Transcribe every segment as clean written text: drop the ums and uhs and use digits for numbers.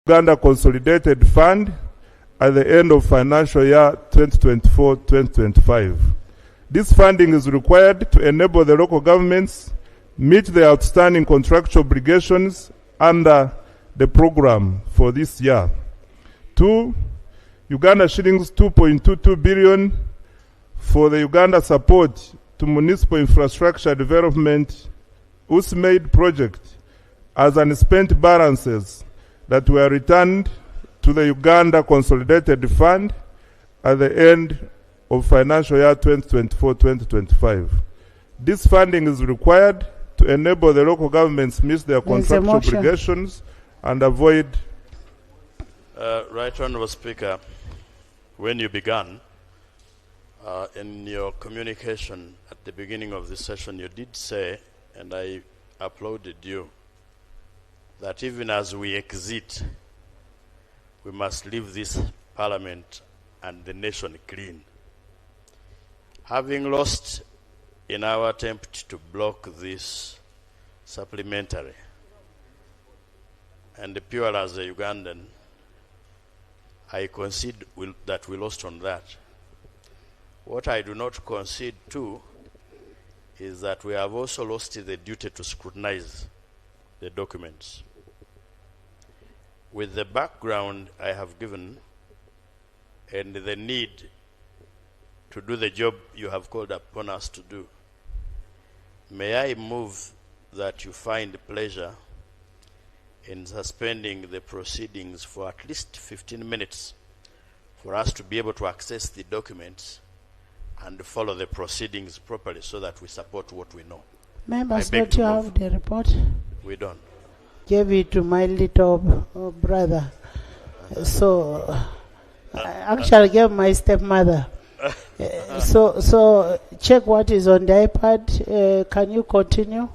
Uganda Consolidated Fund at the end of financial year 2024-2025. This funding is required to enable the local governments meet their outstanding contractual obligations under the program for this year. 2. Uganda shillings 2.22 billion for the Uganda support to municipal infrastructure development USMAID project as unspent balances that were returned to the Uganda Consolidated Fund at the end of financial year 2024-2025. This funding is required to enable the local governments meet their contractual obligations and avoid... Right Honourable Speaker, when you began, in your communication at the beginning of the session, you did say, and I applauded you, that even as we exit, we must leave this parliament and the nation clean. Having lost in our attempt to block this supplementary, and pure as a Ugandan, I concede that we lost on that. What I do not concede to is that we have also lost the duty to scrutinize the documents. With the background I have given and the need to do the job you have called upon us to do, may I move that you find pleasure in suspending the proceedings for at least 15 minutes for us to be able to access the documents and follow the proceedings properly so that we support what we know. Members, don't you have the report? We don't. Give it to my little brother. So, I actually gave my stepmother. So check what is on the iPad. Can you continue?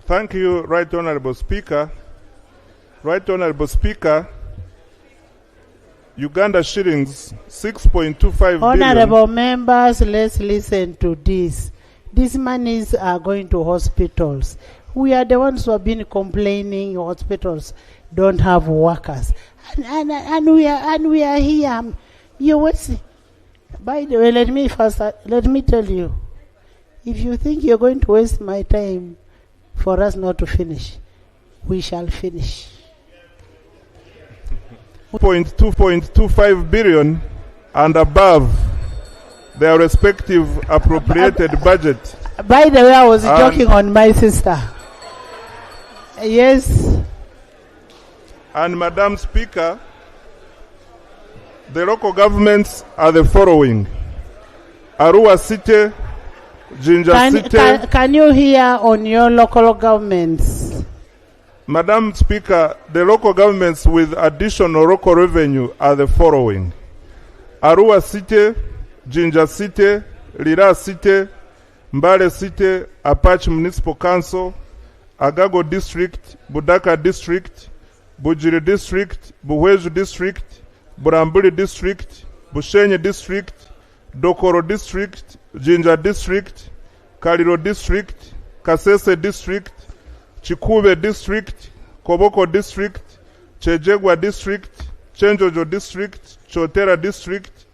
Thank you, Right Honourable Speaker. Right Honourable Speaker, Uganda shillings 6.25 billion. Honourable members, let's listen to this. These monies are going to hospitals. We are the ones who have been complaining hospitals don't have workers. And we are here. You will see. By the way, let me tell you, if you think you're going to waste my time for us not to finish, we shall finish. 2.25 billion and above their respective appropriated budget. By the way, I was joking on my sister. Yes. And Madam Speaker, the local governments are the following: Arua City, Jinja City. Can you hear on your local governments? Madam Speaker, the local governments with additional local revenue are the following: Arua City, Jinja City, Lira City, Mbale City, Apache Municipal Council, Agago District, Budaka District, Bujiri District, Buhweju District, Burambuli District, Bushenye District, Dokoro District, Jinja District, Kaliro District, Kasese District, Chikube District, Koboko District, Chejegwa District, Chenjojo District, Chotera District,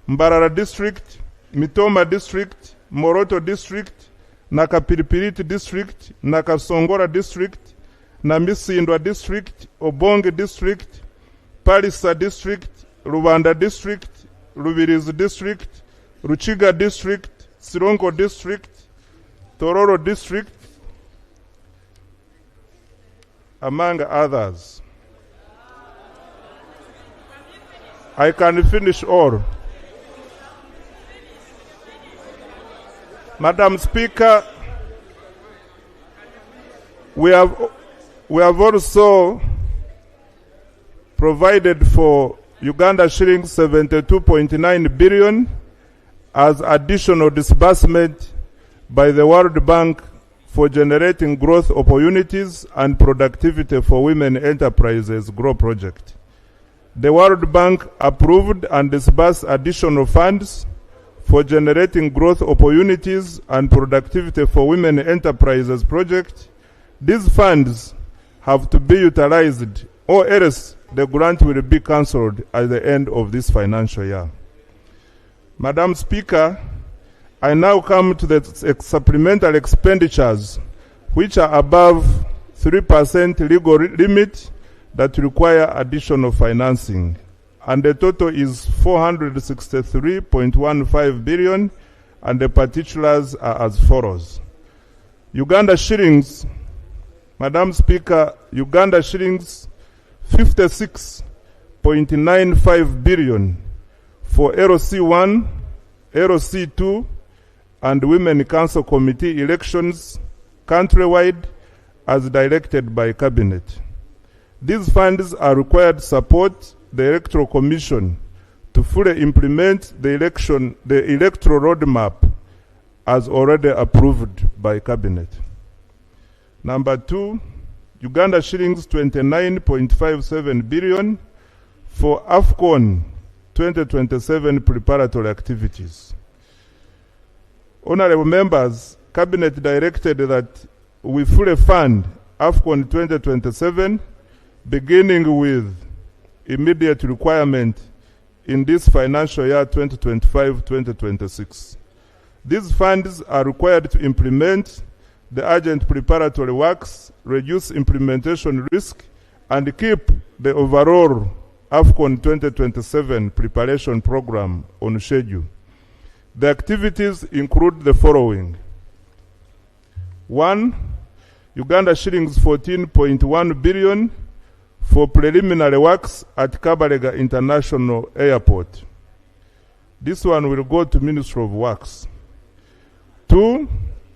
Mbarara District, Mitoma District, Moroto District, Nakapiripiriti District, Nakasongora District, Namisindwa District, Obonge District, Palisa District, Rwanda District, Rubirizi District, Ruchiga District, Sirongo District, Tororo District, among others. I can finish all. Madam Speaker, we have also provided for Uganda shillings 72.9 billion as additional disbursement by the World Bank for generating growth opportunities and productivity for women enterprises GROW project. The World Bank approved and disbursed additional funds for generating growth opportunities and productivity for women enterprises project. These funds have to be utilized, or else the grant will be cancelled at the end of this financial year. Madam Speaker, I now come to the supplemental expenditures which are above 3% legal limit that require additional financing. And the total is 463.15 billion, and the particulars are as follows. Uganda shillings, Madam Speaker, Uganda shillings 56.95 billion for LC1, LC2, and Women Council Committee elections countrywide as directed by Cabinet. These funds are required to support the Electoral Commission to fully implement the electoral roadmap as already approved by Cabinet. Number 2, Uganda shillings 29.57 billion for AFCON 2027 preparatory activities. Honorable members, Cabinet directed that we fully fund AFCON 2027, beginning with immediate requirement in this financial year 2025-2026. These funds are required to implement the urgent preparatory works, reduce implementation risk, and keep the overall AFCON 2027 preparation program on schedule. The activities include the following. 1, Uganda shillings 14.1 billion for preliminary works at Kabalega International Airport. This one will go to Ministry of Works. 2,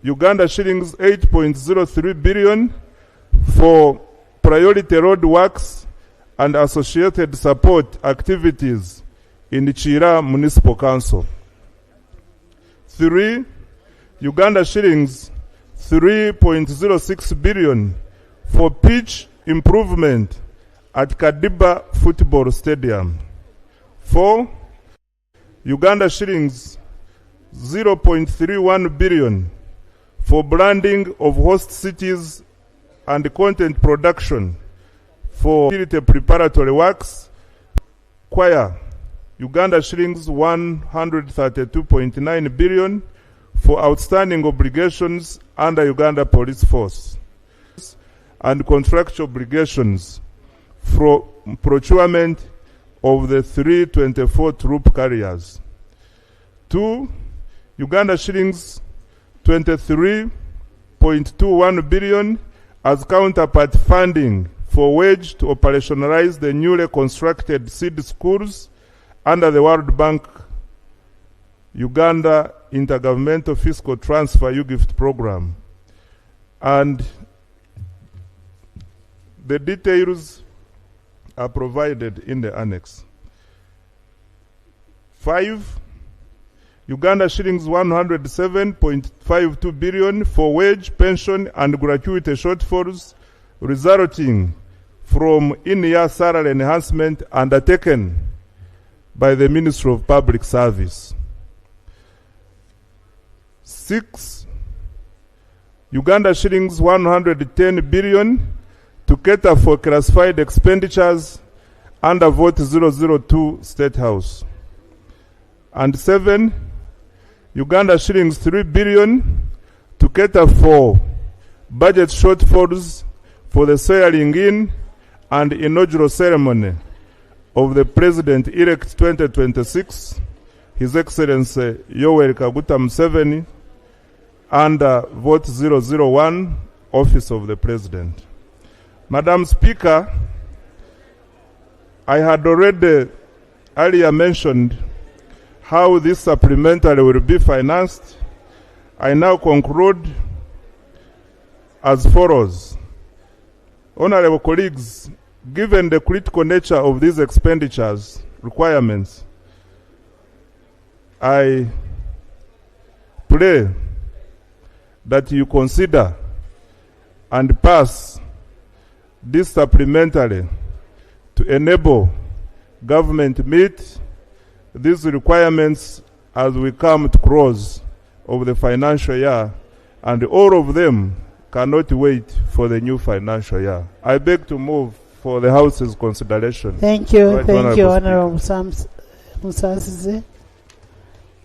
Uganda shillings 8.03 billion for priority road works and associated support activities in Chira Municipal Council. 3, Uganda shillings 3.06 billion for pitch improvement at Kadiba Football Stadium. 4, Uganda shillings 0.31 billion for branding of host cities and content production for preparatory works. Choir, Uganda shillings 132.9 billion for outstanding obligations under Uganda Police Force and contractual obligations for procurement of the 324 troop carriers. 2, Uganda shillings 23.21 billion as counterpart funding for wage to operationalize the newly constructed seed schools under the World Bank Uganda Intergovernmental Fiscal Transfer UGIFT program. And the details are provided in the annex. 5, Uganda shillings 107.52 billion for wage, pension, and gratuity shortfalls resulting from in-year salary enhancement undertaken by the Ministry of Public Service. 6, Uganda shillings 110 billion to cater for classified expenditures under Vote 002 State House. And 7, Uganda shillings 3 billion to cater for budget shortfalls for the swearing in and inaugural ceremony of the President-elect 2026, His Excellency Yoweri Kaguta Museveni, under Vote 001, Office of the President. Madam Speaker, I had already earlier mentioned how this supplementary will be financed. I now conclude as follows. Honorable colleagues, given the critical nature of these expenditures requirements, I pray that you consider and pass this supplementary to enable government to meet these requirements as we come to close of the financial year, and all of them cannot wait for the new financial year. I beg to move for the House's consideration. Thank you. Right, Thank you, Honorable Honorable Musasize.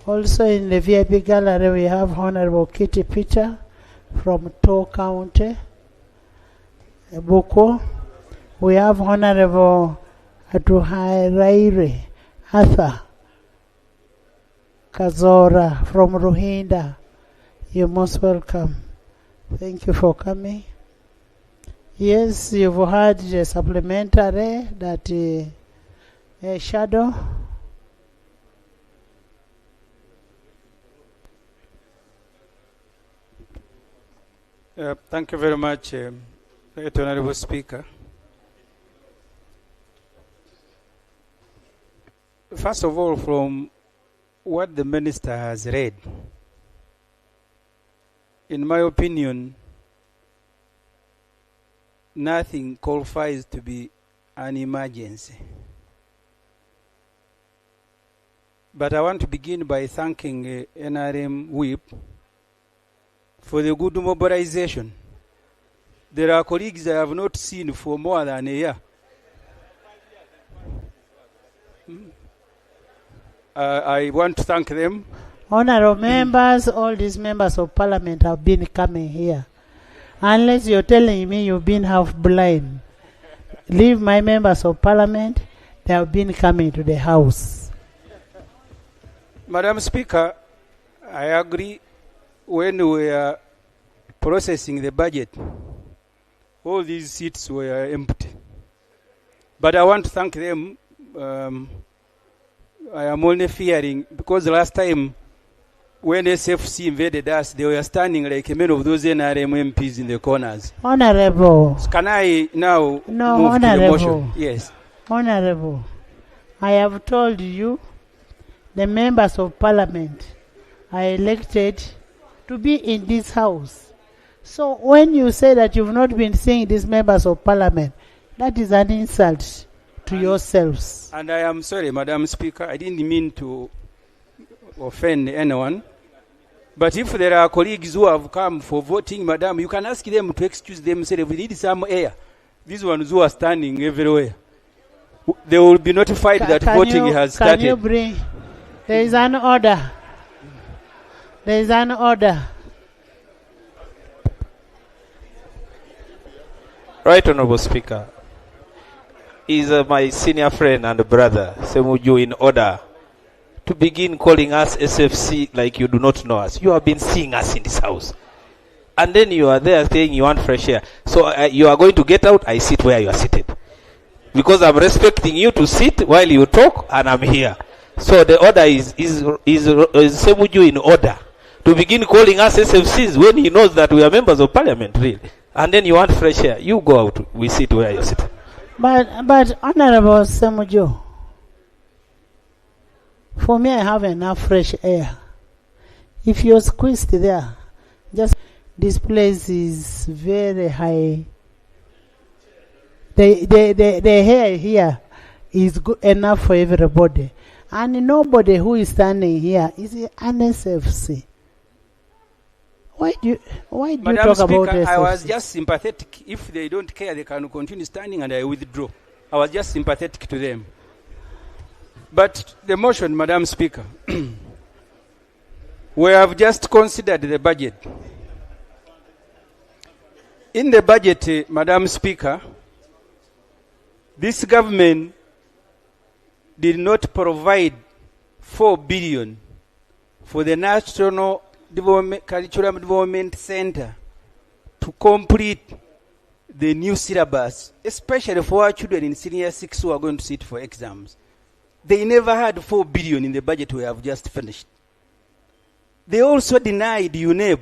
Also in the VIP gallery, we have Honorable Kitty Peter from Tow County, Boko. We have Honorable Atuhairaire Arthur Kazora from Ruhinda. You're most welcome. Thank you for coming. Yes, you've heard the supplementary that a shadow. Thank you very much, Right Honorable Speaker. First of all, from what the Minister has read, in my opinion, nothing qualifies to be an emergency. But I want to begin by thanking NRM Whip for the good mobilization. There are colleagues I have not seen for more than a year. I want to thank them. Honorable members, all these members of parliament have been coming here. Unless you're telling me you've been half blind. Leave my members of parliament, they have been coming to the house. Madam Speaker, I agree. When we are processing the budget, all these seats were empty. But I want to thank them. I am only fearing, because last time when SFC invaded us, they were standing like many of those NRM MPs in the corners. Honorable. So can I now No, move Honorable. to the motion? Yes. Honorable, I have told you the members of parliament are elected to be in this house. So when you say that you've not been seeing these members of parliament, that is an insult to yourselves. And I am sorry, Madam Speaker, I didn't mean to offend anyone. But if there are colleagues who have come for voting, Madam, you can ask them to excuse themselves. We need some air. These ones who are standing everywhere, they will be notified that voting has started. Can you bring... There is an order. There is an order. Right, Honorable Speaker. Is my senior friend and brother, Semuju, in order to begin calling us SFC like you do not know us. You have been seeing us in this house. And then you are there saying you want fresh air. So you are going to get out, I sit where you are seated. Because I'm respecting you to sit while you talk, and I'm here. So the order is Semuju in order to begin calling us SFCs when he knows that we are members of parliament, really. And then you want fresh air. You go out, we sit where you sit. But Honorable Semuju, for me I have enough fresh air. If you're squeezed there, just this place is very high. The hair here is good enough for everybody. And nobody who is standing here is an SFC. Why do you Madam talk Speaker, about SFC? I was just sympathetic. If they don't care, they can continue standing and I withdraw. I was just sympathetic to them. But the motion, Madam Speaker, we have just considered the budget. In the budget, Madam Speaker, this government did not provide 4 billion for the National Curriculum Development Center to complete the new syllabus, especially for our children in senior 6 who are going to sit for exams. They never had 4 billion in the budget we have just finished. They also denied UNEB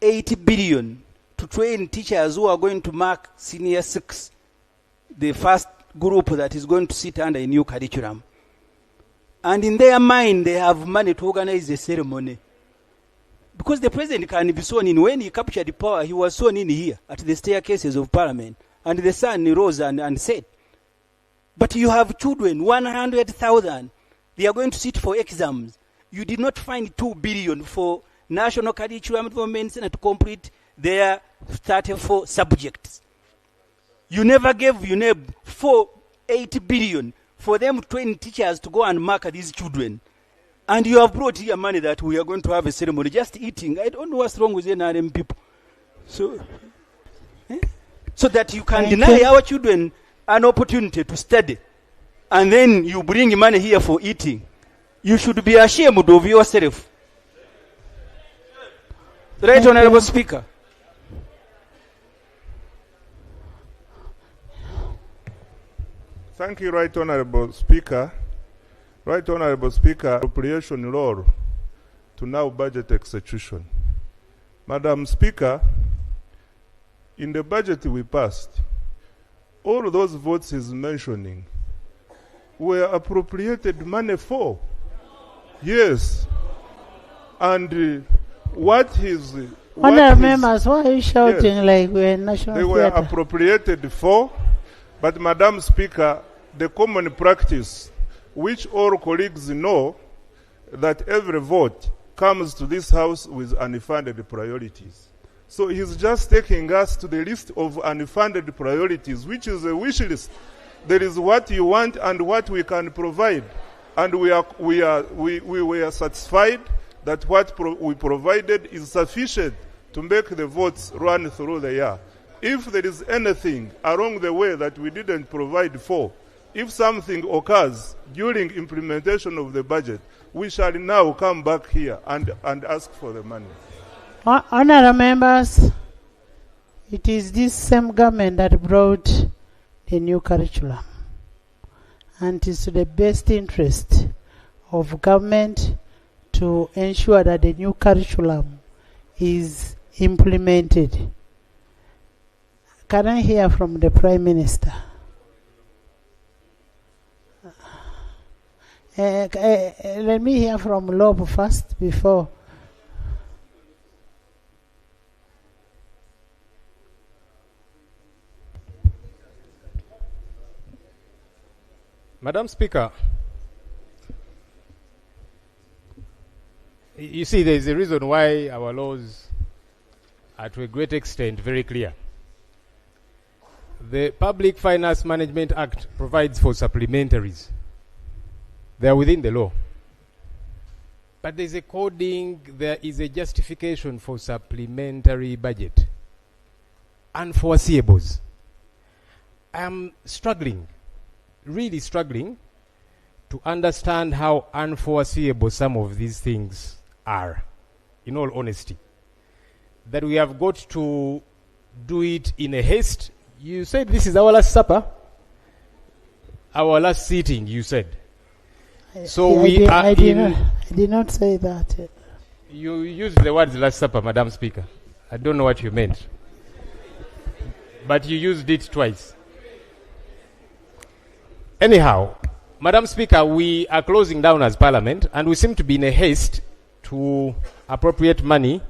80 billion to train teachers who are going to mark senior 6, the first group that is going to sit under a new curriculum. And in their mind, they have money to organize the ceremony. Because the president can be sworn in. When he captured the power, he was sworn in here at the staircases of parliament. And the sun rose and said, but you have children, 100,000. They are going to sit for exams. you did not find 2 billion for national curriculum development to complete their 34 subjects. You never gave UNEB 8 billion for them to train teachers to go and mark these children. And you have brought here money that we are going to have a ceremony, just eating. I don't know what's wrong with NRM people. So that you can deny our children an opportunity to study, and then you bring money here for eating. You should be ashamed of yourself. Right, Honorable Speaker. Thank you, Right Honorable Speaker. Right Honorable Speaker, appropriation law to now budget execution. Madam Speaker, in the budget we passed, all those votes he's mentioning were appropriated money for. Yes. And what is... Honourable members, why are you shouting like we're in national They were appropriated for, but Madam Speaker, the common practice, which all colleagues know, that every vote comes to this House with unfunded priorities. So he's just taking us to the list of unfunded priorities, which is a wish list. There is what you want and what we can provide. And we were satisfied that what we provided is sufficient to make the votes run through the year. If there is anything along the way that we didn't provide for, if something occurs during implementation of the budget, we shall now come back here and ask for the money. Honourable members, it is this same government that brought the new curriculum. And it is to the best interest of government to ensure that the new curriculum is implemented. Can I hear from the Prime Minister? Let me hear from Lob first before. Madam Speaker, you see, there is a reason why our laws are to a great extent very clear. The Public Finance Management Act provides for supplementaries. They are within the law. But there is a coding, there is a justification for supplementary budget. Unforeseeables. I am struggling, really struggling, to understand how unforeseeable some of these things are, in all honesty. That we have got to do it in a haste. You said this is our last supper, our last sitting, you said. So I did not say that. You used the words last supper, Madam Speaker. I don't know what you meant. But you used it twice. Anyhow, Madam Speaker, we are closing down as Parliament, and we seem to be in a haste to appropriate money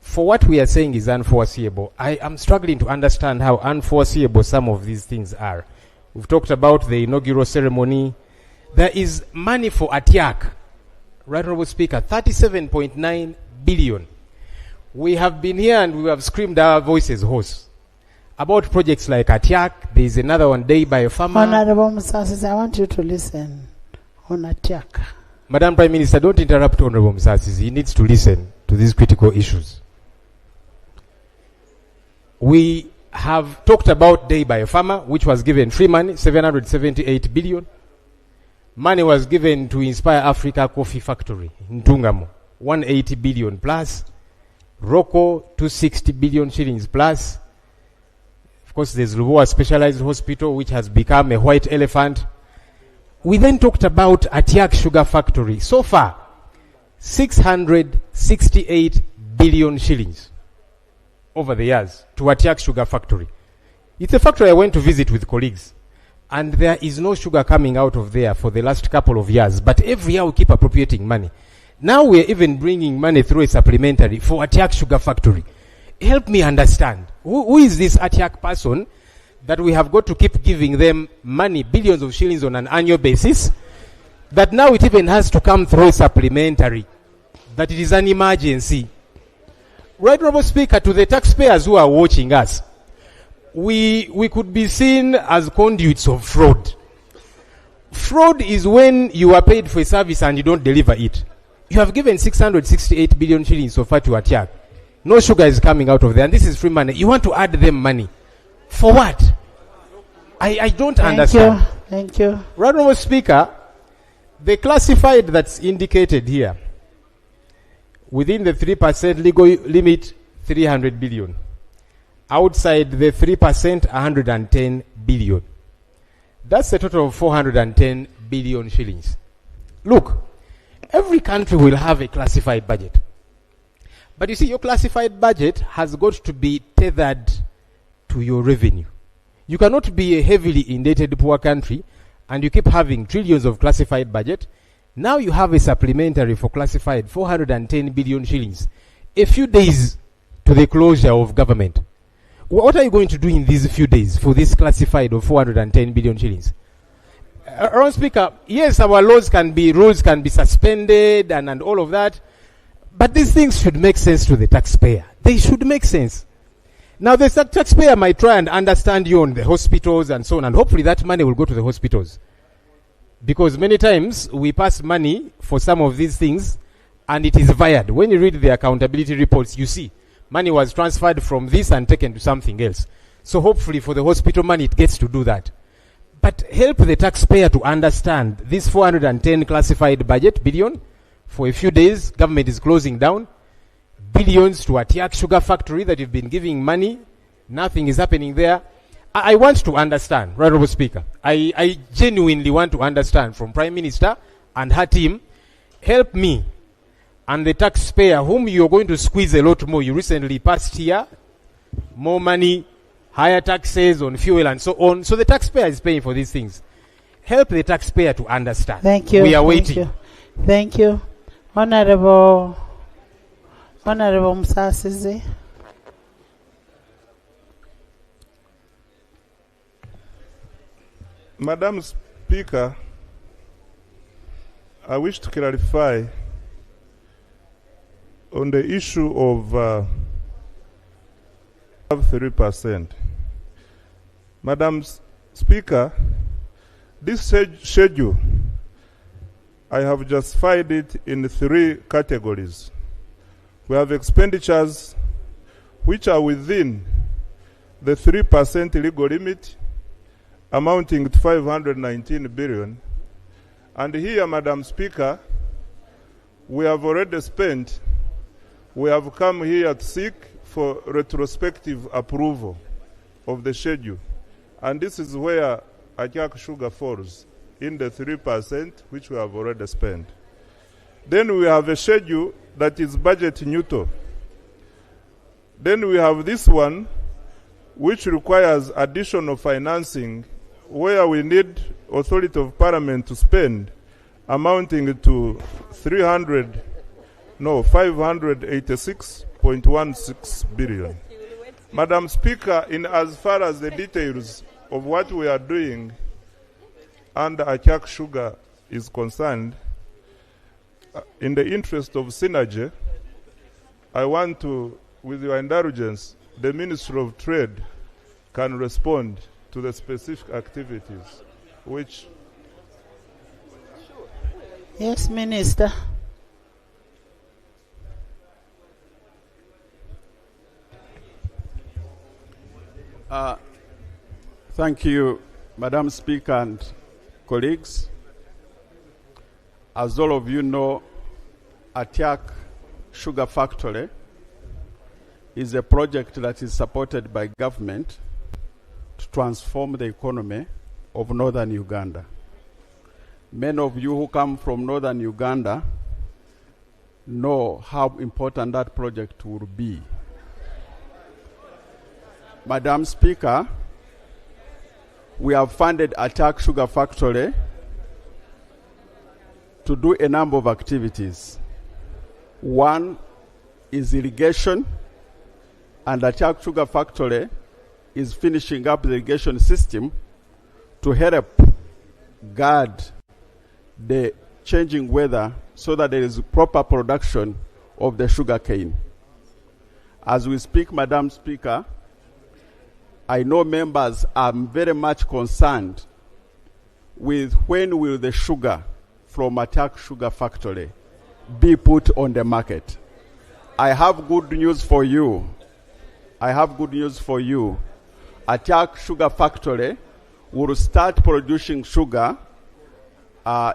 for what we are saying is unforeseeable. I am struggling to understand how unforeseeable some of these things are. We've talked about the inaugural ceremony. There is money for ATIAC, Right Honourable Speaker, 37.9 billion. We have been here and we have screamed our voices hoarse about projects like ATIAC. There is another one, Day by a Farmer. Honourable Musasis, I want you to listen on ATIAC. Madam Prime Minister, don't interrupt Honourable Musasis. He needs to listen to these critical issues. We have talked about Day by a Farmer, which was given free money, 778 billion. Money was given to Inspire Africa Coffee Factory in Tungamo, 180 billion plus. Rocco, 260 billion shillings plus. Of course, there's Lubowa Specialized Hospital, which has become a white elephant. We then talked about ATIAC Sugar Factory. So far, 668 billion shillings over the years to ATIAC Sugar Factory. It's a factory I went to visit with colleagues. And there is no sugar coming out of there for the last couple of years. But every year we keep appropriating money. Now we are even bringing money through a supplementary for ATIAC Sugar Factory. Help me understand. Who is this ATIAC person that we have got to keep giving them money, billions of shillings on an annual basis, that now it even has to come through a supplementary, that it is an emergency. Right, Honourable Speaker, to the taxpayers who are watching us, we could be seen as conduits of fraud. Fraud is when you are paid for a service and you don't deliver it. You have given 668 billion shillings so far to ATIAC. No sugar is coming out of there, and this is free money. You want to add them money. For what? I don't understand. Thank you. Right, Honourable Speaker, the classified that's indicated here, within the 3% legal limit, 300 billion. Outside the 3%, 110 billion. That's a total of 410 billion shillings. Look, every country will have a classified budget. But you see, your classified budget has got to be tethered to your revenue. You cannot be a heavily indebted poor country and you keep having trillions of classified budget. Now you have a supplementary for classified 410 billion shillings. A few days to the closure of government. What are you going to do in these few days for this classified of 410 billion shillings? Honourable Speaker, yes, our rules can be suspended and all of that. But these things should make sense to the taxpayer. They should make sense. Now, the taxpayer might try and understand you on the hospitals and so on, and hopefully that money will go to the hospitals. Because many times we pass money for some of these things and it is wired. When you read the accountability reports, you see money was transferred from this and taken to something else. So hopefully for the hospital money, it gets to do that. But help the taxpayer to understand this 410 classified budget billion. For a few days, government is closing down. Billions to ATIAC sugar factory that you've been giving money. Nothing is happening there. I want to understand, right, Honourable Speaker. I genuinely want to understand from Prime Minister and her team. Help me and the taxpayer whom you're going to squeeze a lot more. You recently passed here more money, higher taxes on fuel and so on. So the taxpayer is paying for these things. Help the taxpayer to understand. Thank you. We are waiting. Thank you. Honourable Musasizi. Madam Speaker, I wish to clarify on the issue of 3%. Madam Speaker, this schedule, I have justified it in 3 categories. We have expenditures which are within the 3% legal limit, amounting to 519 billion. And here, Madam Speaker, we have already spent. We have come here to seek for retrospective approval of the schedule. And this is where ATIAC sugar falls, in the 3% which we have already spent. Then we have a schedule that is budget neutral. Then we have this one which requires additional financing where we need authority of parliament to spend amounting to 586.16 billion. Madam Speaker, in as far as the details of what we are doing under ATIAC sugar is concerned, in the interest of synergy, I want to, with your indulgence, the Ministry of Trade can respond to the specific activities which... Yes, Minister. Thank you, Madam Speaker and colleagues. As all of you know, ATIAC Sugar Factory is a project that is supported by government to transform the economy of northern Uganda. Many of you who come from northern Uganda know how important that project will be. Madam Speaker, we have funded ATIAC Sugar Factory to do a number of activities. One is irrigation, and ATIAC Sugar Factory is finishing up the irrigation system to help guard the changing weather so that there is proper production of the sugar cane. As we speak, Madam Speaker, I know members are very much concerned with when will the sugar from Attack Sugar Factory be put on the market. I have good news for you. Attack Sugar Factory will start producing sugar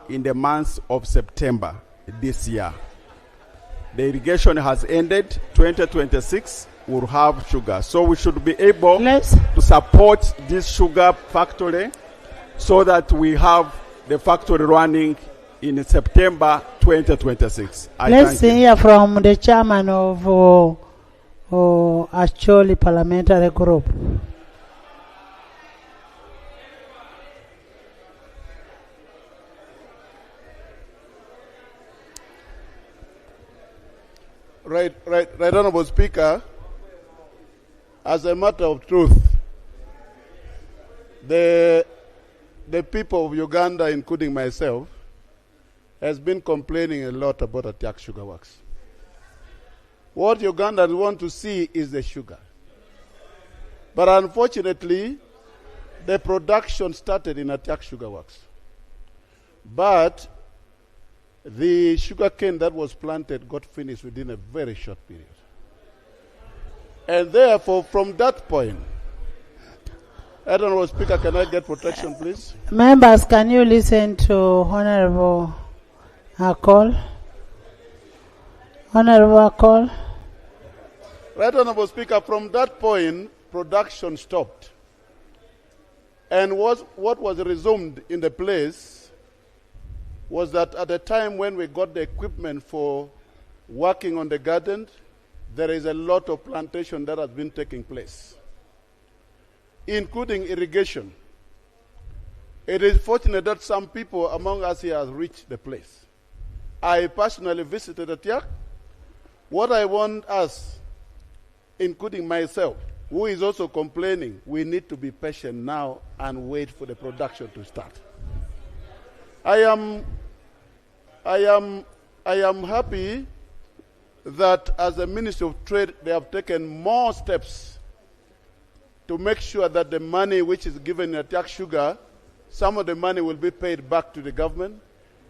in the month of September this year. The irrigation has ended. 2026 will have sugar. So we should be able to support this sugar factory so that we have the factory running in September 2026. Let's hear from the chairman of Acholi Parliamentary Group. Right, Honorable Speaker. As a matter of truth, the people of Uganda, including myself, has been complaining a lot about Attack Sugar Works. What Ugandans want to see is the sugar. But unfortunately, the production started in Attack Sugar Works. But the sugar cane that was planted got finished within a very short period. And therefore, from that point, Honorable Speaker, can I get protection, please? Members, can you listen to Honorable Akol? Honorable Akol? Right, Honorable Speaker, from that point, production stopped. And what was resumed in the place was that at the time when we got the equipment for working on the garden, there is a lot of plantation that has been taking place, including irrigation. It is fortunate that some people among us here have reached the place. I personally visited Atiak. What I want us, including myself, who is also complaining, we need to be patient now and wait for the production to start. I am happy that as the Ministry of Trade, they have taken more steps to make sure that the money which is given in Attack Sugar, some of the money will be paid back to the government,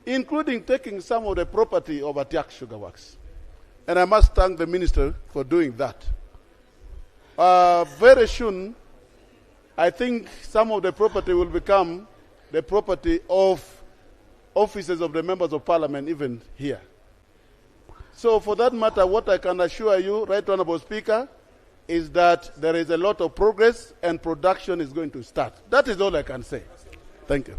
including taking some of the property of Attack Sugar Works. And I must thank the Minister for doing that. Very soon, I think some of the property will become the property of offices of the members of parliament, even here. So for that matter, what I can assure you, Right Honorable Speaker, is that there is a lot of progress and production is going to start. That is all I can say. Thank you.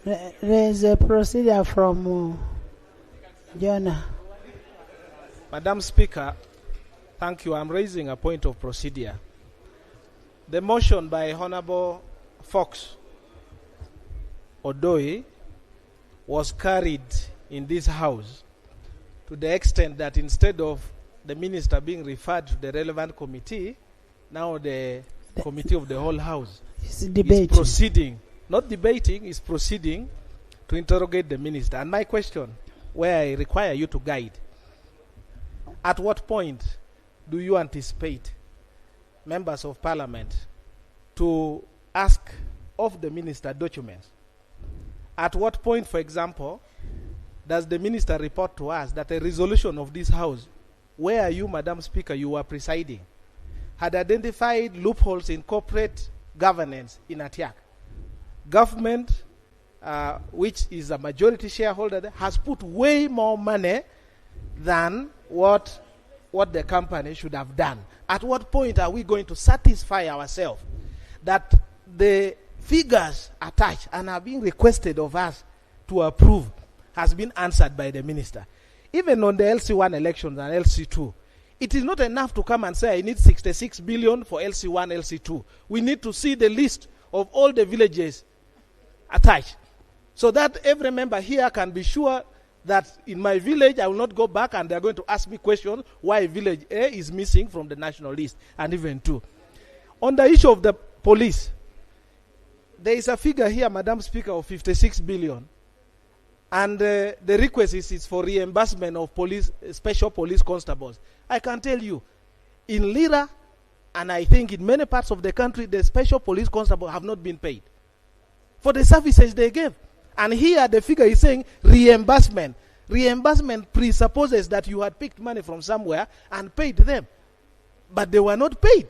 There is a procedure from Jonah. Madam Speaker, thank you. I'm raising a point of procedure. The motion by Honorable Fox Odoi was carried in this House to the extent that instead of the minister being referred to the relevant committee, now the committee of the whole House is proceeding, not debating, is proceeding to interrogate the minister. And my question, where I require you to guide, at what point do you anticipate members of parliament to ask of the minister documents? At what point, for example, does the minister report to us that a resolution of this House, where you, Madam Speaker, you were presiding, had identified loopholes in corporate governance in Atiak? Government, which is a majority shareholder, has put way more money than what the company should have done. At what point are we going to satisfy ourselves that the figures attached and are being requested of us to approve has been answered by the minister? Even on the LC1 elections and LC2, it is not enough to come and say I need 66 billion for LC1, LC2. We need to see the list of all the villages attached, so that every member here can be sure that in my village I will not go back and they are going to ask me questions why village A is missing from the national list, and even 2. On the issue of the police, there is a figure here, Madam Speaker, of 56 billion. And the request is for reimbursement of police, special police constables. I can tell you, in Lira, and I think in many parts of the country, the special police constables have not been paid for the services they gave. And here the figure is saying reimbursement. Reimbursement presupposes that you had picked money from somewhere and paid them. But they were not paid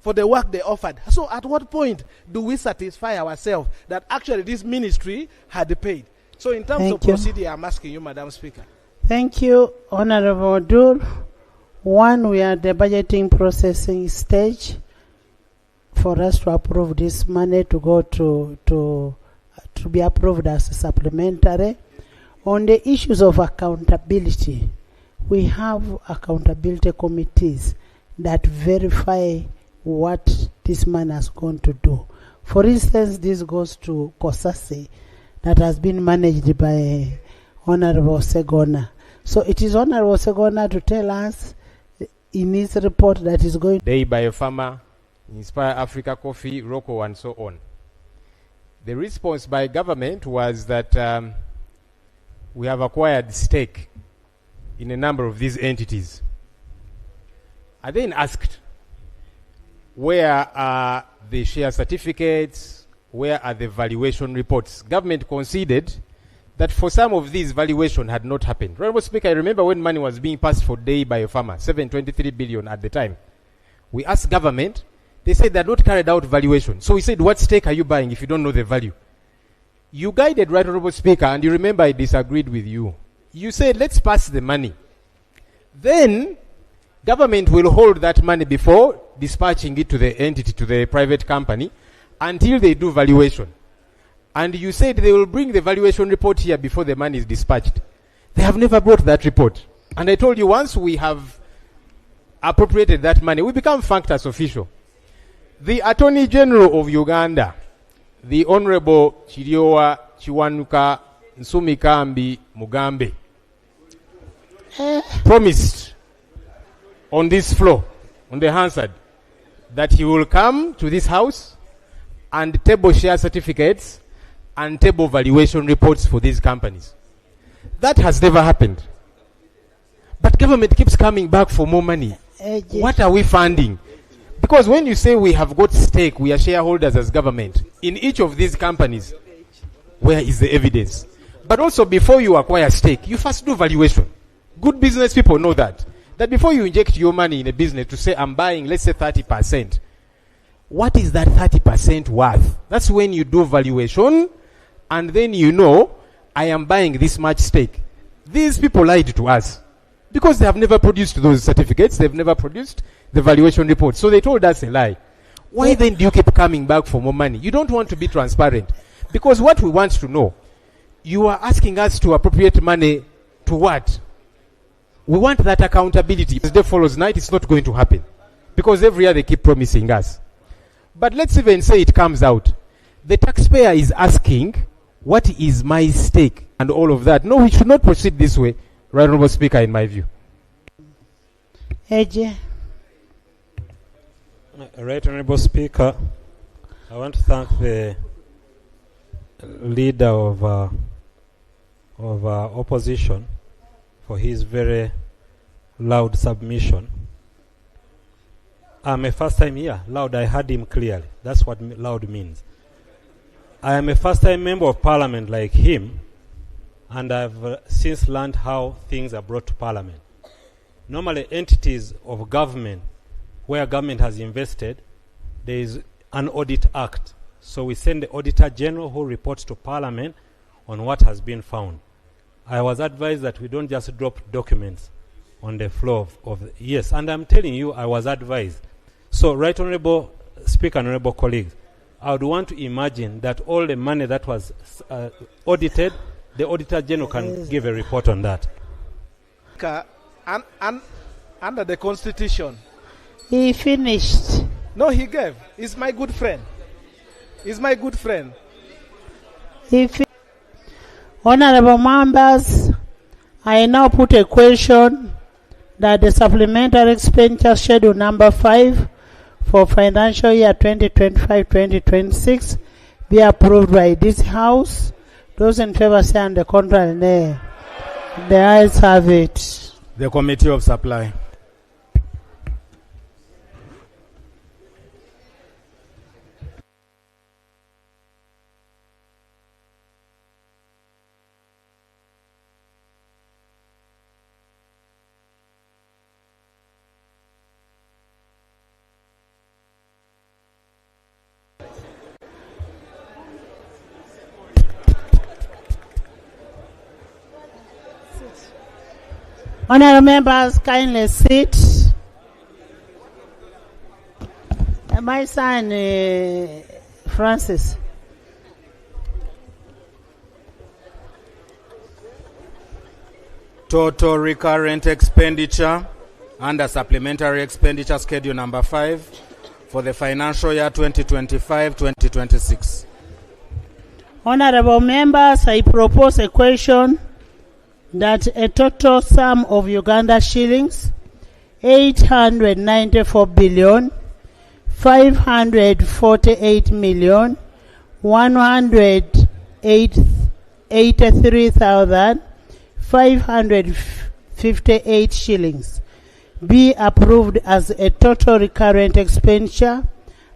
for the work they offered. So at what point do we satisfy ourselves that actually this ministry had paid? So in terms of procedure, I'm asking you, Madam Speaker. Thank you, Honorable Dur. One, we are at the budgeting processing stage for us to approve this money to go to be approved as a supplementary. On the issues of accountability, we have accountability committees that verify what this man has gone to do. For instance, this goes to Kosase, that has been managed by Honorable Segona. So it is Honorable Segona to tell us in his report that is going Day by a farmer, Inspire Africa Coffee, Rocco, and so on. The response by government was that we have acquired stake in a number of these entities. I then asked, where are the share certificates? Where are the valuation reports? Government conceded that for some of these, valuation had not happened. Honorable Speaker, I remember when money was being passed for Day by a farmer, 723 billion at the time. We asked government, they said they had not carried out valuation. So we said, what stake are you buying if you don't know the value? You guided, Right Honorable Speaker, and you remember I disagreed with you. You said, let's pass the money. Then, government will hold that money before dispatching it to the entity, to the private company, until they do valuation. And you said they will bring the valuation report here before the money is dispatched. They have never brought that report. And I told you, once we have appropriated that money, we become functus official. The Attorney General of Uganda, the Honorable Chiriowa Chiwanuka Nsumikambi Mugambe, promised on this floor, on the Hansard, that he will come to this house and table share certificates and table valuation reports for these companies. That has never happened. But government keeps coming back for more money. What are we funding? Because when you say we have got stake, we are shareholders as government in each of these companies, where is the evidence? But also, before you acquire stake, you first do valuation. Good business people know that before you inject your money in a business to say, I'm buying, let's say 30%, what is that 30% worth? That's when you do valuation, and then you know, I am buying this much stake. These people lied to us because they have never produced those certificates. They've never produced the valuation report. So they told us a lie. Why then do you keep coming back for more money? You don't want to be transparent. Because what we want to know, you are asking us to appropriate money to what? We want that accountability. If the day follows night, it's not going to happen. Because every year they keep promising us. But let's even say it comes out. The taxpayer is asking, what is my stake? And all of that. No, we should not proceed this way, Right Honorable Speaker, in my view. AJ. Right Honorable Speaker, I want to thank the leader of opposition for his very loud submission. I'm a first time here. Loud, I heard him clearly. That's what loud means. I am a first time member of parliament like him, and I've since learned how things are brought to parliament. Normally, entities of government, where government has invested, there is an audit act. So we send the Auditor General who reports to Parliament on what has been found. I was advised that we don't just drop documents on the floor of yes, and I'm telling you, I was advised. So, Right Honorable Speaker and Honorable colleagues, I would want to imagine that all the money that was audited, the Auditor General can give a report on that. Under the Constitution. He finished. No, he gave. He's my good friend. He's my good friend. Honorable members, I now put a question that the supplementary expenditure schedule number 5 for financial year 2025-2026 be approved by this House. Those in favor say on the contrary, nay. The ayes have it. The Committee of Supply. Honourable members, kindly sit. My son, Francis. Total recurrent expenditure under supplementary expenditure schedule number 5 for the financial year 2025-2026. Honourable members, I propose a question that a total sum of Uganda shillings 894 billion 548 million 183,558 shillings be approved as a total recurrent expenditure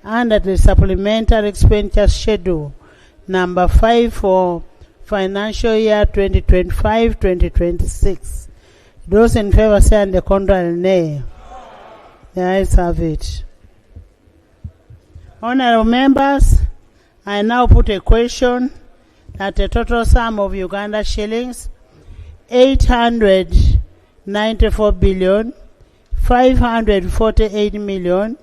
under the supplementary expenditure schedule number 5 for financial year 2025-2026. Those in favor say on the contrary, nay. The ayes have it. Honourable members, I now put a question that a total sum of Uganda shillings 894 billion 548 million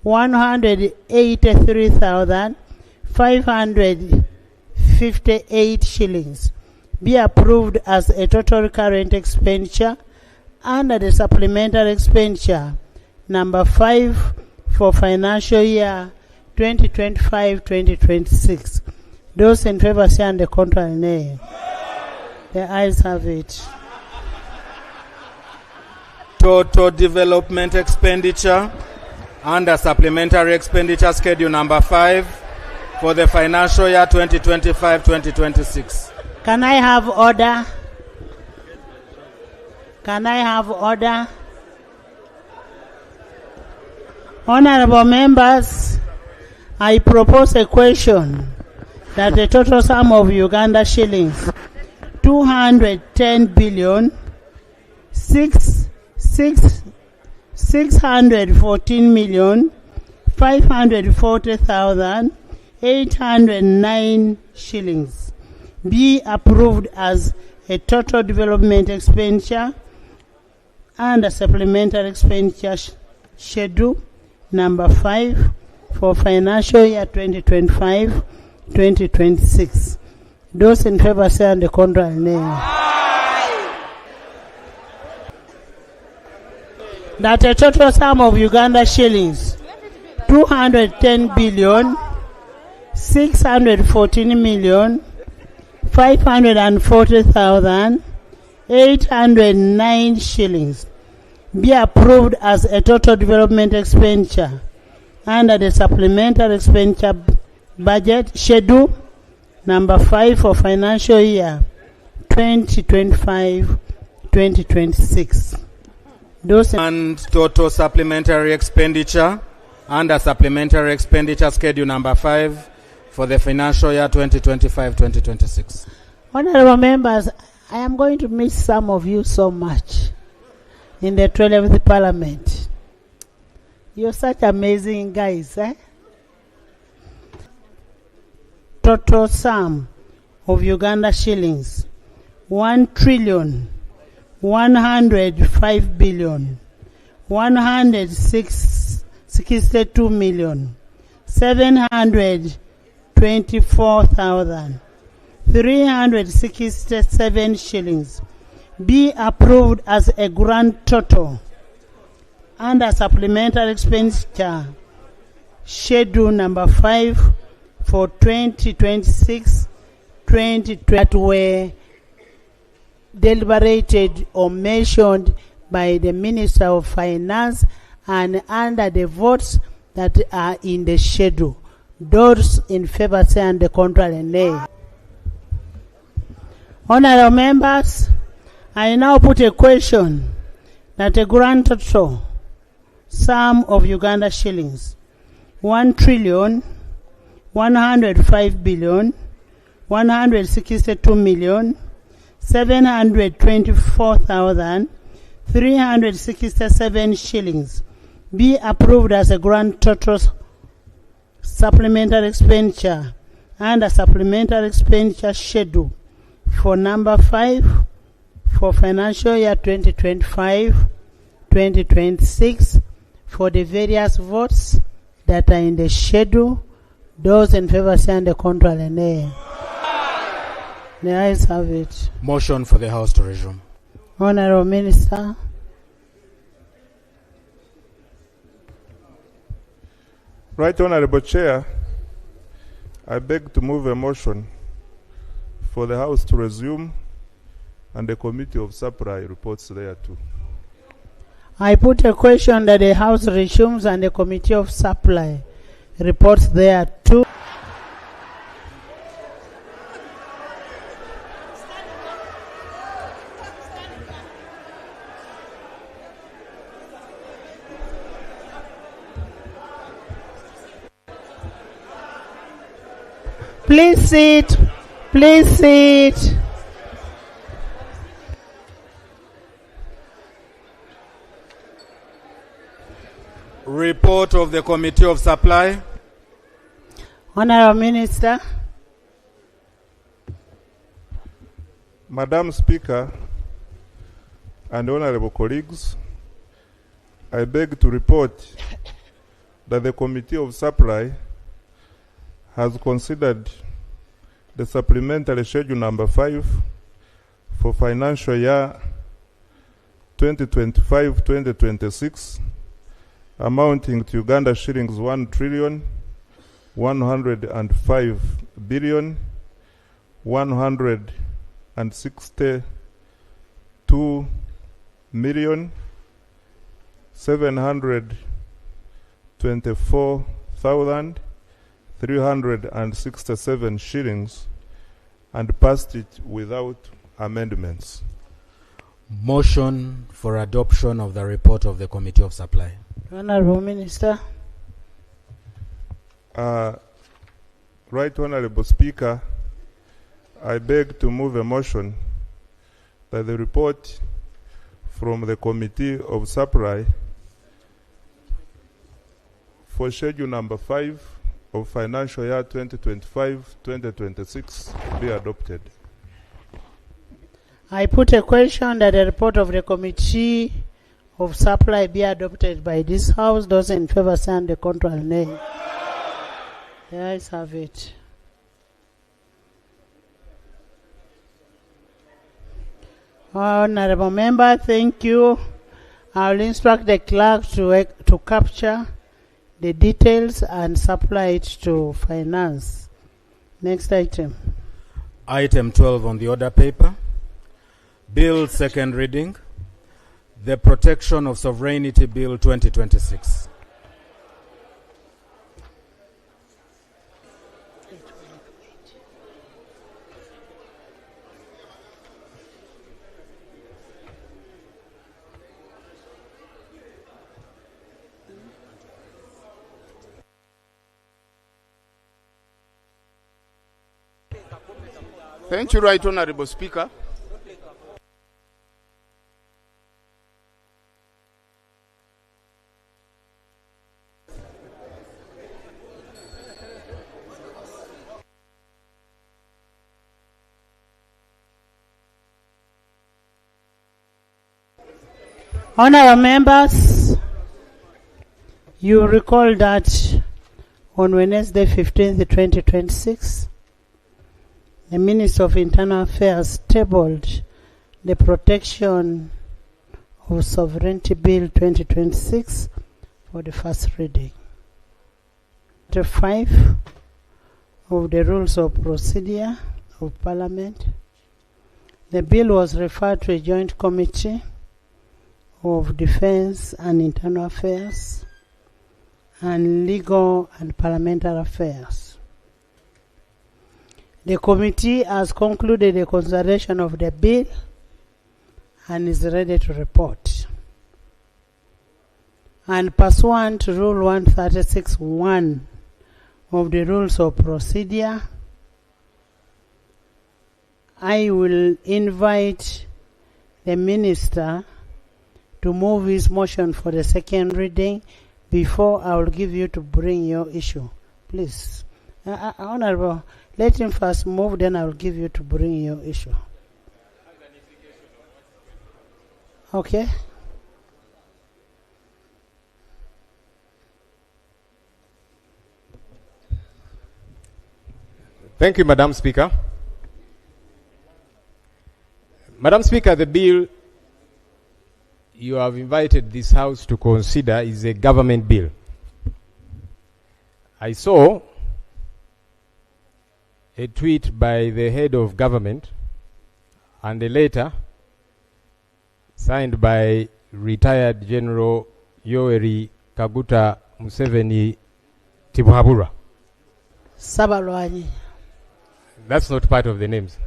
183,558 shillings be approved as a total recurrent expenditure under the supplementary expenditure number 5 for financial year 2025-2026. Those in favor say on the contrary, nay. The ayes have it. Total development expenditure under supplementary expenditure schedule number 5 for the financial year 2025-2026. Can I have order? Can I have order? Honourable members, I propose a question that the total sum of Uganda shillings 210 billion 614 million 540,809 shillings be approved as a total development expenditure and a supplementary expenditure schedule number 5 for financial year 2025-2026. Those in favor say on the contrary, nay. That a total sum of Uganda shillings 210 billion 614 million 540,809 shillings be approved as a total development expenditure under the supplementary expenditure budget schedule number 5 for financial year 2025-2026. Those and total supplementary expenditure under supplementary expenditure schedule number 5 for the financial year 2025-2026. Honourable members, I am going to miss some of you so much in the 12th Parliament. You're such amazing guys, eh? Total sum of Uganda shillings 1,105 billion 162 million 724,367 shillings be approved as a grand total under supplementary expenditure schedule number 5 for 2026-2020 that were deliberated or mentioned by the Minister of Finance and under the votes that are in the schedule. Those in favor say and the contrary nay. Honorable members, I now put a question that a grand total sum of Uganda shillings 1,105,162,724,367 shillings be approved as a grand total supplementary expenditure and a supplementary expenditure schedule for number 5 for financial year 2025-2026 for the various votes that are in the schedule. Those in favor say and the contrary nay. The ayes have it. Motion for the House to resume. Honorable Minister. Right Honorable Chair, I beg to move a motion for the House to resume and the Committee of Supply reports thereto. I put a question that the House resumes and the Committee of Supply reports thereto. Please sit. Please sit. Report of the Committee of Supply. Honorable Minister. Madam Speaker and honorable colleagues, I beg to report that the Committee of Supply has considered the supplementary schedule number 5 for financial year 2025-2026 amounting to Uganda shillings 1,105,724,367 shillings and passed it without amendments. Motion for adoption of the report of the Committee of Supply. Honorable Minister. Right Honorable Speaker, I beg to move a motion that the report from the Committee of Supply for schedule number 5 of financial year 2025-2026 be adopted. I put a question that the report of the Committee of Supply be adopted by this House. Those in favor say and the contrary nay. The ayes have it. Honorable Member, thank you. I will instruct the clerk to capture the details and supply it to Finance. Next item. Item 12 on the order paper. Bill second reading. The Protection of Sovereignty Bill 2026. Thank you, Right Honorable Speaker. Honorable members, you recall that on Wednesday 15th, 2026, the Minister of Internal Affairs tabled the Protection of Sovereignty Bill 2026 for the first reading. Chapter 5 of the Rules of Procedure of Parliament. The bill was referred to a joint committee of Defense and Internal Affairs and Legal and Parliamentary Affairs. The committee has concluded the consideration of the bill and is ready to report. And pursuant to Rule 136(1) of the Rules of Procedure, I will invite the Minister to move his motion for the second reading before I will give you to bring your issue. Please. Honorable, let him first move, then I will give you to bring your issue. Okay? Thank you, Madam Speaker. Madam Speaker, the bill you have invited this House to consider is a government bill. I saw a tweet by the head of government and a letter signed by retired General Yoweri Kaguta Museveni Tibuhaburwa. Sabalwanyi. That's not part of the names.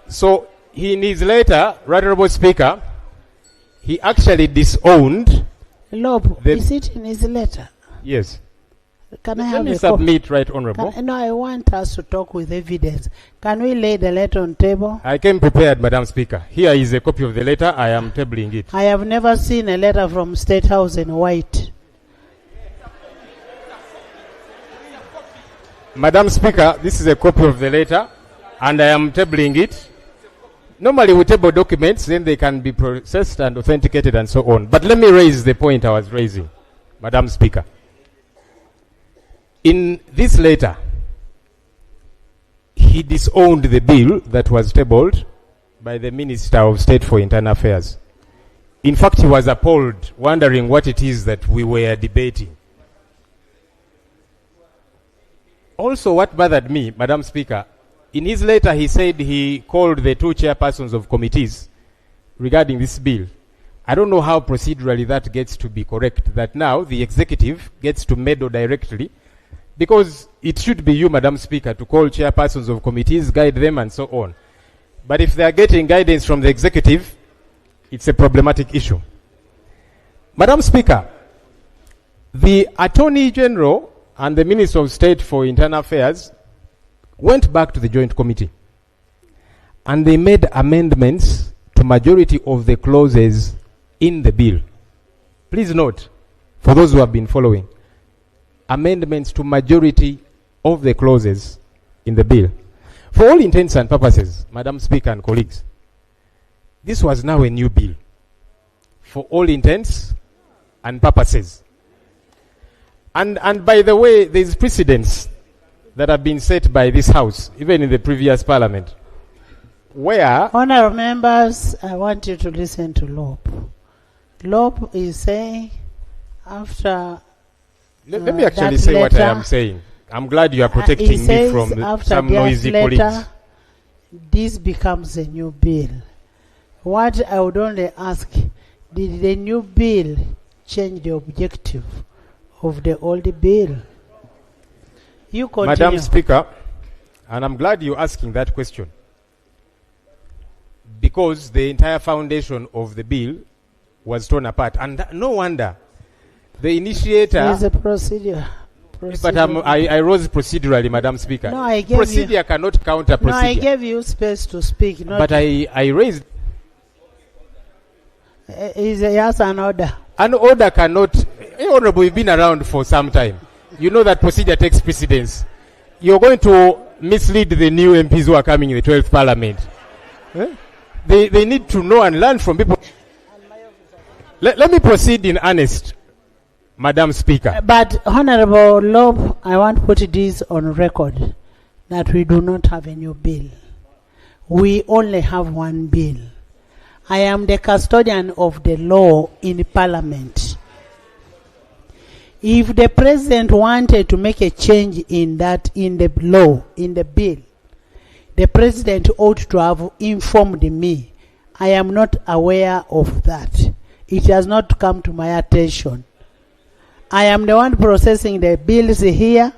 So, in his letter, Right Honorable Speaker, he actually disowned. Lob, is it in his letter? Yes. Can I have Let me a submit, Right Honorable. No, I want us to talk with evidence. Can we lay the letter on table? I came prepared, Madam Speaker. Here is a copy of the letter. I am tabling it. I have never seen a letter from State House in white. Madam Speaker, this is a copy of the letter, and I am tabling it. Normally we table documents, then they can be processed and authenticated and so on. But let me raise the point I was raising, Madam Speaker. In this letter, he disowned the bill that was tabled by the Minister of State for Internal Affairs. In fact, he was appalled, wondering what it is that we were debating. Also, what bothered me, Madam Speaker, in his letter he said he called the two chairpersons of committees regarding this bill. I don't know how procedurally that gets to be correct, that now the executive gets to meddle directly, because it should be you, Madam Speaker, to call chairpersons of committees, guide them and so on. But if they are getting guidance from the executive, it's a problematic issue. Madam Speaker, the Attorney General and the Minister of State for Internal Affairs went back to the Joint Committee and they made amendments to majority of the clauses in the bill. Please note, for those who have been following, amendments to majority of the clauses in the bill. For all intents and purposes, Madam Speaker and colleagues, this was now a new bill. For all intents and purposes. And by the way, there's precedents that have been set by this House, even in the previous Parliament, where... Honourable members, I want you to listen to Lob. Lob is saying, after... Let me actually say letter, what I am saying. I'm glad you are protecting me from some noisy colleagues. This becomes a new bill. What I would only ask, did the new bill change the objective of the old bill? You continue. Madam Speaker, and I'm glad you're asking that question, because the entire foundation of the bill was torn apart, and no wonder the initiator... It's a procedure. But I rose procedurally, Madam Speaker. No, I gave procedure you, cannot counter procedure. No, I gave you space to speak. But I raised... Is yes an order? An order cannot... Honorable, we've been around for some time. You know that procedure takes precedence. You're going to mislead the new MPs who are coming in the 12th Parliament. They need to know and learn from people. Let me proceed in earnest, Madam Speaker. But Honorable Lob, I want to put this on record that we do not have a new bill. We only have one bill. I am the custodian of the law in Parliament. If the President wanted to make a change in that, in the law, in the bill, the President ought to have informed me. I am not aware of that. It has not come to my attention. I am the one processing the bills here.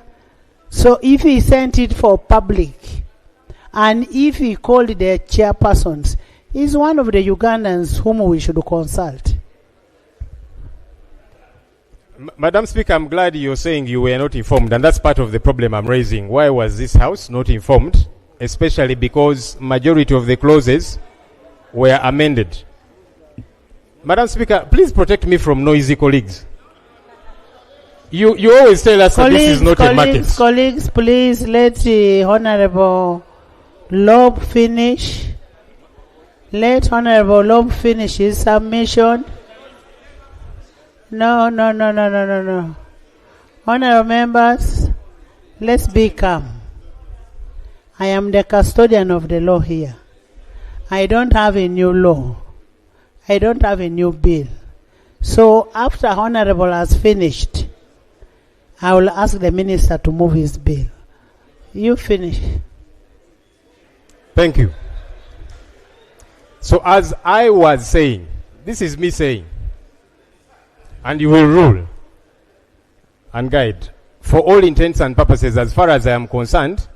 So if he sent it for public, and if he called the chairpersons, he's one of the Ugandans whom we should consult. Madam Speaker, I'm glad you're saying you were not informed, and that's part of the problem I'm raising. Why was this House not informed? Especially because majority of the clauses were amended. Madam Speaker, please protect me from noisy colleagues. You always tell us that this is not a market. Colleagues, please let the Honorable Loeb finish. Let Honorable Loeb finish his submission. No. Honorable members, let's be calm. I am the custodian of the law here. I don't have a new law. I don't have a new bill. So after Honorable has finished, I will ask the minister to move his bill. You finish. Thank you. So as I was saying, this is me saying, and you will rule and guide. For all intents and purposes, as far as I am concerned,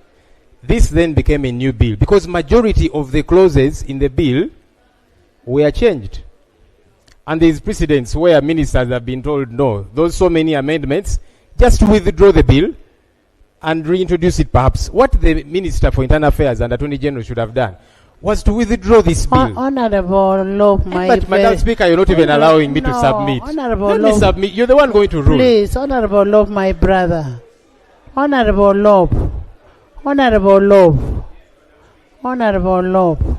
this then became a new bill because majority of the clauses in the bill were changed. And there is precedents where ministers have been told, no, those so many amendments, just withdraw the bill and reintroduce it perhaps. What the Minister for Internal Affairs and Attorney General should have done was to withdraw this bill. Honorable Loeb, my But Madam Speaker, you're not even allowing me to submit. Honorable Let Loeb, me submit. You're the one going to rule. please, Honorable Loeb, my brother. Honorable Loeb. Honorable Loeb. Honorable Loeb.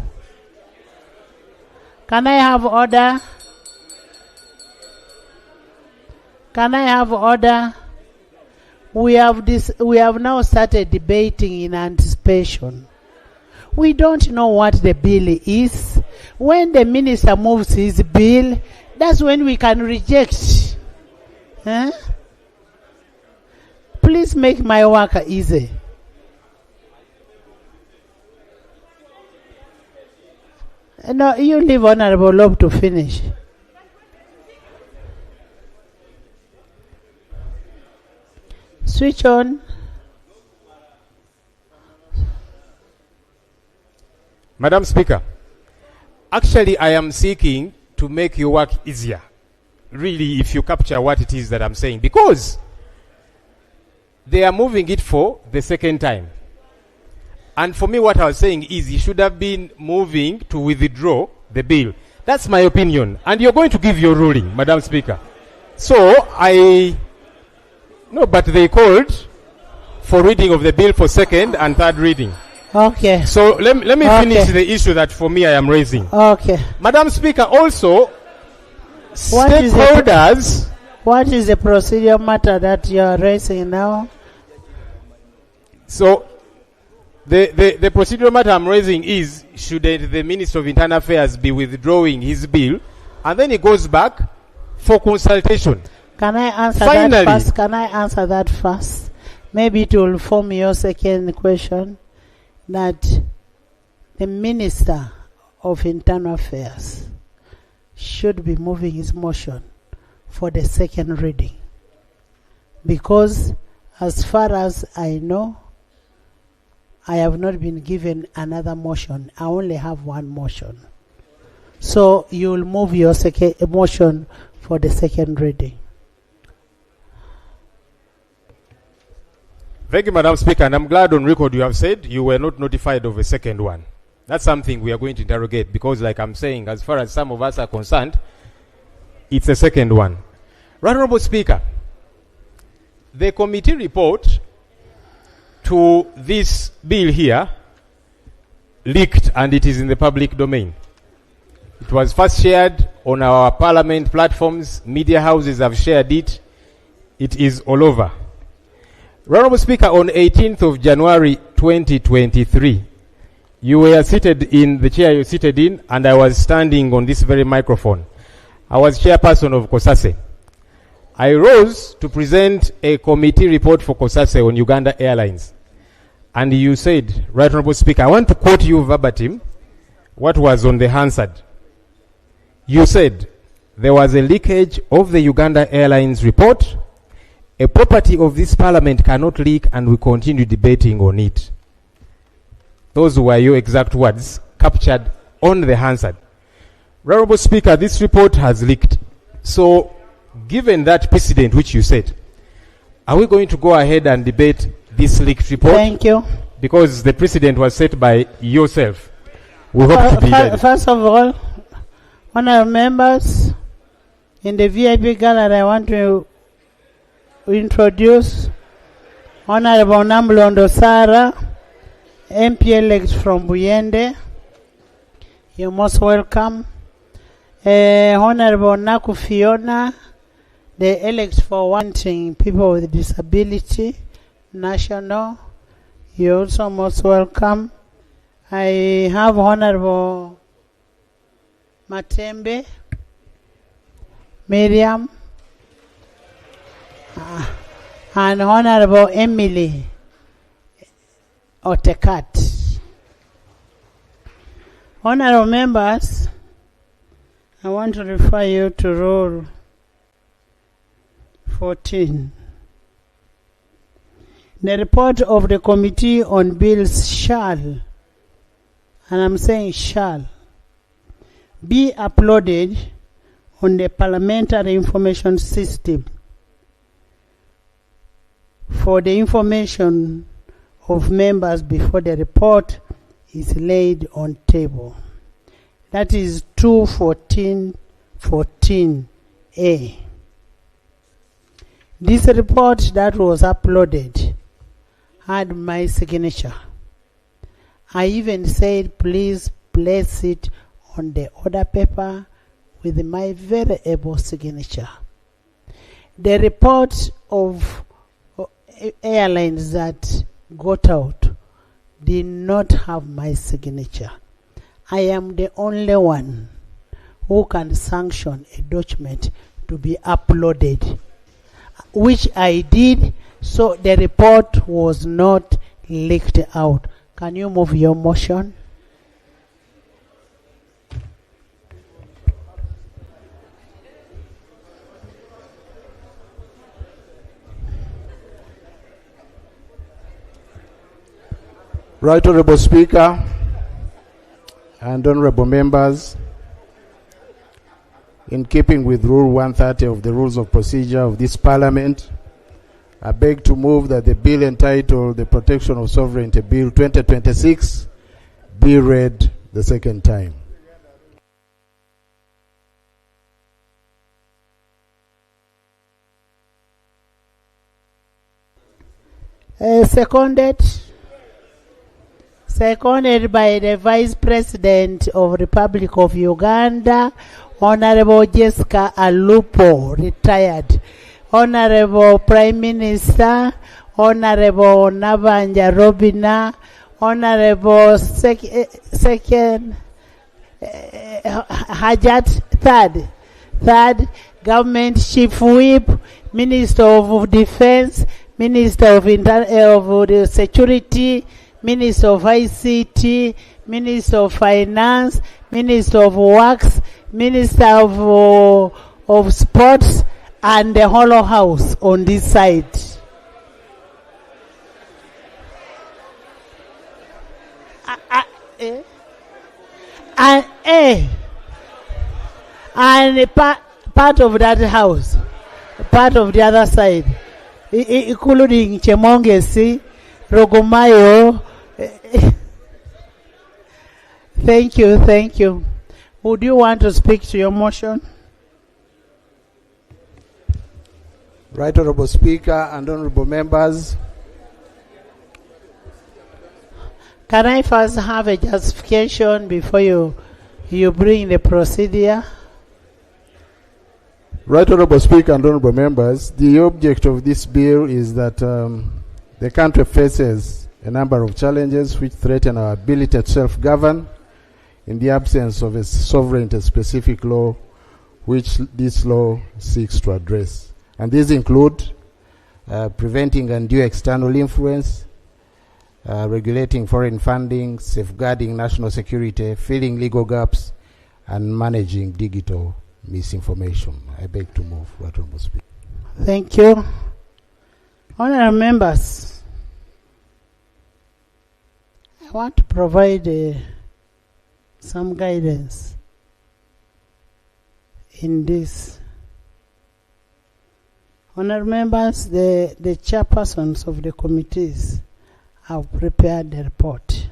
Can I have order? Can I have order? We have now started debating in anticipation. We don't know what the bill is. When the minister moves his bill, that's when we can reject. Huh? Please make my work easy. No, you leave Honorable Loeb to finish. Switch on. Madam Speaker, actually I am seeking to make your work easier. Really, if you capture what it is that I'm saying. Because they are moving it for the second time. And for me, what I was saying is you should have been moving to withdraw the bill. That's my opinion. And you're going to give your ruling, Madam Speaker. So, no, but they called for reading of the bill for second and third reading. Okay. So, let me finish the issue that for me I am raising. Okay. Madam Speaker, also, What is the procedure matter that you are raising now? So, the procedural matter I'm raising is, should the Minister of Internal Affairs be withdrawing his bill, and then he goes back for consultation. Can I answer that first? Can I answer that first? Maybe it will form your second question, that the Minister of Internal Affairs should be moving his motion for the second reading. Because as far as I know, I have not been given another motion. I only have one motion. So you will move your second motion for the second reading. Thank you, Madam Speaker, and I'm glad on record you have said you were not notified of a second one. That's something we are going to interrogate because, like I'm saying, as far as some of us are concerned, it's a second one. Right Honorable Speaker, the committee report to this bill here leaked and it is in the public domain. It was first shared on our parliament platforms. Media houses have shared it. It is all over. Honorable Speaker, on 18th of January 2023, you were seated in the chair you're seated in, and I was standing on this very microphone. I was chairperson of COSASE. I rose to present a committee report for COSASE on Uganda Airlines. And you said, Right Honorable Speaker, I want to quote you verbatim what was on the Hansard. You said, there was a leakage of the Uganda Airlines report A property of this parliament cannot leak and we continue debating on it. Those were your exact words captured on the Hansard. Honorable Speaker, this report has leaked. So, given that precedent which you said, are we going to go ahead and debate this leaked report? Thank you. Because the precedent was set by yourself. We hope to be ready. First of all, honorable members, in the VIP gallery, I want to introduce Honorable Namlondo Sara, MP-elect from Buyende. You're most welcome. Honorable Naku Fiona, the elect for wanting people with disability, national. You're also most welcome. I have Honorable Matembe, Miriam, and Honorable Emily Otekat. Honorable members, I want to refer you to Rule 14. The report of the Committee on Bills shall, and I'm saying shall, be uploaded on the Parliamentary Information System for the information of members before the report is laid on table. That is 214.14a. This report that was uploaded had my signature. I even said, please place it on the order paper with my very able signature. The report of airlines that got out did not have my signature. I am the only one who can sanction a document to be uploaded, which I did, so the report was not leaked out. Can you move your motion? Right Honorable Speaker and honorable members, in keeping with Rule 130 of the Rules of Procedure of this Parliament, I beg to move that the bill entitled the Protection of Sovereignty Bill 2026 be read the second time. Seconded by the Vice President of Republic of Uganda, Honorable Jessica Alupo, retired. Honorable Prime Minister, Honorable Nabanja Robina, Honorable Second Hajat, third Government Chief Whip, Minister of Defense, Minister of the Security, Minister of ICT, Minister of Finance, Minister of Works, Minister of Sports, and the Hollow House on this side. And part of that house, part of the other side, including Chemongesi, Rogomayo. Thank you. Would you want to speak to your motion? Right Honorable Speaker and honorable members, can I first have a justification before you bring the procedure? Right Honorable Speaker and honorable members, the object of this bill is that the country faces a number of challenges which threaten our ability to self-govern in the absence of a sovereignty-specific law which this law seeks to address. And these include preventing undue external influence, regulating foreign funding, safeguarding national security, filling legal gaps, and managing digital misinformation. I beg to move, Right Honorable Speaker. Thank you. Honourable members, I want to provide some guidance in this. Honourable members, the chairpersons of the committees have prepared the report.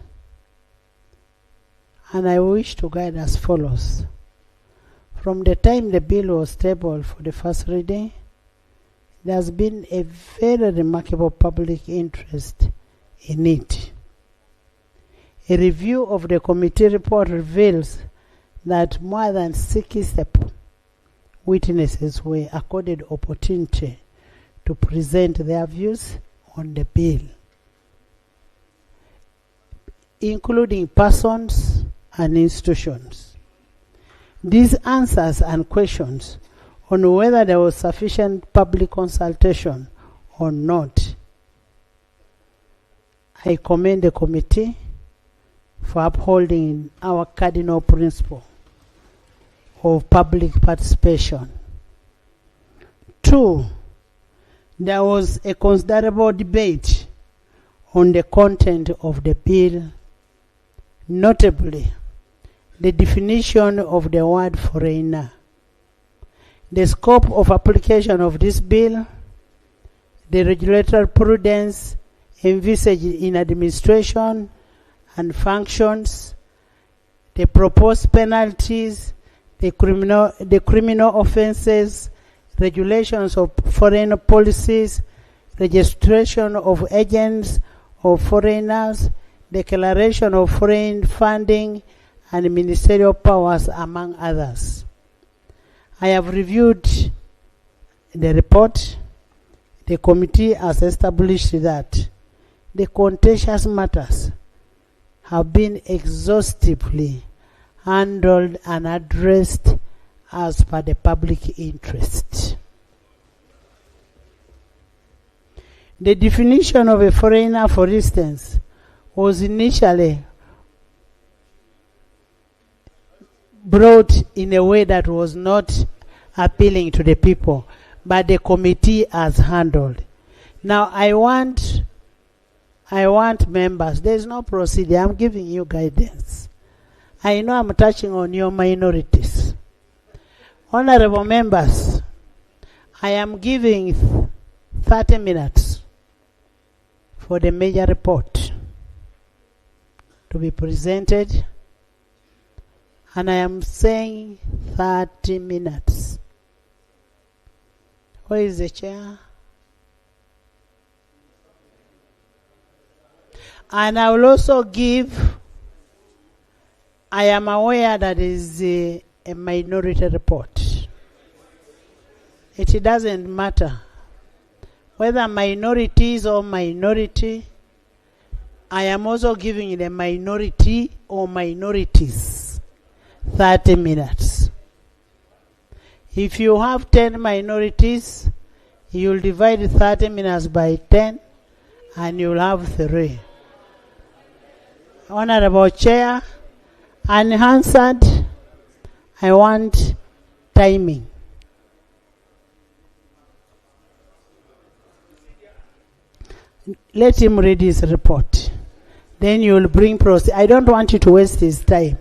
And I wish to guide as follows. From the time the bill was tabled for the first reading, there has been a very remarkable public interest in it. A review of the committee report reveals that more than 60 witnesses were accorded opportunity to present their views on the bill, including persons and institutions. These answers and questions on whether there was sufficient public consultation or not, I commend the committee for upholding our cardinal principle of public participation. 2, there was a considerable debate on the content of the bill, notably the definition of the word foreigner, the scope of application of this bill, the regulatory prudence envisaged in administration and functions, the proposed penalties, the criminal offenses, regulations of foreign policies, registration of agents of foreigners, declaration of foreign funding, and ministerial powers, among others. I have reviewed the report. The committee has established that the contentious matters have been exhaustively handled and addressed as per the public interest. The definition of a foreigner, for instance, was initially brought in a way that was not appealing to the people, but the committee has handled. Now I want members, there's no procedure, I'm giving you guidance. I know I'm touching on your minorities. Honorable members, I am giving 30 minutes for the major report to be presented, and I am saying 30 minutes. Where is the chair? And I will also give, I am aware that is a minority report. It doesn't matter whether minorities or minority. I am also giving the minority or minorities 30 minutes. If you have 10 minorities, you'll divide 30 minutes by 10 and you'll have 3. Honorable Chair, unanswered, I want timing. Let him read his report. Then you will bring process. I don't want you to waste his time.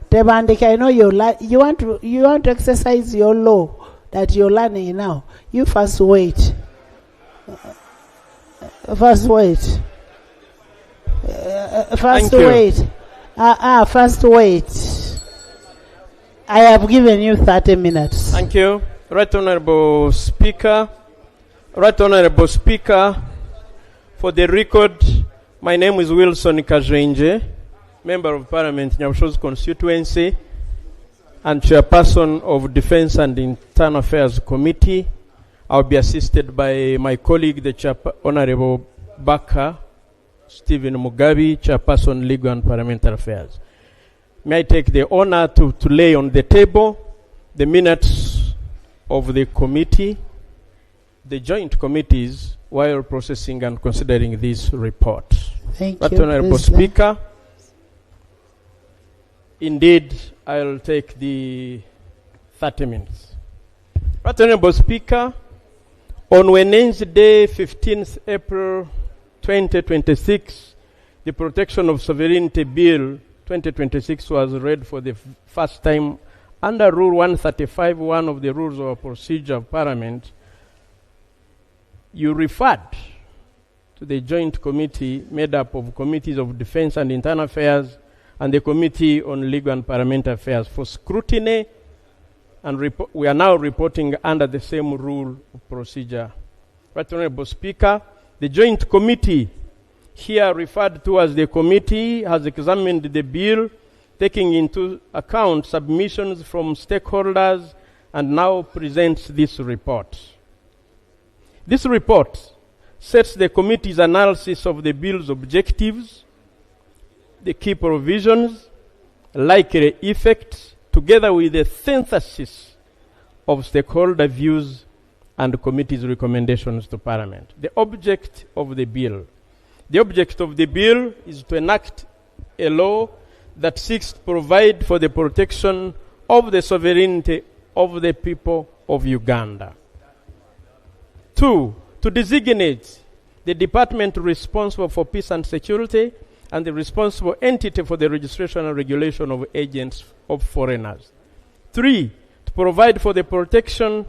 Tebandike, I know you want to exercise your law that you're learning now. You first wait. First wait. First wait. First wait. I have given you 30 minutes. Thank you. Right Honorable Speaker. Right Honorable Speaker, for the record, my name is Wilson Kajrenje, Member of Parliament, Nyabusho's constituency, and Chairperson of Defense and Internal Affairs Committee. I'll be assisted by my colleague, the Honorable Baka Stephen Mugabi, Chairperson, Legal and Parliamentary Affairs. May I take the honor to lay on the table the minutes of the committee, the joint committees, while processing and considering this report. Thank Right you, Honorable Speaker, indeed, I'll take the 30 minutes. Right Honorable Speaker, On Wednesday, 15th April 2026, the Protection of Sovereignty Bill 2026 was read for the first time under Rule 135(1) of the Rules of Procedure of Parliament. You referred to the Joint Committee made up of Committees of Defense and Internal Affairs and the Committee on Legal and Parliamentary Affairs for scrutiny, and we are now reporting under the same rule of procedure. Right Honorable Speaker, the Joint Committee, here referred to as the committee, has examined the bill, taking into account submissions from stakeholders, and now presents this report. This report sets the committee's analysis of the bill's objectives, the key provisions, likely effects, together with the synthesis of stakeholder views and committee's recommendations to Parliament. The object of the bill. The object of the bill is to enact a law that seeks to provide for the protection of the sovereignty of the people of Uganda. 2, to designate the department responsible for peace and security and the responsible entity for the registration and regulation of agents of foreigners. 3, to provide for the protection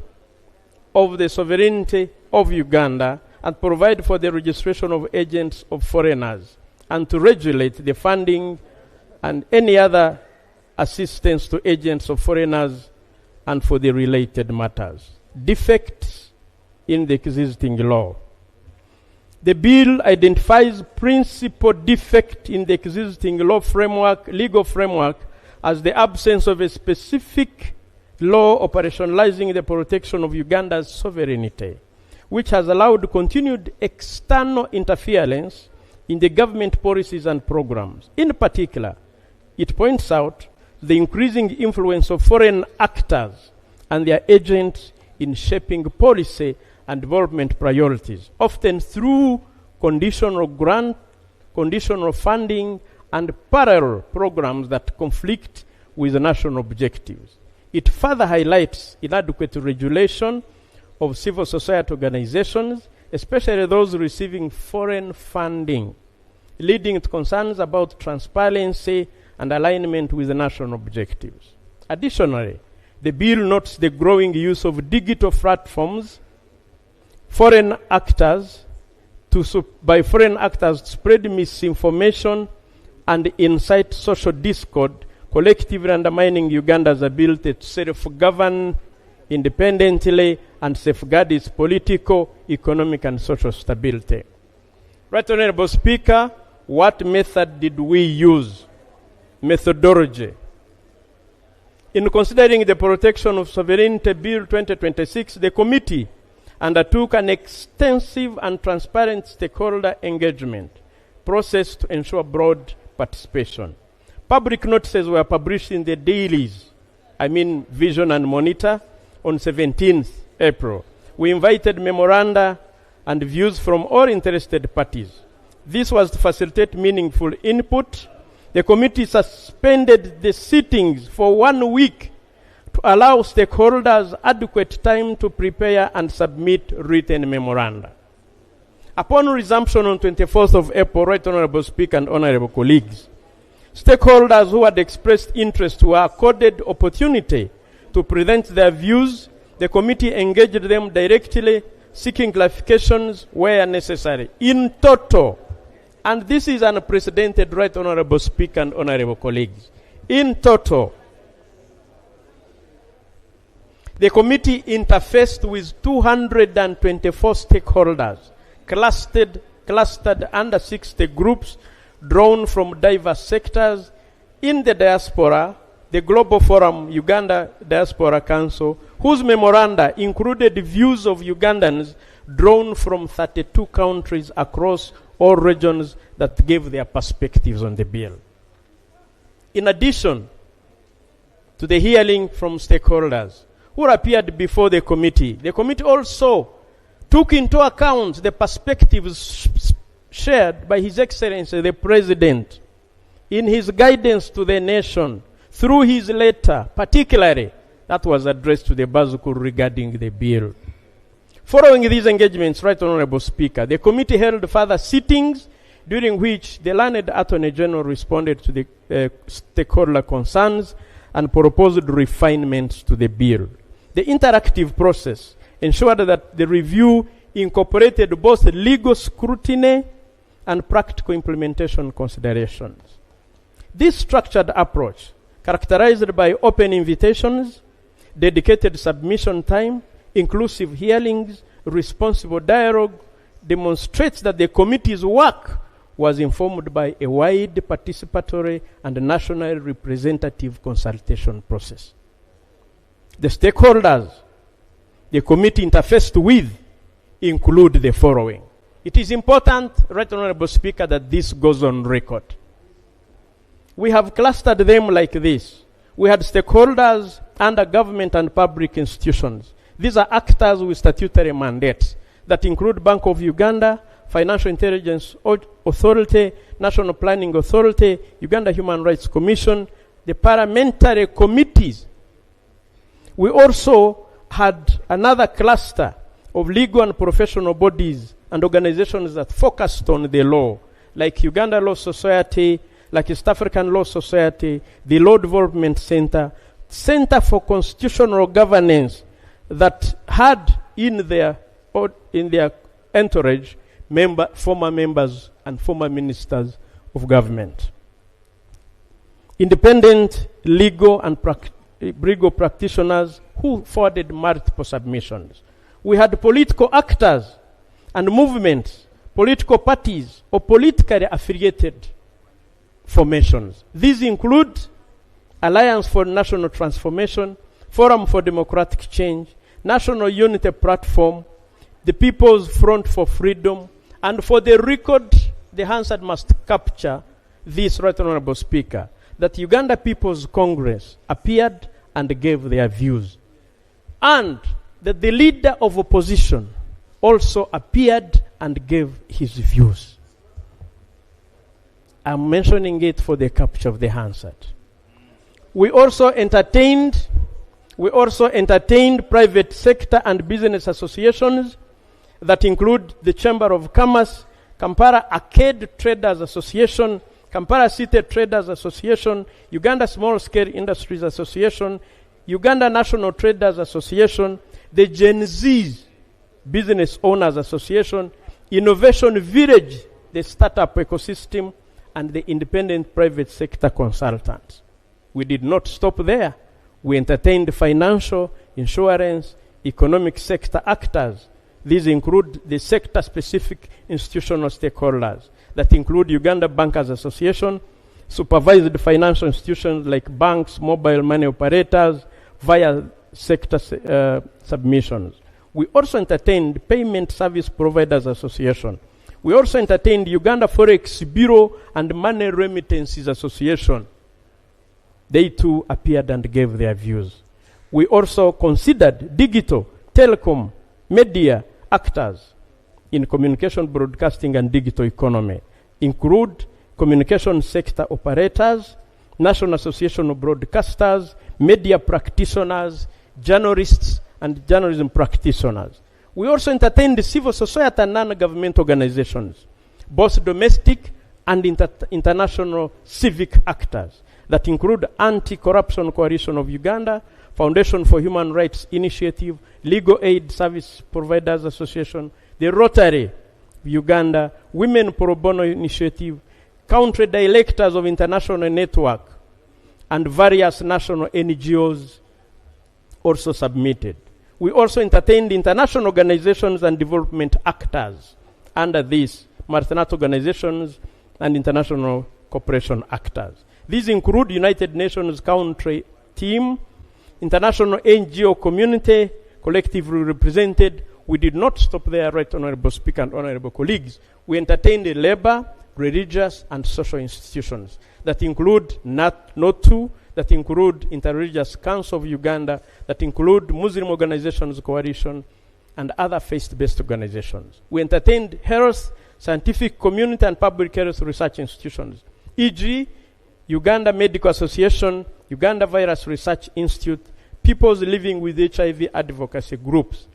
of the sovereignty of Uganda and provide for the registration of agents of foreigners, and to regulate the funding and any other assistance to agents of foreigners and for the related matters. Defects in the existing law. The bill identifies principal defect in the existing legal framework as the absence of a specific law operationalizing the protection of Uganda's sovereignty, which has allowed continued external interference in the government policies and programs. In particular, it points out the increasing influence of foreign actors and their agents in shaping policy and development priorities, often through conditional grant, conditional funding, and parallel programs that conflict with national objectives. It further highlights inadequate regulation of civil society organizations, especially those receiving foreign funding, leading to concerns about transparency and alignment with the national objectives. Additionally, the bill notes the growing use of digital platforms by foreign actors to spread misinformation and incite social discord, collectively undermining Uganda's ability to self-govern independently and safeguard its political, economic, and social stability. Right Honorable Speaker, what method did we use? Methodology. In considering the Protection of Sovereignty Bill 2026, the committee undertook an extensive and transparent stakeholder engagement process to ensure broad participation. Public notices were published in the dailies, Vision and Monitor, on 17th April. We invited memoranda and views from all interested parties. This was to facilitate meaningful input. The committee suspended the sittings for 1 week to allow stakeholders adequate time to prepare and submit written memoranda. Upon resumption on 24th of April, Right Honorable Speaker and Honorable colleagues, stakeholders who had expressed interest were accorded opportunity to present their views. The committee engaged them directly, seeking clarifications where necessary. In total, and this is unprecedented, Right Honorable Speaker and Honorable colleagues, in total, the committee interfaced with 224 stakeholders, clustered under 60 groups drawn from diverse sectors. In the diaspora, the Global Forum Uganda Diaspora Council, whose memoranda included views of Ugandans drawn from 32 countries across all regions that gave their perspectives on the bill. In addition to the hearing from stakeholders who appeared before the committee also took into account the perspectives shared by His Excellency the President in his guidance to the nation through his letter, particularly that was addressed to the Bazuku regarding the bill. Following these engagements, Right Honorable Speaker, the committee held further sittings during which the learned Attorney General responded to the stakeholder concerns and proposed refinements to the bill. The interactive process ensured that the review incorporated both legal scrutiny and practical implementation considerations. This structured approach, characterized by open invitations, dedicated submission time, inclusive hearings, responsible dialogue, demonstrates that the committee's work was informed by a wide participatory and national representative consultation process. The stakeholders the committee interfaced with include the following. It is important, Right Honorable Speaker, that this goes on record. We have clustered them like this. We had stakeholders under government and public institutions. These are actors with statutory mandates that include Bank of Uganda, Financial Intelligence Authority, National Planning Authority, Uganda Human Rights Commission, the parliamentary committees. We also had another cluster of legal and professional bodies and organizations that focused on the law, like Uganda Law Society, like East African Law Society, the Law Development Center, Center for Constitutional Governance, that had in their entourage former members and former ministers of government. Independent legal and legal practitioners who forwarded multiple submissions. We had political actors and movements, political parties, or politically affiliated formations. These include Alliance for National Transformation, Forum for Democratic Change, National Unity Platform, the People's Front for Freedom, and for the record, the Hansard must capture this, Right Honorable Speaker, that Uganda People's Congress appeared and gave their views, and that the leader of opposition also appeared and gave his views. I'm mentioning it for the capture of the Hansard. We also entertained private sector and business associations that include the Chamber of Commerce, Kampala Arcade Traders Association, Kampala City Traders Association, Uganda Small Scale Industries Association, Uganda National Traders Association, the Gen Z Business Owners Association, Innovation Village, the startup ecosystem, and the independent private sector consultants. We did not stop there. We entertained financial, insurance, economic sector actors. These include the sector-specific institutional stakeholders that include Uganda Bankers Association, supervised financial institutions like banks, mobile money operators, via sector submissions. We also entertained Payment Service Providers Association. We also entertained Uganda Forex Bureau and Money Remittances Association. They too appeared and gave their views. We also considered digital, telecom, media actors in communication, broadcasting, and digital economy, include communication sector operators, National Association of Broadcasters, media practitioners, journalists, and journalism practitioners. We also entertained the civil society and non-government organizations, both domestic and international civic actors that include Anti-Corruption Coalition of Uganda, Foundation for Human Rights Initiative, Legal Aid Service Providers Association, the Rotary of Uganda, Women Pro Bono Initiative, country directors of International Network, and various national NGOs also submitted. We also entertained international organizations and development actors under these multinational organizations and international cooperation actors. These include United Nations Country Team, international NGO community, collectively represented. We did not stop there, Right Honorable Speaker and Honorable colleagues. We entertained the labor, religious, and social institutions that include NOTU, that include Interreligious Council of Uganda, that include Muslim Organizations Coalition, and other faith-based organizations. We entertained health, scientific community, and public health research institutions, e.g., Uganda Medical Association, Uganda Virus Research Institute, Peoples Living with HIV advocacy groups.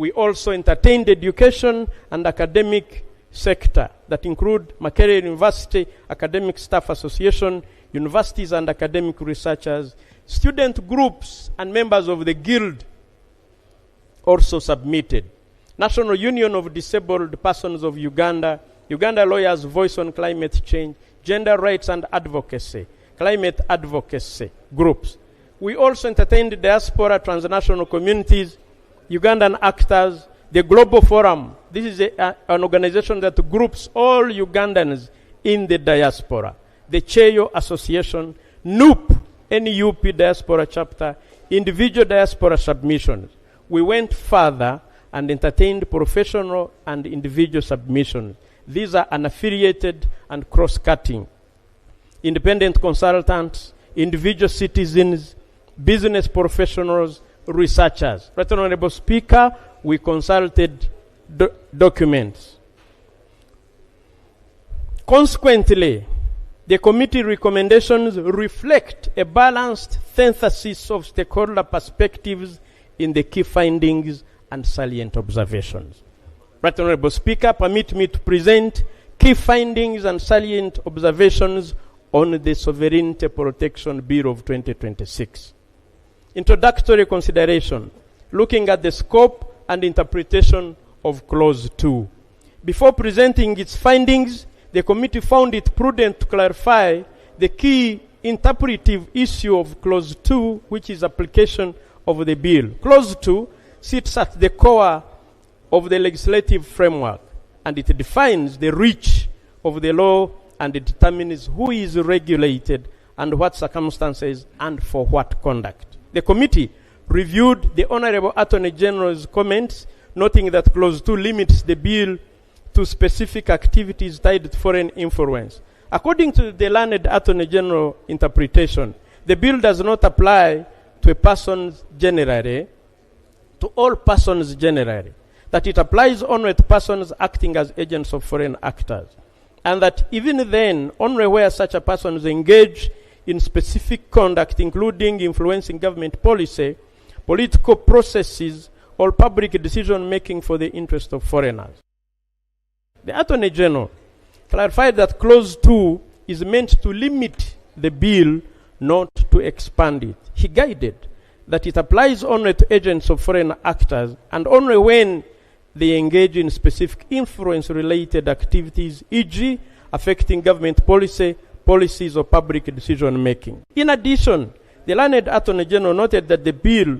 We also entertained education and academic sector that include Makerere University, Academic Staff Association, universities and academic researchers, student groups and members of the guild also submitted. National Union of Disabled Persons of Uganda, Uganda Lawyers' Voice on Climate Change, Gender Rights and Advocacy, Climate Advocacy groups. We also entertained diaspora, transnational communities, Ugandan actors, the Global Forum. This is an organization that groups all Ugandans in the diaspora. The Cheyo Association, NUP, NUP Diaspora Chapter, individual diaspora submissions. We went further and entertained professional and individual submissions. These are unaffiliated and cross-cutting. Independent consultants, individual citizens, business professionals, researchers. Right Honorable Speaker, we consulted documents. Consequently, the committee recommendations reflect a balanced synthesis of stakeholder perspectives in the key findings and salient observations. Right Honorable Speaker, permit me to present key findings and salient observations on the Sovereignty Protection Bill of 2026. Introductory consideration, looking at the scope and interpretation of Clause 2. Before presenting its findings, the committee found it prudent to clarify the key interpretive issue of Clause 2, which is application of the bill. Clause 2 sits at the core of the legislative framework, and it defines the reach of the law and it determines who is regulated and what circumstances and for what conduct. The committee reviewed the Honorable Attorney General's comments, noting that Clause 2 limits the bill to specific activities tied to foreign influence. According to the learned Attorney General interpretation, the bill does not apply to persons generally, to all persons generally, that it applies only to persons acting as agents of foreign actors, and that even then, only where such a person is engaged in specific conduct, including influencing government policy, political processes, or public decision-making for the interest of foreigners. The Attorney General clarified that Clause 2 is meant to limit the bill, not to expand it. He guided that it applies only to agents of foreign actors and only when they engage in specific influence-related activities, e.g., affecting government policies or public decision-making. In addition, the learned Attorney General noted that the bill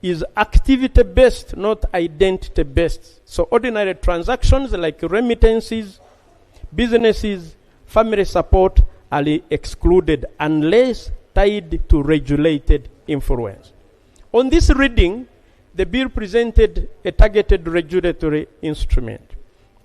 is activity-based, not identity-based. So ordinary transactions like remittances, businesses, family support are excluded unless tied to regulated influence. On this reading, the bill presented a targeted regulatory instrument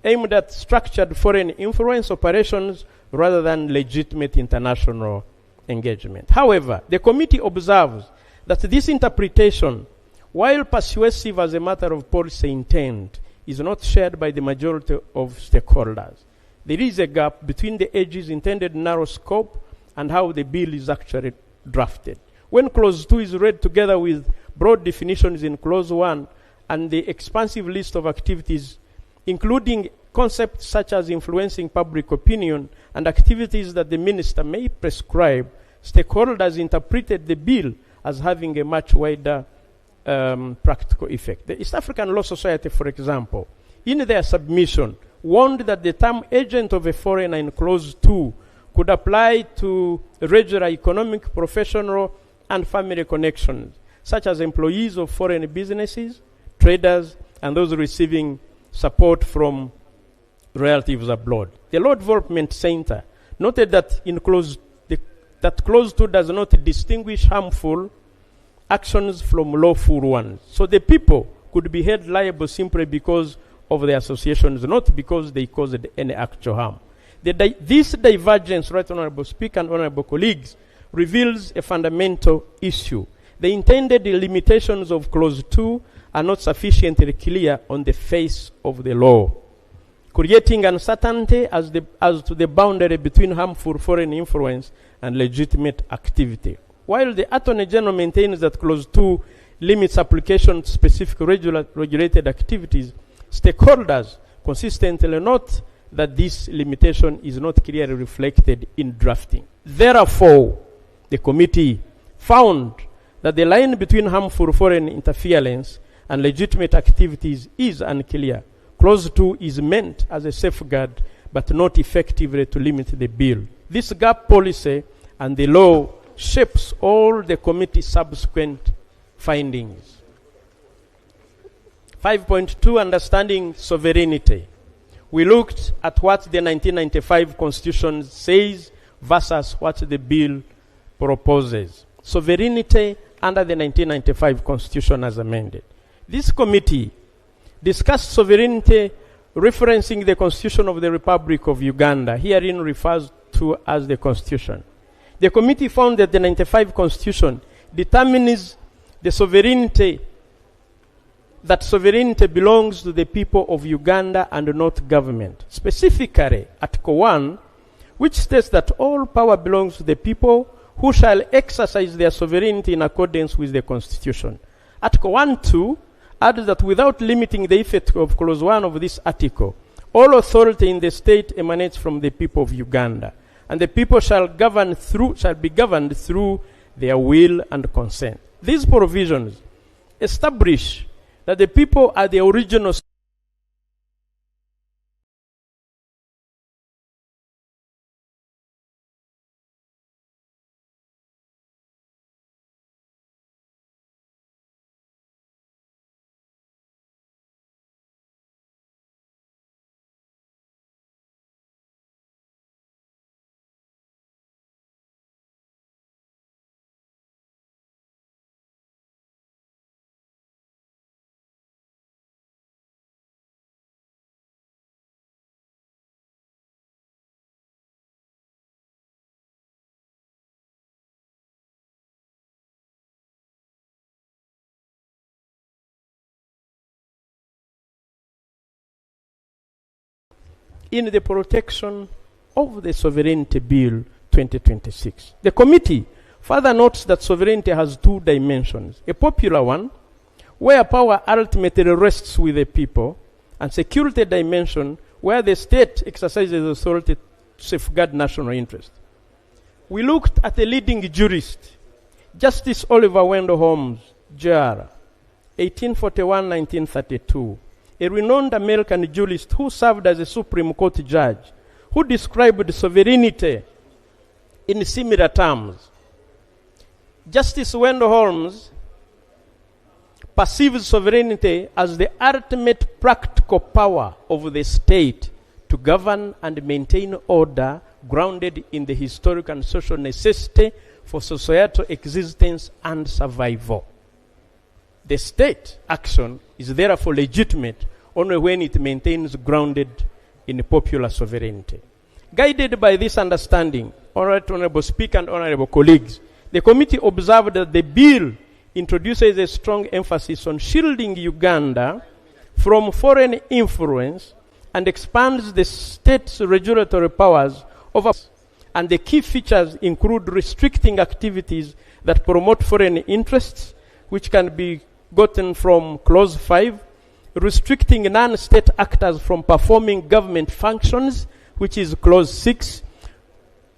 aimed at structured foreign influence operations rather than legitimate international engagement. However, the committee observes that this interpretation, while persuasive as a matter of policy intent, is not shared by the majority of stakeholders. There is a gap between the AG's intended narrow scope and how the bill is actually drafted. When Clause 2 is read together with broad definitions in Clause 1 and the expansive list of activities, including concepts such as influencing public opinion and activities that the minister may prescribe, stakeholders interpreted the bill as having a much wider practical effect. The East African Law Society, for example, in their submission, warned that the term agent of a foreigner in Clause 2 could apply to regular economic, professional, and family connections, such as employees of foreign businesses, traders, and those receiving support from relatives abroad. The Law Development Center noted that that Clause 2 does not distinguish harmful actions from lawful ones. So the people could be held liable simply because of their associations, not because they caused any actual harm. This divergence, Right Honorable Speaker and Honorable colleagues, reveals a fundamental issue. The intended limitations of Clause 2 are not sufficiently clear on the face of the law, creating uncertainty as to the boundary between harmful foreign influence and legitimate activity. While the Attorney General maintains that Clause 2 limits application to specific regulated activities, stakeholders consistently note that this limitation is not clearly reflected in drafting. Therefore, the committee found that the line between harmful foreign interference and legitimate activities is unclear. Clause 2 is meant as a safeguard, but not effectively to limit the bill. This gap policy and the law shapes all the committee's subsequent findings. 5.2, understanding sovereignty. We looked at what the 1995 Constitution says versus what the bill proposes. Sovereignty under the 1995 Constitution as amended. This committee discussed sovereignty referencing the Constitution of the Republic of Uganda, herein refers to as the Constitution. The committee found that the 95 Constitution determines the sovereignty, that sovereignty belongs to the people of Uganda and not government. Specifically, Article 1, which states that all power belongs to the people who shall exercise their sovereignty in accordance with the Constitution. Article 1.2 adds that without limiting the effect of Clause 1 of this article, all authority in the state emanates from the people of Uganda, and the people shall be governed through their will and consent. These provisions establish that the people are the original in the protection of the Sovereignty Bill 2026. The committee further notes that sovereignty has two dimensions. A popular one, where power ultimately rests with the people, and security dimension, where the state exercises authority to safeguard national interest. We looked at a leading jurist, Justice Oliver Wendell Holmes, Jr., 1841-1932, a renowned American jurist who served as a Supreme Court judge, who described sovereignty in similar terms. Justice Wendell Holmes perceives sovereignty as the ultimate practical power of the state to govern and maintain order grounded in the historic and social necessity for societal existence and survival. The state action is therefore legitimate only when it maintains grounded in popular sovereignty. Guided by this understanding, Honorable Speaker and Honorable colleagues, the committee observed that the bill introduces a strong emphasis on shielding Uganda from foreign influence and expands the state's regulatory powers over, and the key features include restricting activities that promote foreign interests, which can be gotten from Clause 5, restricting non-state actors from performing government functions, which is Clause 6,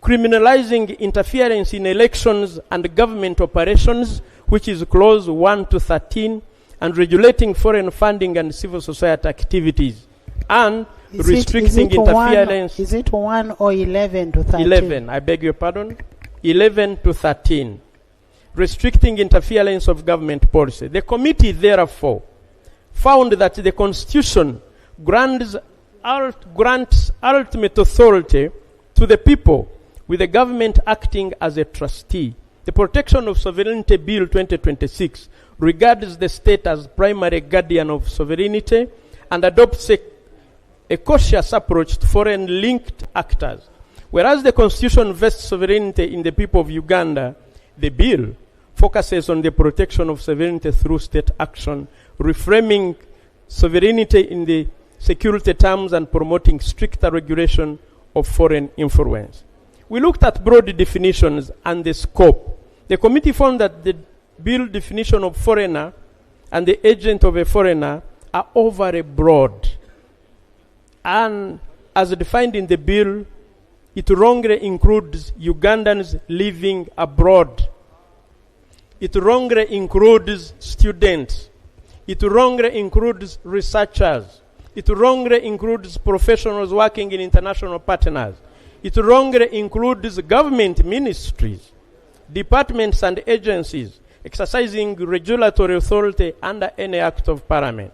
criminalizing interference in elections and government operations, which is Clause 1 to 13, and regulating foreign funding and civil society activities, and restricting interference. Is it 1 or 11 to 13? 11, I beg your pardon. 11 to 13. Restricting interference of government policy. The committee, therefore, found that the Constitution grants ultimate authority to the people, with the government acting as a trustee. The Protection of Sovereignty Bill 2026 regards the state as primary guardian of sovereignty and adopts a cautious approach to foreign-linked actors. Whereas the Constitution vests sovereignty in the people of Uganda, the bill focuses on the protection of sovereignty through state action, reframing sovereignty in the security terms and promoting stricter regulation of foreign influence. We looked at broad definitions and the scope. The committee found that the bill definition of foreigner and the agent of a foreigner are overly broad. And as defined in the bill, it wrongly includes Ugandans living abroad. It wrongly includes students. It wrongly includes researchers. It wrongly includes professionals working in international partners. It wrongly includes government ministries, departments and agencies exercising regulatory authority under any act of parliament,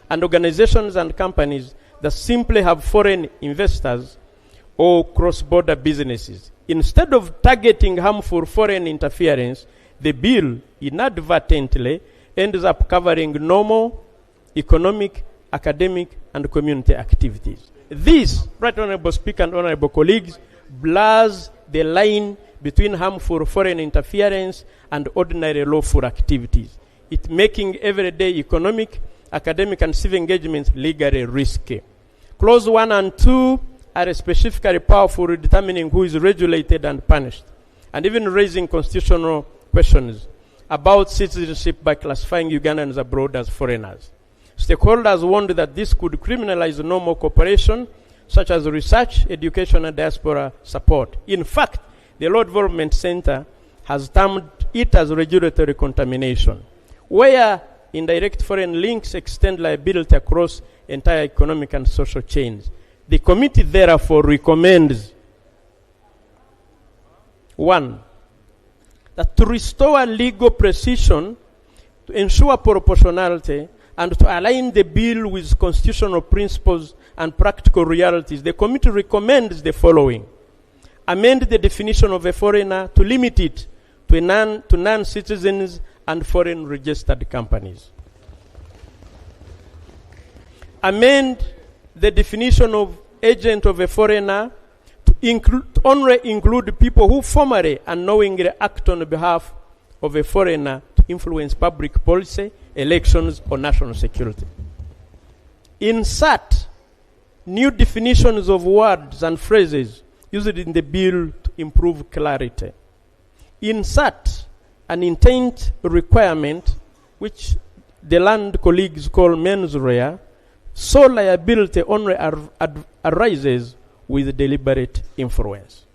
and organizations and companies that simply have foreign investors or cross-border businesses. Instead of targeting harmful foreign interference, the bill inadvertently ends up covering normal economic, academic, and community activities. This, Right Honorable Speaker and Honorable colleagues, blurs the line between harmful foreign interference and ordinary lawful activities. It making everyday economic, academic, and civic engagements legally risky. Clause 1 and 2 are specifically powerful in determining who is regulated and punished, and even raising constitutional questions about citizenship by classifying Ugandans abroad as foreigners. Stakeholders warned that this could criminalize normal cooperation, such as research, education, and diaspora support. In fact, the Law Development Center has termed it as regulatory contamination, where indirect foreign links extend liability across entire economic and social chains. The committee therefore recommends, 1, that to restore legal precision, to ensure proportionality, and to align the bill with constitutional principles and practical realities, the committee recommends the following. Amend the definition of a foreigner to limit it to non-citizens and foreign registered companies. Amend the definition of agent of a foreigner to only include people who formally and knowingly act on behalf of a foreigner to influence public policy, elections, or national security. Insert new definitions of words and phrases used in the bill to improve clarity. Insert an intent requirement, which the land colleagues call mens rea, so liability only arises with deliberate influence.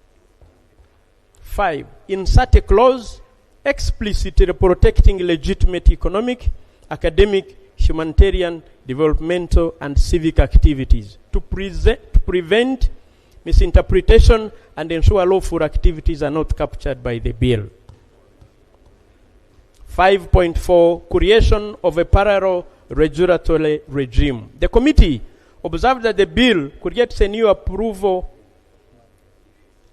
5. Insert a clause explicitly protecting legitimate economic, academic, humanitarian, developmental, and civic activities to prevent misinterpretation and ensure lawful activities are not captured by the bill. 5.4, creation of a parallel regulatory regime. The committee observed that the bill creates a new approval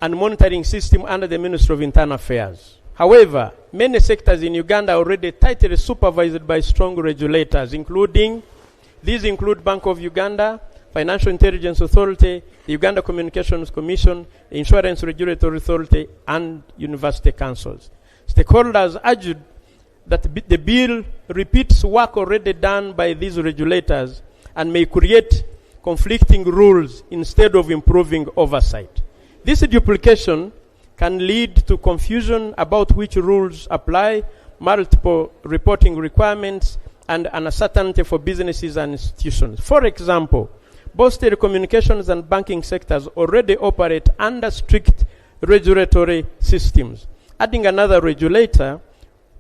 and monitoring system under the Ministry of Internal Affairs. However, many sectors in Uganda are already tightly supervised by strong regulators, these include Bank of Uganda, Financial Intelligence Authority, the Uganda Communications Commission, Insurance Regulatory Authority, and university councils. Stakeholders argued that the bill repeats work already done by these regulators and may create conflicting rules instead of improving oversight. This duplication can lead to confusion about which rules apply, multiple reporting requirements, and uncertainty for businesses and institutions. For example, both telecommunications and banking sectors already operate under strict regulatory systems. Adding another regulator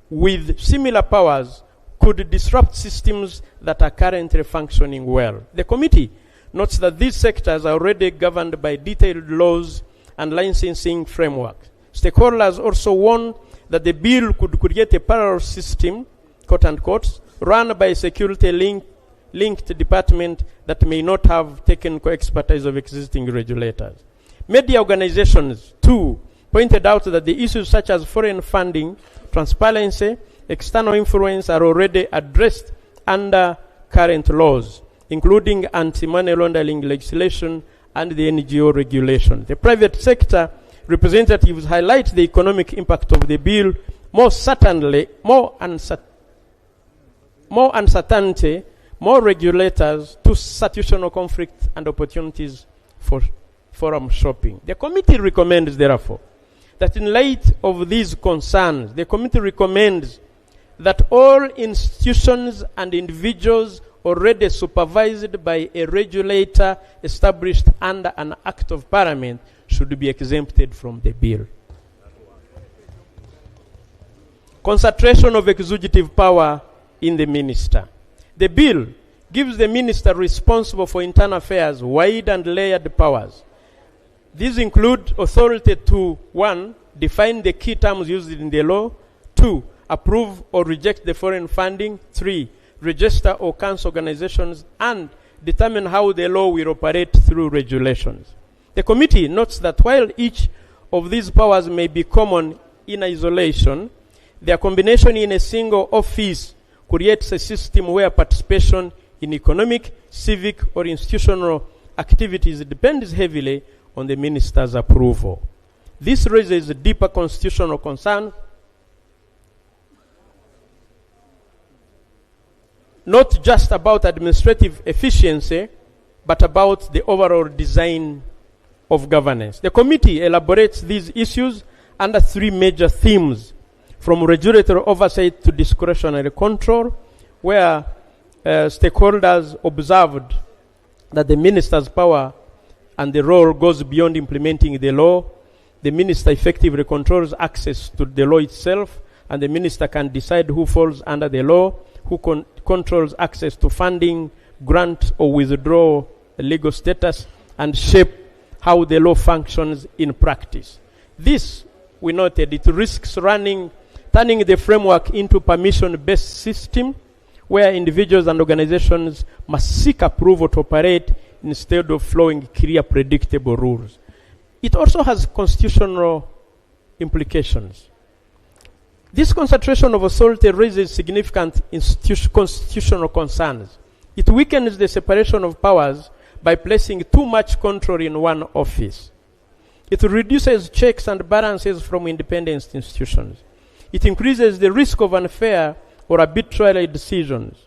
with similar powers could disrupt systems that are currently functioning well. The committee notes that these sectors are already governed by detailed laws and licensing frameworks. Stakeholders also warn that the bill could create a parallel system, quote unquote, run by a security-linked department that may not have technical expertise of existing regulators. Media organizations, too, pointed out that the issues such as foreign funding, transparency, external influence are already addressed under current laws, including anti-money laundering legislation and the NGO regulation. The private sector representatives highlight the economic impact of the bill, more uncertainty, more regulators, to situational conflict and opportunities for forum shopping. The committee recommends, therefore, that in light of these concerns, the committee recommends that all institutions and individuals already supervised by a regulator established under an Act of Parliament should be exempted from the bill. Concentration of executive power in the minister. The bill gives the minister responsible for internal affairs wide and layered powers. These include authority to 1. Define the key terms used in the law. 2. Approve or reject the foreign funding. 3. Register or cancel organizations, and determine how the law will operate through regulations. The committee notes that while each of these powers may be common in isolation, their combination in a single office creates a system where participation in economic, civic, or institutional activities depends heavily on the minister's approval. This raises a deeper constitutional concern, not just about administrative efficiency, but about the overall design of governance. The committee elaborates these issues under 3 major themes, from regulatory oversight to discretionary control, where stakeholders observed that the minister's power and the role goes beyond implementing the law. The minister effectively controls access to the law itself, and the minister can decide who falls under the law, who controls access to funding, grant or withdraw legal status, and shape how the law functions in practice. This, we noted, it risks turning the framework into permission-based system where individuals and organizations must seek approval to operate instead of following clear, predictable rules. It also has constitutional implications. This concentration of authority raises significant constitutional concerns. It weakens the separation of powers by placing too much control in one office. It reduces checks and balances from independent institutions. It increases the risk of unfair or arbitrary decisions,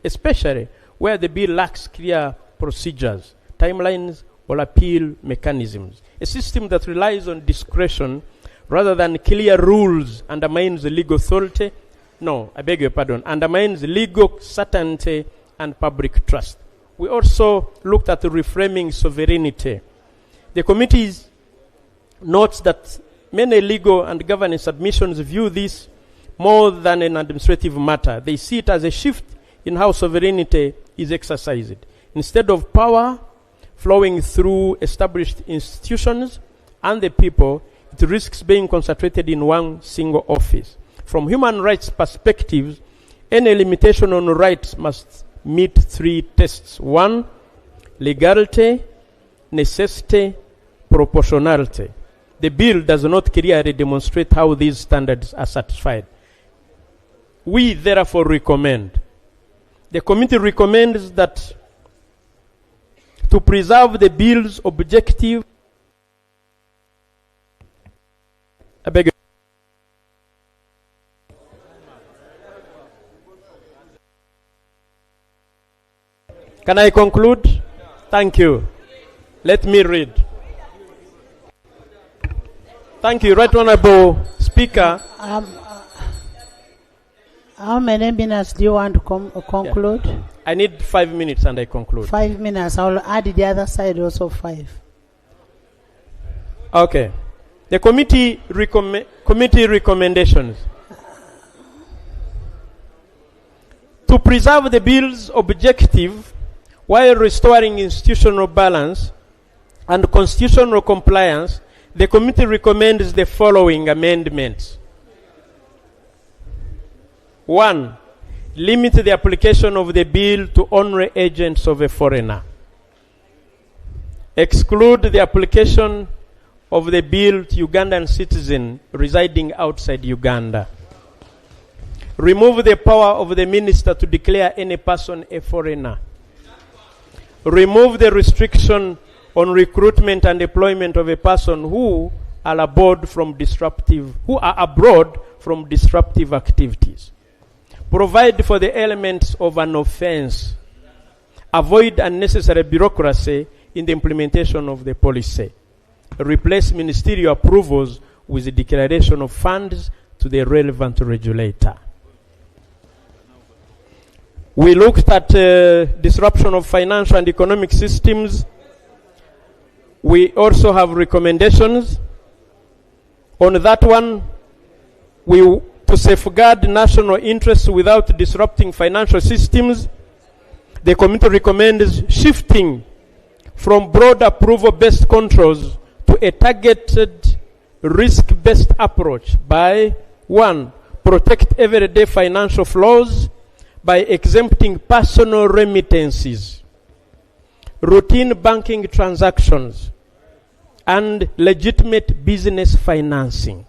especially where the bill lacks clear procedures, timelines, or appeal mechanisms. A system that relies on discretion rather than clear rules undermines legal authority. No, I beg your pardon, undermines legal certainty and public trust. We also looked at reframing sovereignty. The committee notes that many legal and governance submissions view this more than an administrative matter. They see it as a shift in how sovereignty is exercised. Instead of power flowing through established institutions and the people, it risks being concentrated in one single office. From human rights perspectives, any limitation on rights must meet 3 tests. 1, legality, necessity, proportionality. The bill does not clearly demonstrate how these standards are satisfied. We therefore recommend. The committee recommends that to preserve the bill's objective. I beg. Can I conclude? Thank you. Let me read. Thank you, Right Honorable Speaker. How many minutes do you want to conclude? Yeah. I need 5 minutes and I conclude. 5 minutes. I'll add the other side also 5. Okay. The committee recommendations. To preserve the bill's objective while restoring institutional balance and constitutional compliance, the committee recommends the following amendments. 1. Limit the application of the bill to honorary agents of a foreigner. Exclude the application of the bill to Ugandan citizens residing outside Uganda. Remove the power of the minister to declare any person a foreigner. Remove the restriction on recruitment and employment of a person who are abroad from disruptive activities. Provide for the elements of an offense. Avoid unnecessary bureaucracy in the implementation of the policy. Replace ministerial approvals with the declaration of funds to the relevant regulator. We looked at disruption of financial and economic systems. We also have recommendations. On that one, to safeguard national interests without disrupting financial systems, the committee recommends shifting from broad approval-based controls to a targeted risk-based approach by 1. Protect everyday financial flows by exempting personal remittances, routine banking transactions, and legitimate business financing.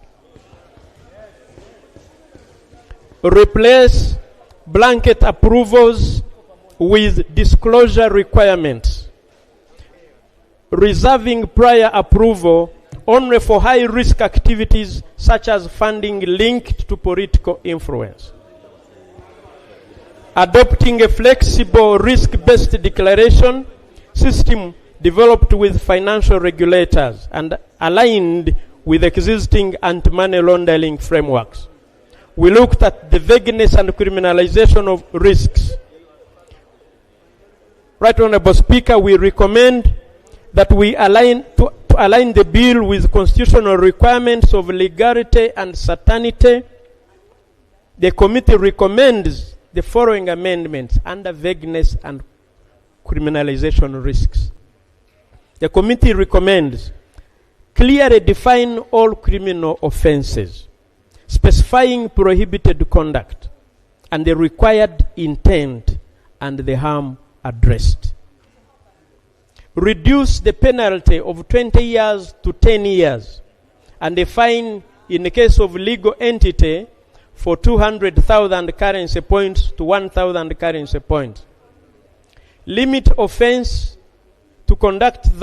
Replace blanket approvals with disclosure requirements, reserving prior approval only for high-risk activities such as funding linked to political influence. Adopting a flexible risk-based declaration system developed with financial regulators and aligned with existing anti-money laundering frameworks. We looked at the vagueness and criminalization of risks. Right Honorable Speaker, we recommend that we align the bill with constitutional requirements of legality and certainty. The committee recommends the following amendments under vagueness and criminalization risks. The committee recommends clearly define all criminal offenses, specifying prohibited conduct and the required intent and the harm addressed. Reduce the penalty of 20 years to 10 years and a fine in the case of legal entity for 200,000 currency points to 1,000 currency points. Limit offenses to conduct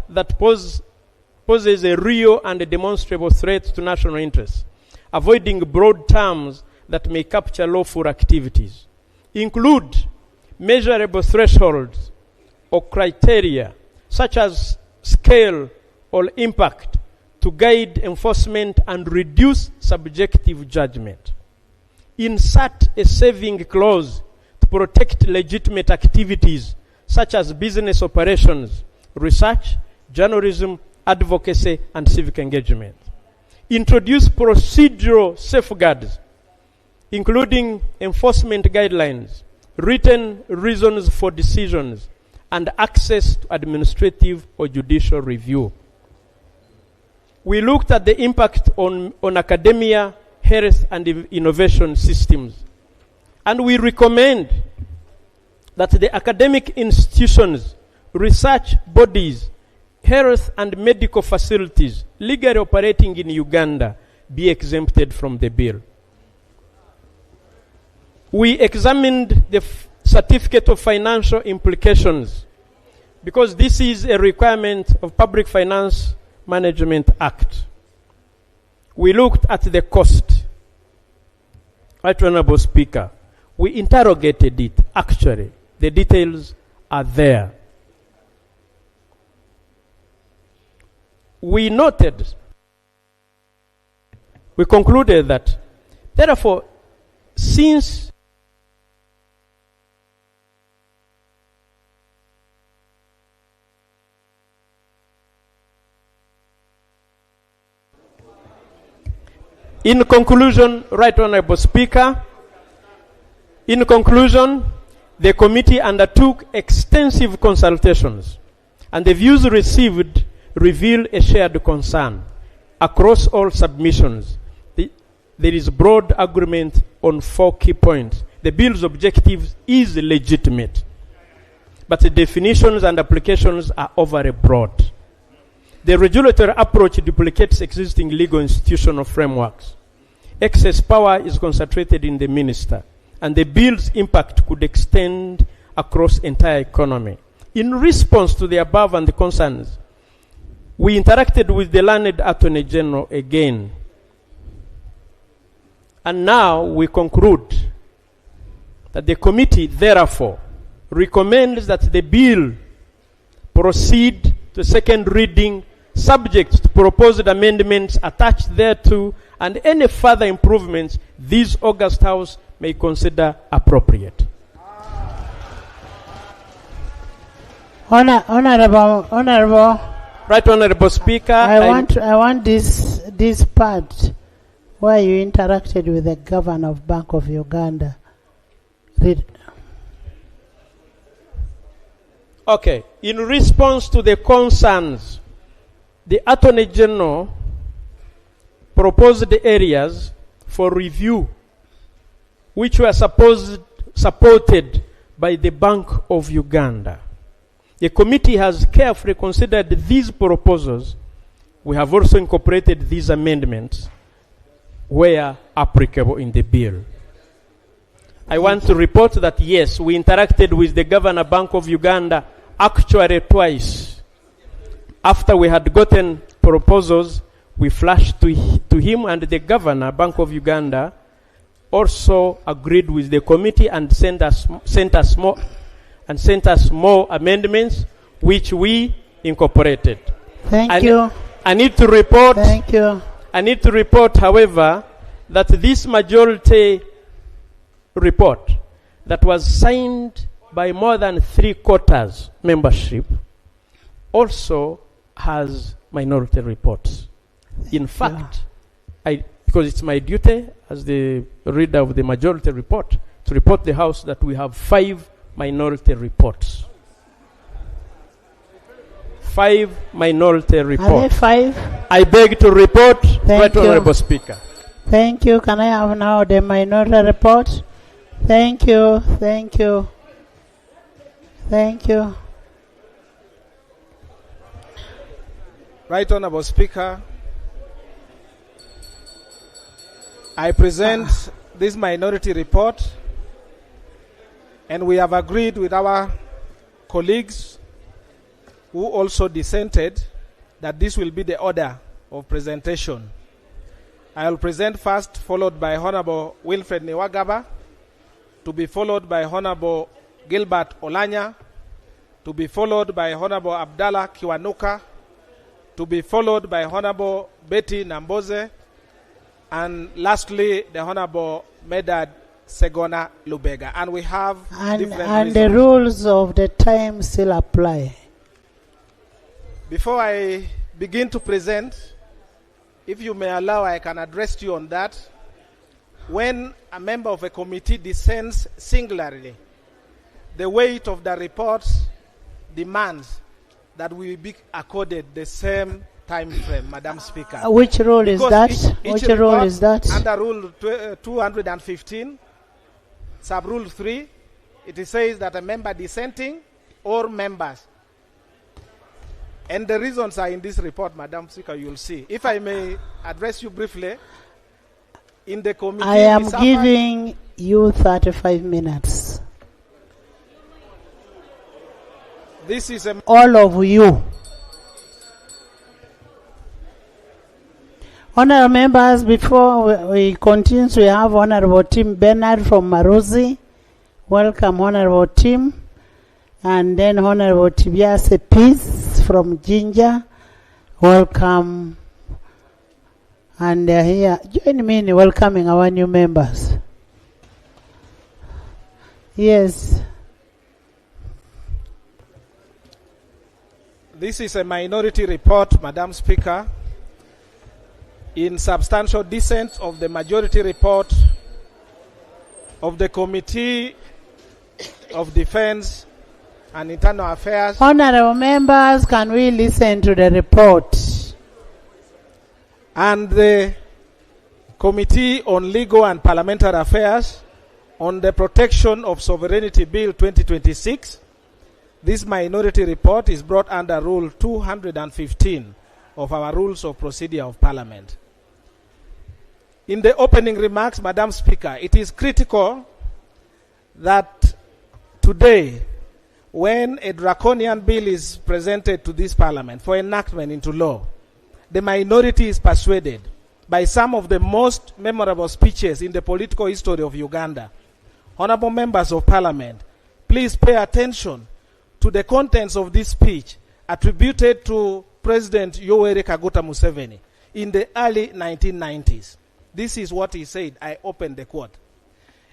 that poses a real and a demonstrable threat to national interests, avoiding broad terms that may capture lawful activities. Include measurable thresholds or criteria such as scale or impact to guide enforcement and reduce subjective judgment. Insert a saving clause to protect legitimate activities such as business operations, research, journalism, advocacy, and civic engagement. Introduce procedural safeguards, including enforcement guidelines, written reasons for decisions, and access to administrative or judicial review. We looked at the impact on academia, health, and innovation systems. And we recommend that the academic institutions, research bodies, health and medical facilities legally operating in Uganda be exempted from the bill. We examined the certificate of financial implications because this is a requirement of Public Finance Management Act. We looked at the cost. Right Honorable Speaker, we interrogated it. Actually, the details are there. We concluded that, therefore, since in conclusion, Right Honorable Speaker, the committee undertook extensive consultations, and the views received reveal a shared concern. Across all submissions, there is broad agreement on 4 key points. The bill's objective is legitimate, but the definitions and applications are overly broad. The regulatory approach duplicates existing legal institutional frameworks. Excess power is concentrated in the minister, and the bill's impact could extend across entire economy. In response to the above and the concerns, we interacted with the learned Attorney General again. And now we conclude that the committee, therefore, recommends that the bill proceed to second reading subject to proposed amendments attached thereto and any further improvements this August House may consider appropriate. Honorable. Right, Honorable Speaker. I want this part where you interacted with the governor of Bank of Uganda. Read. Okay. In response to the concerns, the Attorney General proposed areas for review which were supported by the Bank of Uganda. The committee has carefully considered these proposals. We have also incorporated these amendments where applicable in the bill. I want to report that yes, we interacted with the Governor Bank of Uganda actually twice. After we had gotten proposals, we flashed to him, and the Governor Bank of Uganda also agreed with the committee and sent us more amendments, which we incorporated. Thank you. I need to report. Thank you. I need to report, however, that this majority report that was signed by more than 3/4 membership also has minority reports. In fact, because it's my duty as the reader of the majority report to report the House that we have 5 minority reports. 5 minority reports. Are they 5? I beg to report, Thank you. Honorable Speaker. Thank you. Can I have now the minority report? Thank you. Thank you. Thank you. Right Honorable Speaker, I present this minority report, and we have agreed with our colleagues who also dissented that this will be the order of presentation. I will present first, followed by Honorable Wilfred Niwagaba, to be followed by Honorable Gilbert Olanya, to be followed by Honorable Abdallah Kiwanuka, to be followed by Honorable Betty Namboze, and lastly, the Honorable Medad Segona Lubega. And we have and the rules of the time still apply. Before I begin to present, if you may allow, I can address you on that. When a member of a committee dissents singularly, the weight of the report demands that we be accorded the same time frame, Madam Speaker. Which rule is that? Which rule is that? Under Rule 215, Sub-Rule 3, it says that a member dissenting or members. And the reasons are in this report, Madam Speaker, you'll see. If I may address you briefly, in the committee... I am giving you 35 minutes. This is all of you. Honorable members, before we continue, we have Honorable Tim Bernard from Maruzi. Welcome, Honorable Tim. And then Honorable Tibiase Peace from Jinja. Welcome. And here, join me in welcoming our new members. Yes. This is a minority report, Madam Speaker, in substantial dissent of the majority report of the Committee of Defense and Internal Affairs. Honorable members, can we listen to the report? And the Committee on Legal and Parliamentary Affairs on the Protection of Sovereignty Bill 2026. This minority report is brought under Rule 215 of our Rules of Procedure of Parliament. In the opening remarks, Madam Speaker, it is critical that today, when a draconian bill is presented to this Parliament for enactment into law, the minority is persuaded by some of the most memorable speeches in the political history of Uganda. Honorable members of Parliament, please pay attention to the contents of this speech attributed to President Yoweri Kaguta Museveni in the early 1990s. This is what he said. I open the quote.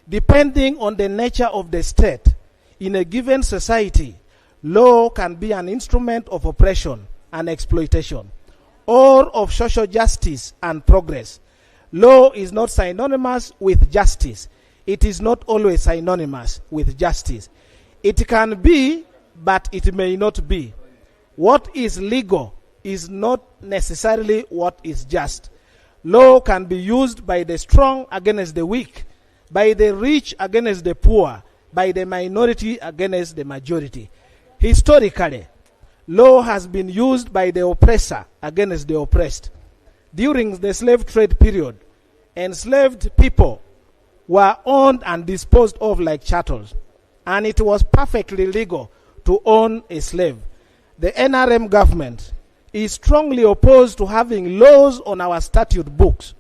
Depending on the nature of the state, in a given society, law can be an instrument of oppression and exploitation, or of social justice and progress. Law is not synonymous with justice. It is not always synonymous with justice. It can be, but it may not be. What is legal is not necessarily what is just. Law can be used by the strong against the weak, by the rich against the poor, by the minority against the majority. Historically, law has been used by the oppressor against the oppressed. During the slave trade period, enslaved people were owned and disposed of like chattels, and it was perfectly legal to own a slave. The NRM government is strongly opposed to having laws on our statute books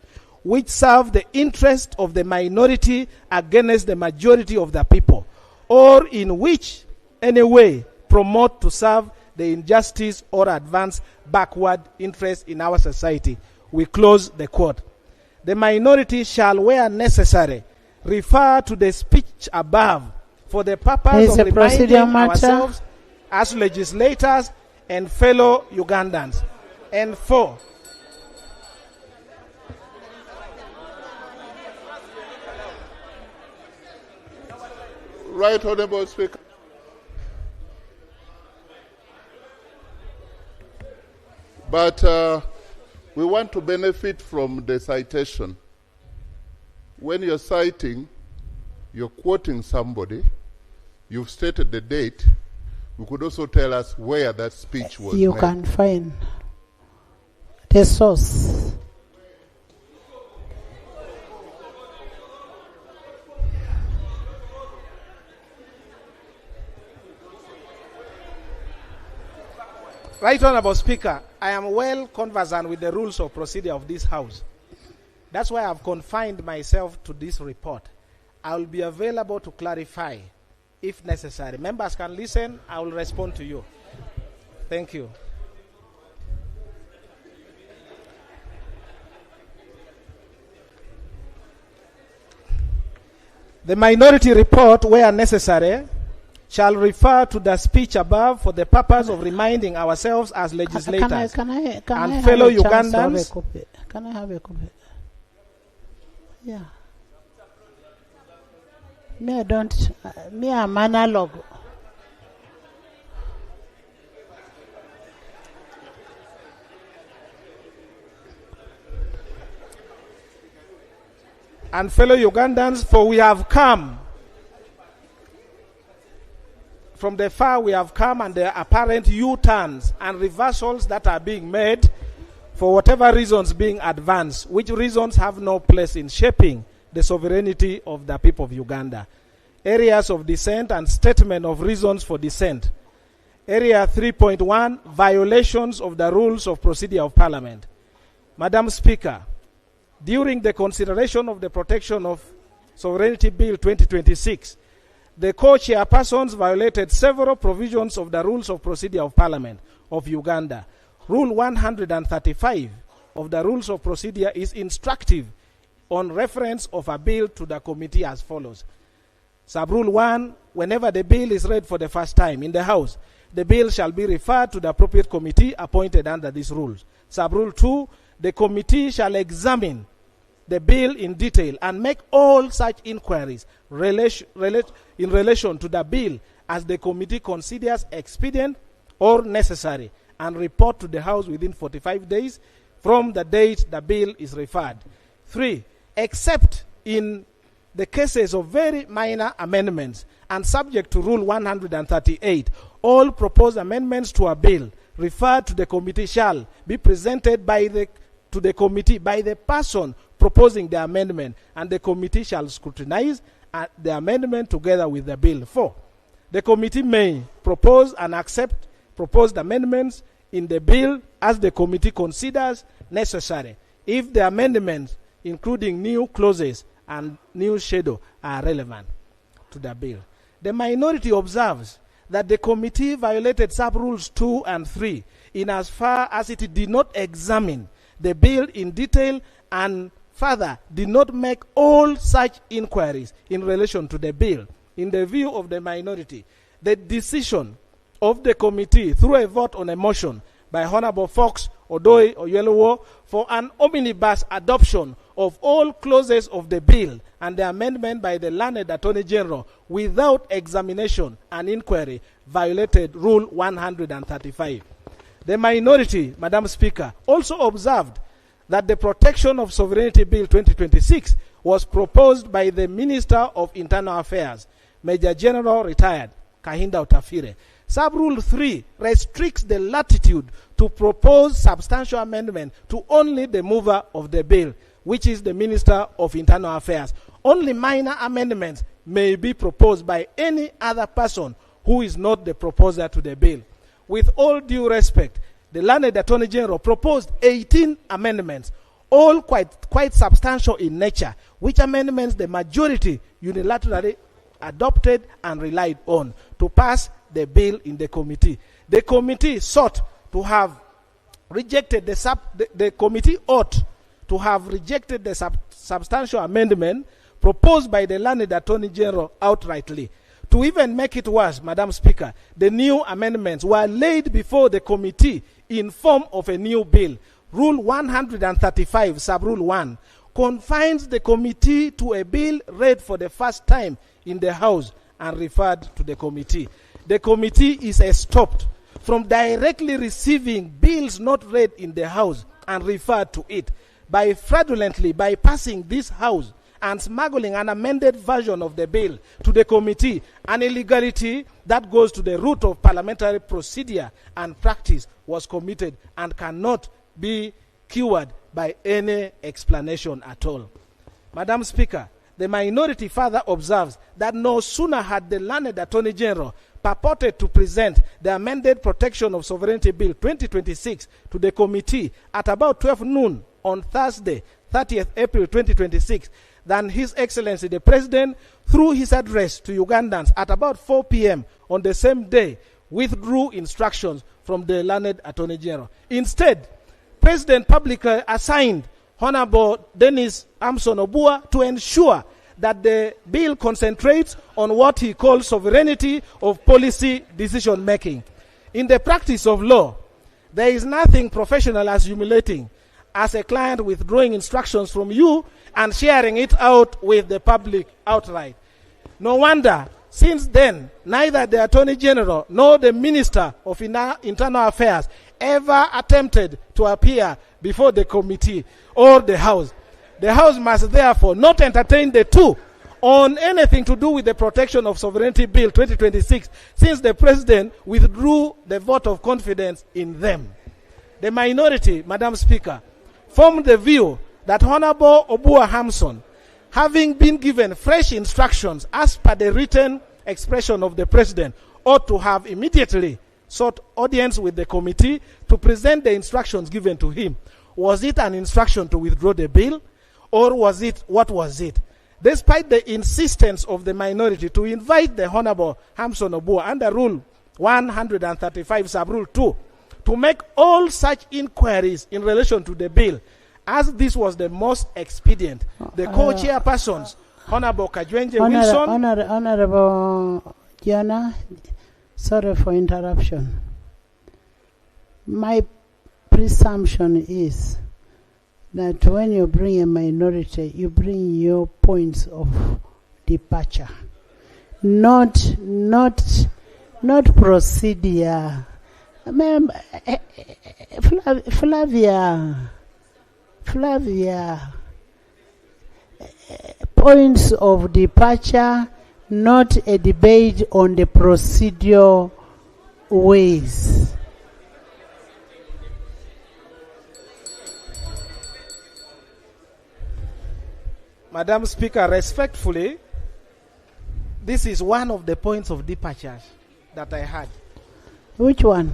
which serve the interest of the minority against the majority of the people, or in which any way promote to serve the injustice or advance backward interest in our society. We close the quote. The minority shall, where necessary, refer to the speech above for the purpose of reminding ourselves as legislators and fellow Ugandans. And 4, Right Honorable Speaker. But we want to benefit from the citation. When you're citing, you're quoting somebody, you've stated the date, you could also tell us where that speech was You made. can find the source. Right Honorable Speaker, I am well conversant with the rules of procedure of this House. That's why I've confined myself to this report. I will be available to clarify if necessary. Members can listen, I will respond to you. Thank you. The minority report, where necessary, shall refer to the speech above for the purpose of reminding ourselves as legislators and fellow Ugandans. Can I have a copy? Yeah. Me, I don't. Me, I'm analog. And fellow Ugandans, for we have come from the far, we have come, and the apparent U-turns and reversals that are being made for whatever reasons being advanced, which reasons have no place in shaping the sovereignty of the people of Uganda. Areas of dissent and statement of reasons for dissent. Area 3.1, violations of the rules of procedure of Parliament. Madam Speaker, during the consideration of the Protection of Sovereignty Bill 2026, the co-chairpersons violated several provisions of the rules of procedure of Parliament of Uganda. Rule 135 of the rules of procedure is instructive on reference of a bill to the committee as follows. Sub-rule 1, whenever the bill is read for the first time in the House, the bill shall be referred to the appropriate committee appointed under these rules. Sub-rule 2, the committee shall examine the bill in detail and make all such inquiries in relation to the bill as the committee considers expedient or necessary, and report to the House within 45 days from the date the bill is referred. 3, except in the cases of very minor amendments and subject to Rule 138, all proposed amendments to a bill referred to the committee shall be presented to the committee by the person proposing the amendment, and the committee shall scrutinize the amendment together with the bill. 4, the committee may propose and accept proposed amendments in the bill as the committee considers necessary, if the amendments, including new clauses and new schedule, are relevant to the bill. The minority observes that the committee violated sub-rules 2 and 3 in as far as it did not examine the bill in detail and further did not make all such inquiries in relation to the bill. In the view of the minority, the decision of the committee through a vote on a motion by Honorable Fox, Odoi, Oyelowo for an omnibus adoption of all clauses of the bill and the amendment by the learned Attorney General without examination and inquiry violated Rule 135. The minority, Madam Speaker, also observed that the Protection of Sovereignty Bill 2026 was proposed by the Minister of Internal Affairs, Major General retired Kahinda Otafire. Sub-Rule 3 restricts the latitude to propose substantial amendment to only the mover of the bill, which is the Minister of Internal Affairs. Only minor amendments may be proposed by any other person who is not the proposer to the bill. With all due respect, the learned Attorney General proposed 18 amendments, all quite substantial in nature, which amendments the majority unilaterally adopted and relied on to pass the bill in the committee. The committee sought to have rejected the committee ought to have rejected the substantial amendment proposed by the learned Attorney General outrightly. To even make it worse, Madam Speaker, the new amendments were laid before the committee in form of a new bill. Rule 135, Sub-Rule 1, confines the committee to a bill read for the first time in the House and referred to the committee. The committee is stopped from directly receiving bills not read in the House and referred to it by fraudulently bypassing this House and smuggling an amended version of the bill to the committee, an illegality that goes to the root of parliamentary procedure and practice was committed and cannot be cured by any explanation at all. Madam Speaker, the minority further observes that no sooner had the learned Attorney General purported to present the amended Protection of Sovereignty Bill 2026 to the committee at about 12 noon on Thursday, 30th April 2026, than His Excellency the President, through his address to Ugandans at about 4 p.m. on the same day, withdrew instructions from the learned Attorney General. Instead, President publicly assigned Honorable Dennis Amson Obua to ensure that the bill concentrates on what he calls sovereignty of policy decision making. In the practice of law, there is nothing professional as humiliating as a client withdrawing instructions from you and sharing it out with the public outright. No wonder, since then, neither the Attorney General nor the Minister of Internal Affairs ever attempted to appear before the committee or the House. The House must therefore not entertain the two on anything to do with the Protection of Sovereignty Bill 2026, since the President withdrew the vote of confidence in them. The minority, Madam Speaker, formed the view that Honorable Obua Hamson, having been given fresh instructions as per the written expression of the President, ought to have immediately sought audience with the committee to present the instructions given to him. Was it an instruction to withdraw the bill, or what was it? Despite the insistence of the minority to invite the Honorable Hamson Obua under Rule 135, Sub-Rule 2, to make all such inquiries in relation to the bill, as this was the most expedient, the co-chairpersons, Honorable Kajwenje Wilson. Honorable Jana, sorry for interruption. My presumption is that when you bring a minority, you bring your points of departure, not procedure. Flavia, points of departure, not a debate on the procedural ways. Madam Speaker, respectfully, this is one of the points of departure that I had. Which one?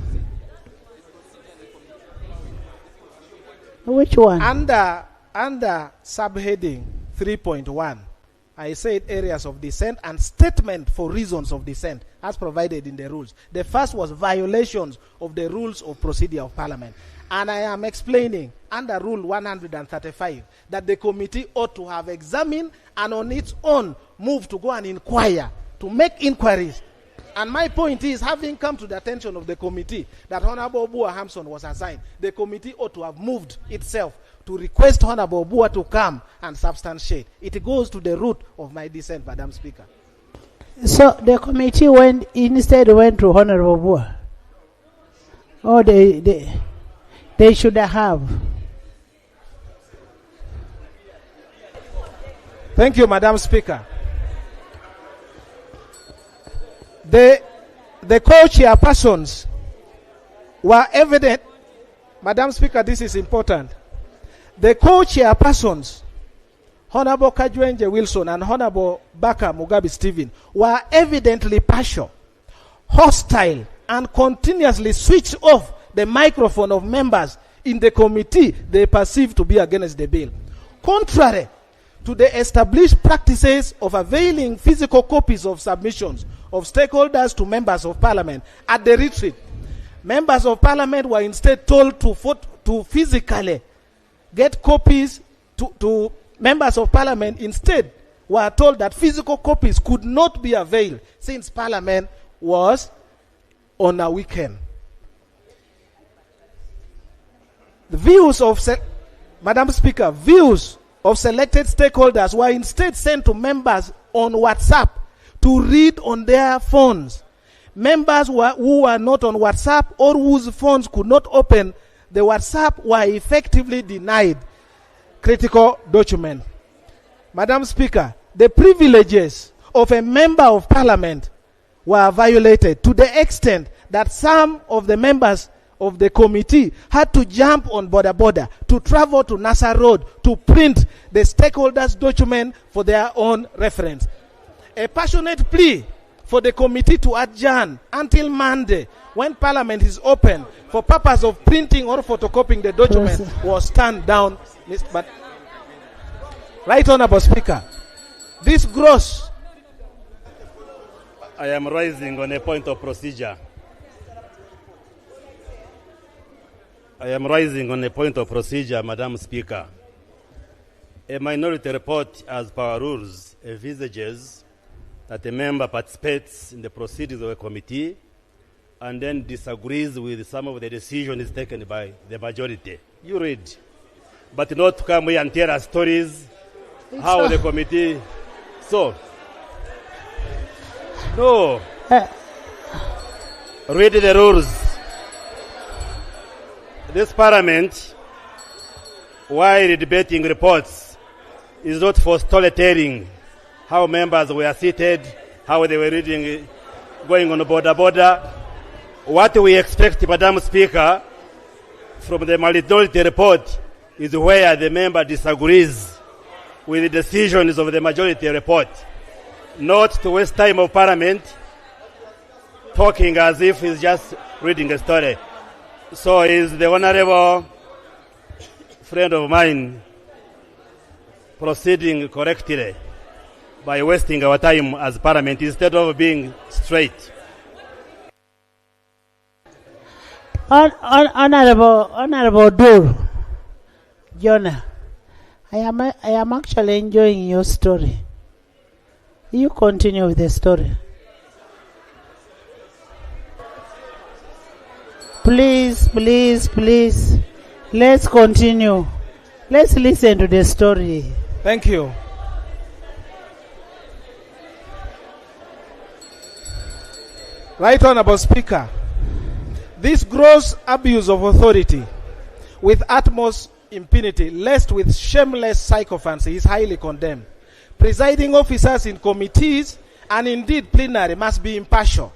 Which one? Under subheading 3.1, I said areas of dissent and statement for reasons of dissent. as provided in the rules. The first was violations of the rules of procedure of Parliament. And I am explaining under Rule 135 that the committee ought to have examined and on its own move to go and inquire, to make inquiries. And my point is, having come to the attention of the committee that Honorable Obua Hampson was assigned, the committee ought to have moved itself to request Honorable Obua to come and substantiate. It goes to the root of my dissent, Madam Speaker. So the committee went to Honorable Obua. Oh, they should have. Thank you, Madam Speaker. The co-chairpersons were evident. Madam Speaker, this is important. The co-chairpersons, Honorable Kajwenje Wilson and Honorable Baka Mugabe Stephen, were evidently partial, hostile, and continuously switched off the microphone of members in the committee they perceived to be against the bill. Contrary to the established practices of availing physical copies of submissions of stakeholders to members of Parliament at the retreat, members of Parliament were instead told to physically get copies to members of Parliament. Instead, were told that physical copies could not be availed since Parliament was on a weekend. The views of Madam Speaker, views of selected stakeholders were instead sent to members on WhatsApp to read on their phones. Members who were not on WhatsApp or whose phones could not open the WhatsApp were effectively denied critical document. Madam Speaker, the privileges of a member of Parliament were violated to the extent that some of the members of the committee had to jump on border to travel to Nassau Road to print the stakeholders' document for their own reference. A passionate plea for the committee to adjourn until Monday, when Parliament is open, for purpose of printing or photocopying the document was turned down. But Right Honourable Speaker, this gross. I am rising on a point of procedure. Madam Speaker. A minority report, as per our rules, envisages that a member participates in the proceedings of a committee and then disagrees with some of the decisions taken by the majority. You read. But not to come here and tell us stories, how the committee... So, no. Read the rules. This Parliament, while debating reports, is not for storytelling, how members were seated, how they were reading, going on border. What we expect, Madam Speaker, from the minority report is where the member disagrees with the decisions of the majority report, not to waste time of Parliament talking as if he's just reading a story. So is the honorable friend of mine proceeding correctly by wasting our time as Parliament instead of being straight? Honorable Dur, Jonah, I am actually enjoying your story. You continue with the story. Please. Let's continue. Let's listen to the story. Thank you. Right Honourable Speaker, this gross abuse of authority with utmost impunity, laced with shameless sycophancy, is highly condemned. Presiding officers in committees and indeed plenary must be impartial,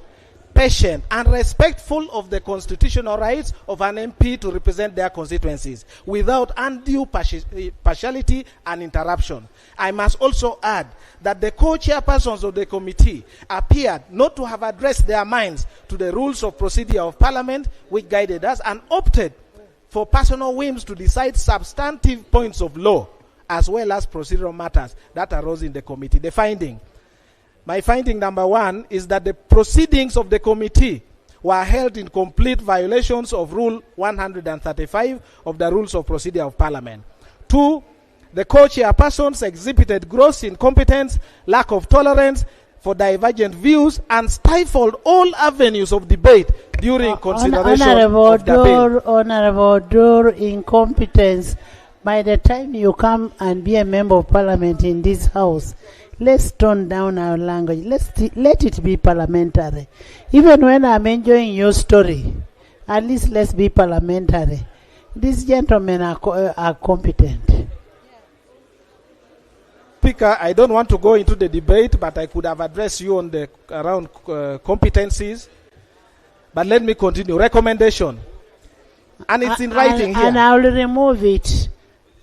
patient, and respectful of the constitutional rights of an MP to represent their constituencies without undue partiality and interruption. I must also add that the co-chairpersons of the committee appeared not to have addressed their minds to the rules of procedure of Parliament which guided us, and opted for personal whims to decide substantive points of law as well as procedural matters that arose in the committee. The finding: My finding number 1 is that the proceedings of the committee were held in complete violations of Rule 135 of the Rules of Procedure of Parliament. 2, the co-chairpersons exhibited gross incompetence, lack of tolerance for divergent views, and stifled all avenues of debate during consideration of the bill. Honorable Dur, incompetence. By the time you come and be a member of parliament in this house, let's tone down our language. Let it be parliamentary. Even when I'm enjoying your story, at least let's be parliamentary. These gentlemen are competent. Speaker, I don't want to go into the debate, but I could have addressed you on the around competencies. But let me continue. Recommendation. And it's in writing here. And I will remove it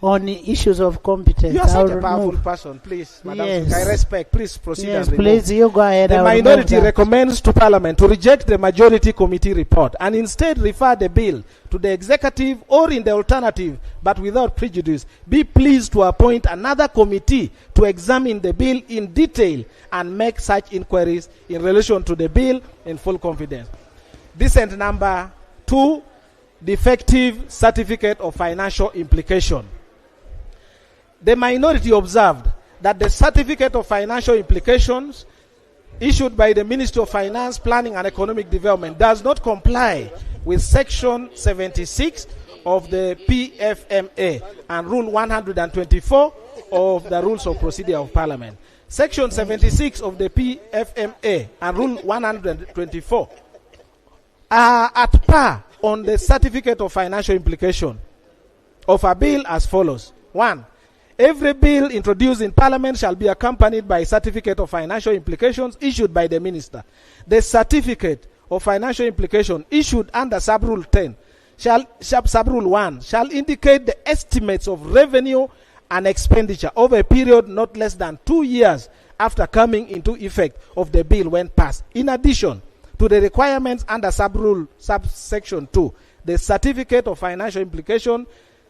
on the issues of competence. You are such a powerful person, please, Madam. Yes. I respect. Please proceed. Yes, and remove. please, you go ahead. The minority recommends to Parliament to reject the majority committee report and instead refer the bill to the executive, or in the alternative, but without prejudice, be pleased to appoint another committee to examine the bill in detail and make such inquiries in relation to the bill in full confidence. Dissent number 2, defective certificate of financial implication. The minority observed that the certificate of financial implications issued by the Ministry of Finance, Planning and Economic Development does not comply with Section 76 of the PFMA and Rule 124 of the Rules of Procedure of Parliament. Section 76 of the PFMA and Rule 124 are at par on the certificate of financial implication of a bill as follows. 1. Every bill introduced in Parliament shall be accompanied by a certificate of financial implications issued by the Minister. The certificate of financial implication issued under Sub-Rule 10 Sub-Rule 1 shall indicate the estimates of revenue and expenditure over a period not less than 2 years after coming into effect of the bill when passed. In addition to the requirements under Sub-Rule Subsection 2, the certificate of financial implication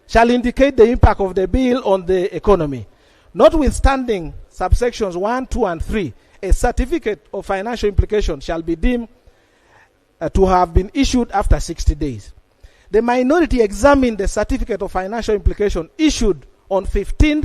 shall indicate the impact of the bill on the economy. Notwithstanding subsections 1, 2, and 3, a certificate of financial implication shall be deemed to have been issued after 60 days. The minority examined the certificate of financial implication issued on 15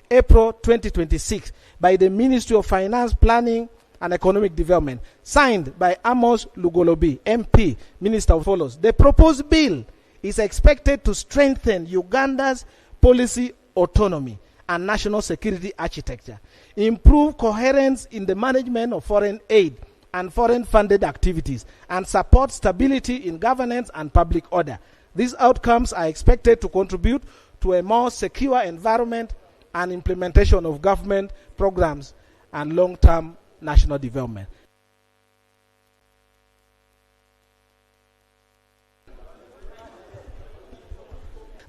April 2026 by the Ministry of Finance, Planning and Economic Development, signed by Amos Lugolobi, MP, Minister of Follows. The proposed bill is expected to strengthen Uganda's policy autonomy and national security architecture, improve coherence in the management of foreign aid and foreign funded activities, and support stability in governance and public order. These outcomes are expected to contribute to a more secure environment and implementation of government programs and long-term national development.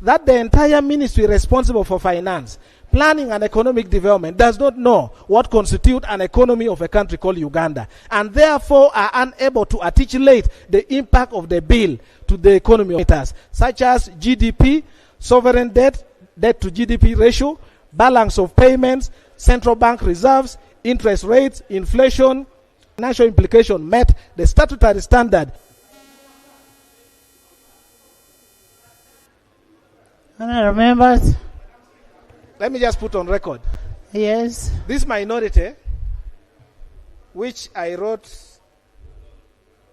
That the entire ministry responsible for finance, planning and economic development does not know what constitutes an economy of a country called Uganda, and therefore are unable to articulate the impact of the bill to the economy matters, such as GDP, sovereign debt, debt to GDP ratio, balance of payments, central bank reserves, interest rates, inflation. Financial implication met the statutory standard. Honourable members. Let me just put on record. Yes. This minority, which I wrote,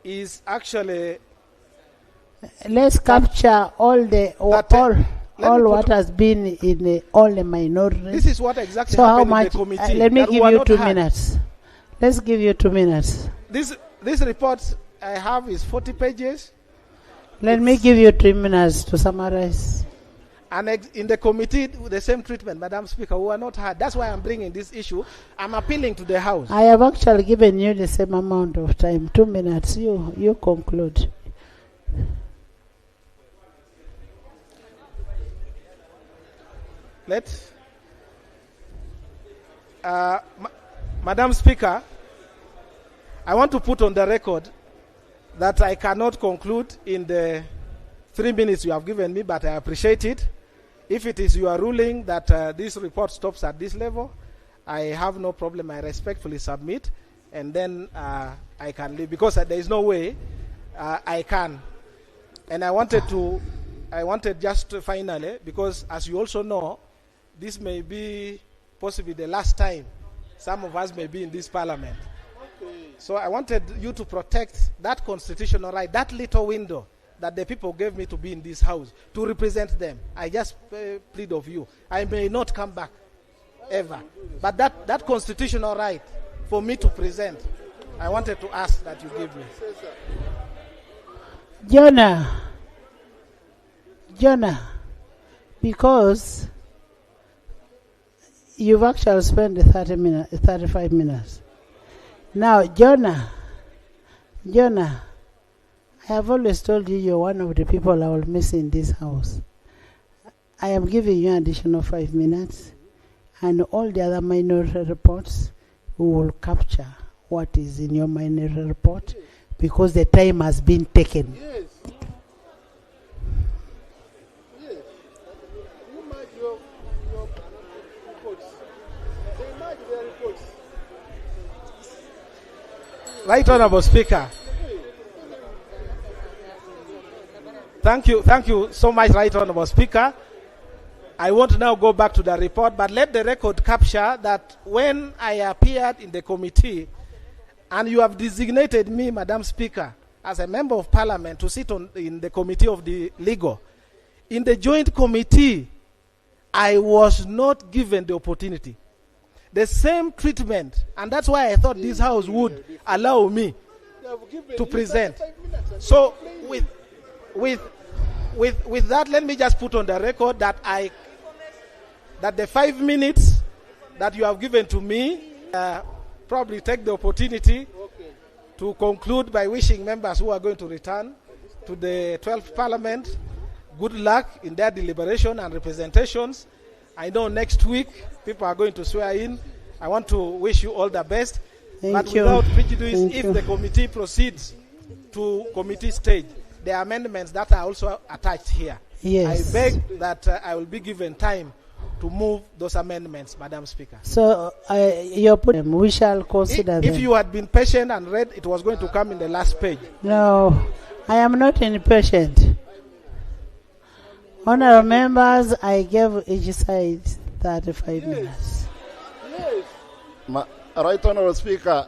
is actually. Let's capture all the all what has been in all the minorities. This is what exactly so happened how much, in the committee. let me give you 2 had. minutes. Let's give you 2 minutes. This report I have is 40 pages. Let me give you 3 minutes to summarize. And in the committee, the same treatment, Madam Speaker, who are not heard. That's why I'm bringing this issue. I'm appealing to the House. I have actually given you the same amount of time. 2 minutes. You conclude. Madam Speaker, I want to put on the record that I cannot conclude in the 3 minutes you have given me, but I appreciate it. If it is your ruling that this report stops at this level, I have no problem. I respectfully submit. and then I can leave, because there is no way I can. And I wanted just to finally, because as you also know, this may be possibly the last time some of us may be in this parliament. So I wanted you to protect that constitutional right, that little window that the people gave me to be in this house, to represent them. I just plead of you. I may not come back ever, but that constitutional right for me to present, I wanted to ask that you give me. Jonah, because you've actually spent 35 minutes. Now, Jonah, I have always told you you're one of the people I will miss in this house. I am giving you an additional 5 minutes, and all the other minority reports, we will capture what is in your minority report, because the time has been taken. Yes. Yes. You mark your reports. They mark their reports. Right Honorable Speaker. Thank you so much, Right Honorable Speaker. I want to now go back to the report, but let the record capture that when I appeared in the committee, and you have designated me, Madam Speaker, as a member of Parliament to sit in the committee of the legal. In the joint committee, I was not given the opportunity. The same treatment, and that's why I thought this house would allow me to present. So with that, let me just put on the record that that the 5 minutes that you have given to me, probably take the opportunity to conclude by wishing members who are going to return to the 12th Parliament good luck in their deliberation and representations. I know next week people are going to swear in. I want to wish you all the best. But without prejudice, if the committee proceeds to committee stage, there are amendments that are also attached here. Yes. I beg that I will be given time to move those amendments, Madam Speaker. So we shall consider them. If you had been patient and read, it was going to come in the last page. No, I am not impatient. Honourable members, I gave each side 35 minutes. Yes. Right Honourable Speaker,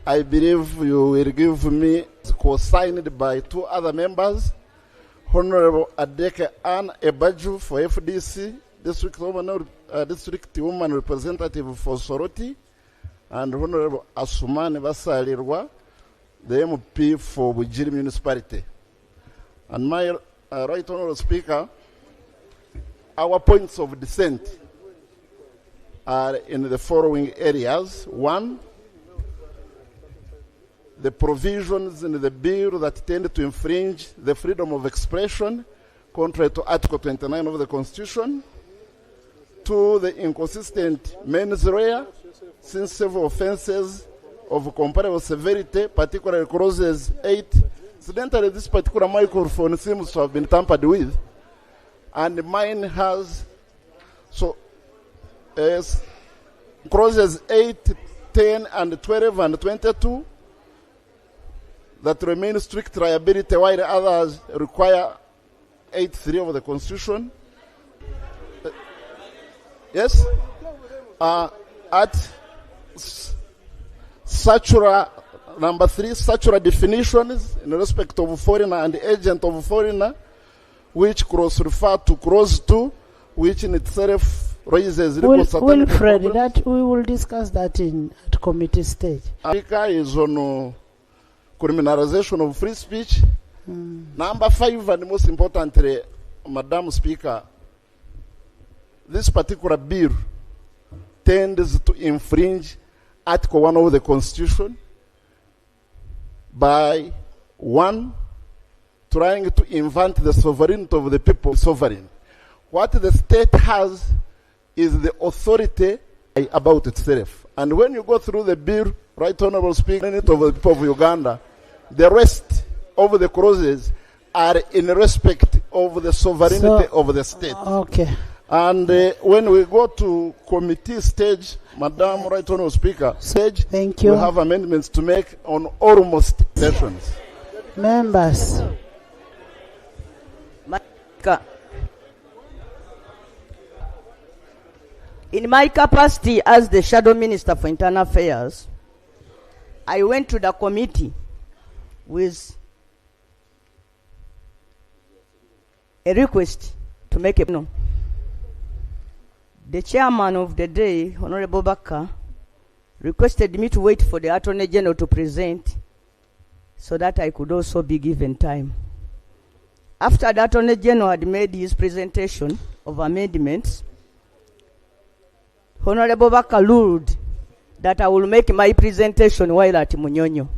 I believe you will give me, co-signed by 2 other members, Honorable Adeke Ann Ebaju for FDC, District Woman Representative for Soroti, and Honorable Asumani Basalirwa, the MP for Bujiri Municipality. And my Right Honorable Speaker, our points of dissent are in the following areas. 1, the provisions in the bill that tend to infringe the freedom of expression, contrary to Article 29 of the Constitution. 2, the inconsistent mens rea, since several offenses of comparable severity, particularly clauses 8. Incidentally, this particular microphone seems to have been tampered with, and mine has, so clauses 8, 10, and 12, and 22, that remain strict liability, while others require 8.3 of the Constitution. Yes? At statutory number 3, statutory definitions in respect of foreigner and agent of foreigner, which cross-refer to clause 2, which in itself raises legal certainty. Wilfred, that we will discuss that at committee stage. America is on criminalization of free speech. Number 5, and most importantly, Madam Speaker, this particular bill tends to infringe Article 1 of the Constitution by 1, trying to invent the sovereignty of the people sovereign. What the state has is the authority about itself. And when you go through the bill, Right Honorable Speaker, of the people of Uganda, the rest of the clauses are in respect of the sovereignty of the state. Okay. And when we go to committee stage, Madam Right Honourable Speaker, stage, thank you. We have amendments to make on almost sessions. Members. In my capacity as the Shadow Minister for Internal Affairs, I went to the committee with a request to make a no. The chairman of the day, Honorable Baka, requested me to wait for the Attorney General to present so that I could also be given time. After the Attorney General had made his presentation of amendments, Honorable Baka ruled that I will make my presentation while at Munyonyo.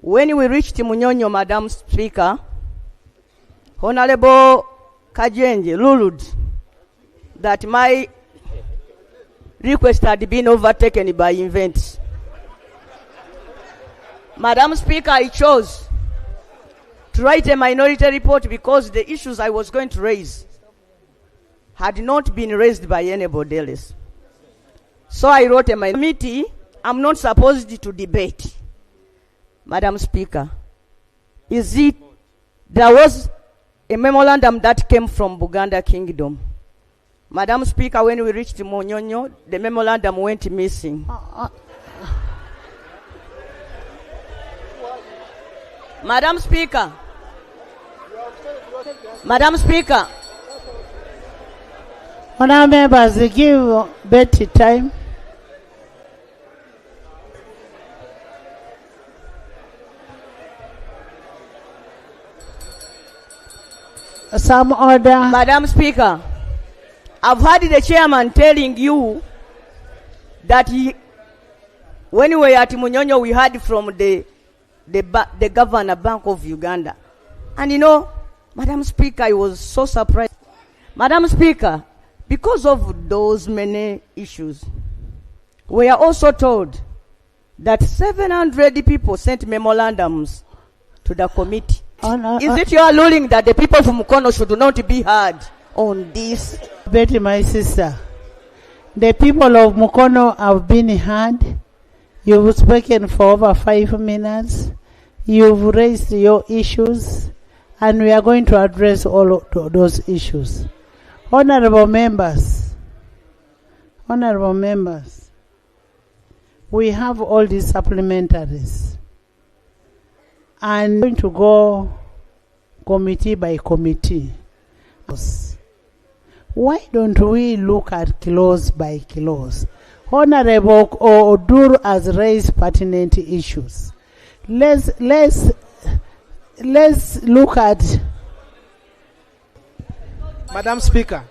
When we reached Munyonyo, Madam Speaker, Honorable Kajenje ruled that my request had been overtaken by events. Madam Speaker, I chose to write a minority report because the issues I was going to raise had not been raised by anybody else. So I wrote a committee. I'm not supposed to debate. Madam Speaker, there was a memorandum that came from Uganda Kingdom. Madam Speaker, when we reached Munyonyo, the memorandum went missing. Madam Speaker. Madam Speaker. Honourable members, give Betty time. Some order. Madam Speaker, I've heard the chairman telling you that when we were at Munyonyo, we heard from the Governor Bank of Uganda. And you know, Madam Speaker, I was so surprised. Madam Speaker, because of those many issues, we are also told that 700 people sent memorandums to the committee. Is it your ruling that the people from Mukono should not be heard on this? Betty, my sister, the people of Mukono have been heard. You've spoken for over 5 minutes. You've raised your issues, and we are going to address all of those issues. Honorable members, we have all these supplementaries, and we're going to go committee by committee. Why don't we look at kilos by kilos? Honorable Odur has raised pertinent issues. Let's look at. Madam Speaker,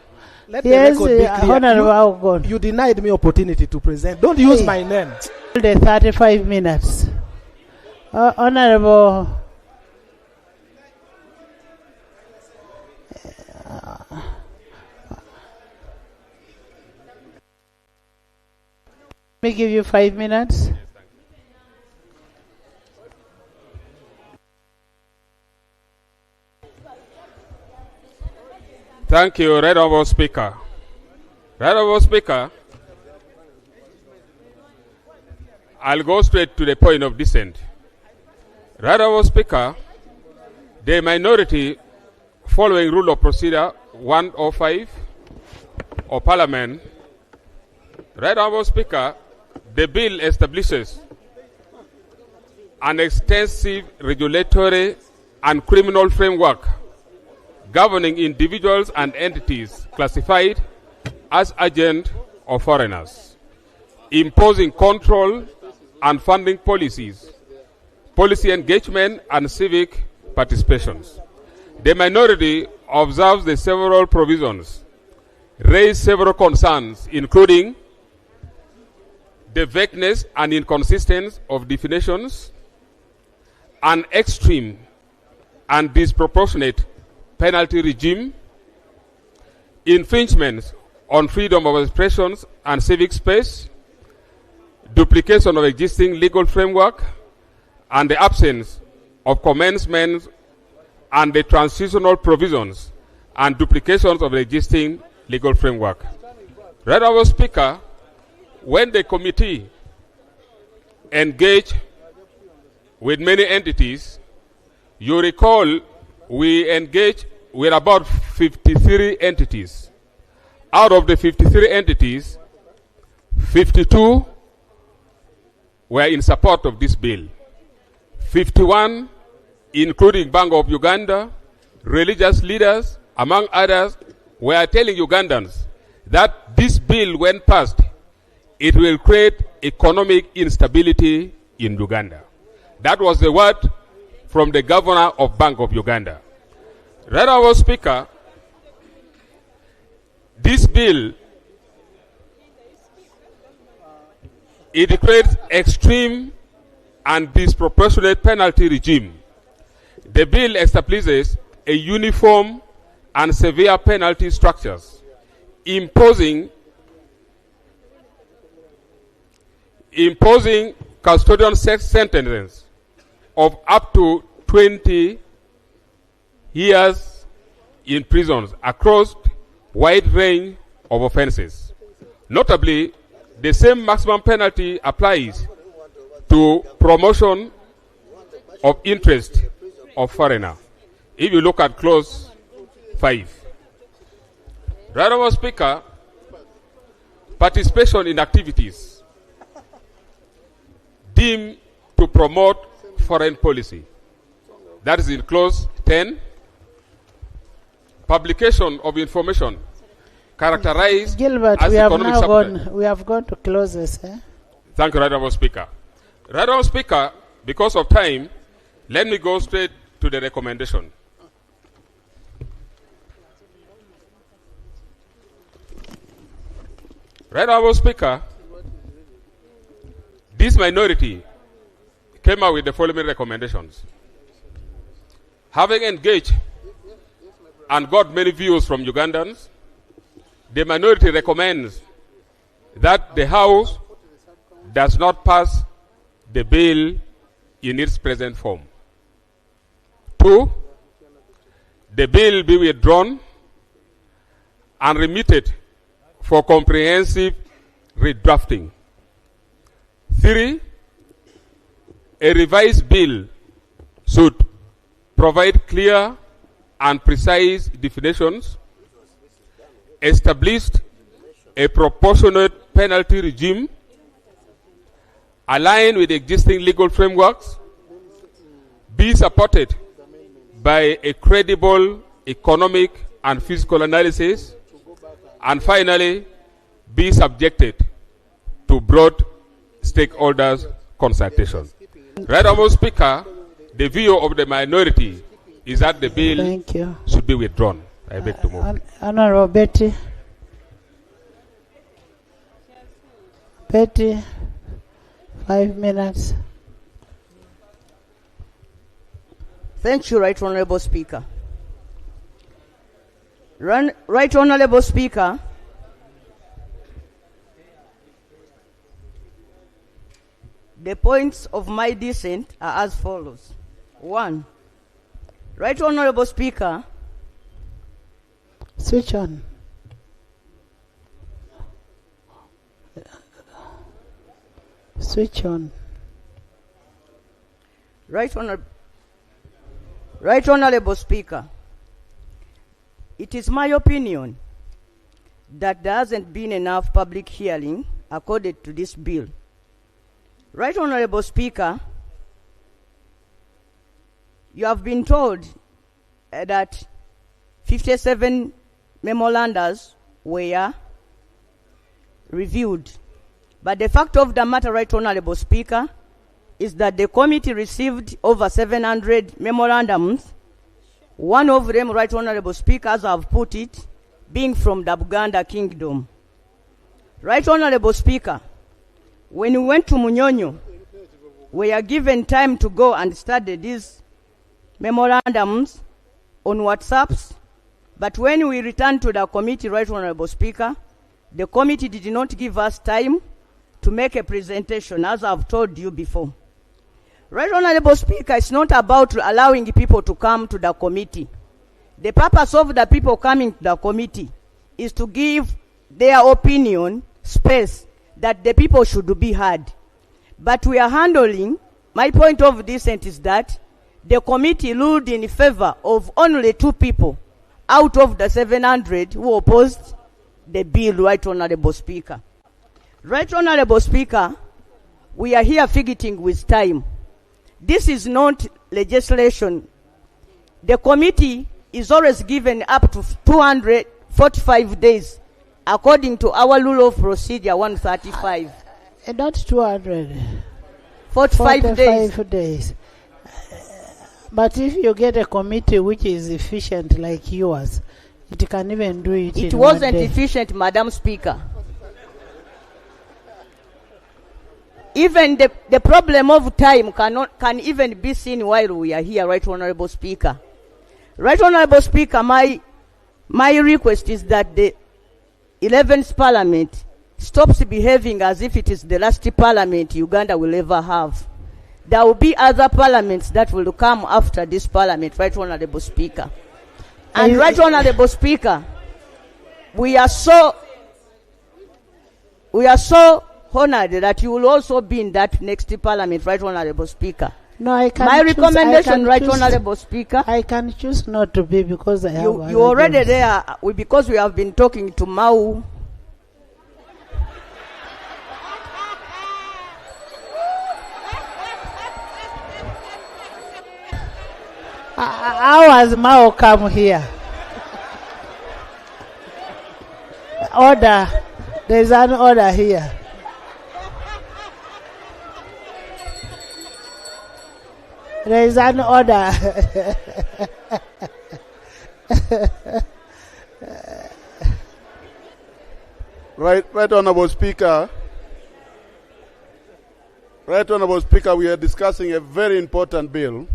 let Yes, the record be clear. Honorable, You denied me opportunity to present. Don't use my name. The 35 minutes. Honorable. Let me give you 5 minutes. Thank you, Right Honourable Speaker. Right Honourable Speaker, I'll go straight to the point of dissent. Right Honourable Speaker, the minority, following Rule of Procedure 105 of Parliament, Right Honourable Speaker, the bill establishes an extensive regulatory and criminal framework governing individuals and entities classified as agents of foreigners, imposing control and funding policies, policy engagement, and civic participations. The minority observes the several provisions, raise several concerns, including the vagueness and inconsistency of definitions, an extreme and disproportionate penalty regime, infringements on freedom of expressions and civic space, duplication of existing legal framework, and the absence of commencement and the transitional provisions and duplications of the existing legal framework. Right, Honorable Speaker, when the committee engaged with many entities, you recall we engaged with about 53 entities. Out of the 53 entities, 52 were in support of this bill. 51, including Bank of Uganda, religious leaders, among others, were telling Ugandans that this bill, when passed, it will create economic instability in Uganda. That was the word from the governor of Bank of Uganda. Right, Honorable Speaker, this bill, it creates extreme and disproportionate penalty regime. The bill establishes a uniform and severe penalty structures, imposing custodial sentences of up to 20 years in prisons across wide range of offenses. Notably, the same maximum penalty applies to promotion of interest of foreigner. If you look at clause 5. Right, Honorable Speaker, participation in activities deemed to promote foreign policy. That is in clause 10. Publication of information characterized Gilbert, as we have economic now supplement. gone. We have gone to clauses. Eh? Thank you, Right Honorable Speaker. Right Honorable Speaker, because of time, let me go straight to the recommendation. Right Honorable Speaker, this minority came out with the following recommendations. Having engaged and got many views from Ugandans, the minority recommends that the House does not pass the bill in its present form. 2, the bill be withdrawn and remitted for comprehensive redrafting. 3, a revised bill should provide clear and precise definitions, established a proportionate penalty regime aligned with existing legal frameworks, be supported by a credible economic and fiscal analysis, and finally, be subjected to broad stakeholders' consultation. Right, Honorable Speaker, the view of the minority is that the bill should be withdrawn. I beg to move. Honorable Betty. Betty, 5 minutes. Thank you, Right Honorable Speaker. Right Honorable Speaker, the points of my dissent are as follows. 1, Right Honorable Speaker. Switch on. Switch on. Right Honorable Speaker, it is my opinion that there hasn't been enough public hearing according to this bill. Right Honorable Speaker, you have been told that 57 memorandums were reviewed. But the fact of the matter, Right Honorable Speaker, is that the committee received over 700 memorandums. One of them, Right Honorable Speaker, as I've put it, being from the Uganda Kingdom. Right Honorable Speaker, when we went to Munyonyo, we are given time to go and study these memorandums on WhatsApps. But when we returned to the committee, Right Honorable Speaker, the committee did not give us time to make a presentation, as I've told you before. Right Honorable Speaker, it's not about allowing people to come to the committee. The purpose of the people coming to the committee is to give their opinion space that the people should be heard. But we are handling, my point of dissent is that the committee ruled in favor of only 2 people out of the 700 who opposed the bill, Right Honorable Speaker. Right Honorable Speaker, we are here fidgeting with time. This is not legislation. The committee is always given up to 245 days, according to our rule of procedure 135. Not 200. 45 days. But if you get a committee which is efficient like yours, it can even do it. It wasn't efficient, Madam Speaker. Even the problem of time can even be seen while we are here, Right Honorable Speaker. Right Honorable Speaker, my request is that the 11th Parliament stops behaving as if it is the last Parliament Uganda will ever have. There will be other parliaments that will come after this Parliament, Right Honorable Speaker. And Right Honorable Speaker, we are so honored that you will also be in that next Parliament, Right Honorable Speaker. No, I can. My recommendation, Right Honorable Speaker. I can choose not to be because I have. You already there because we have been talking to Mau. How has Mao come here? Order. There's an order here. There is an order. Right Honorable Speaker. Right Honorable Speaker, we are discussing a very important bill.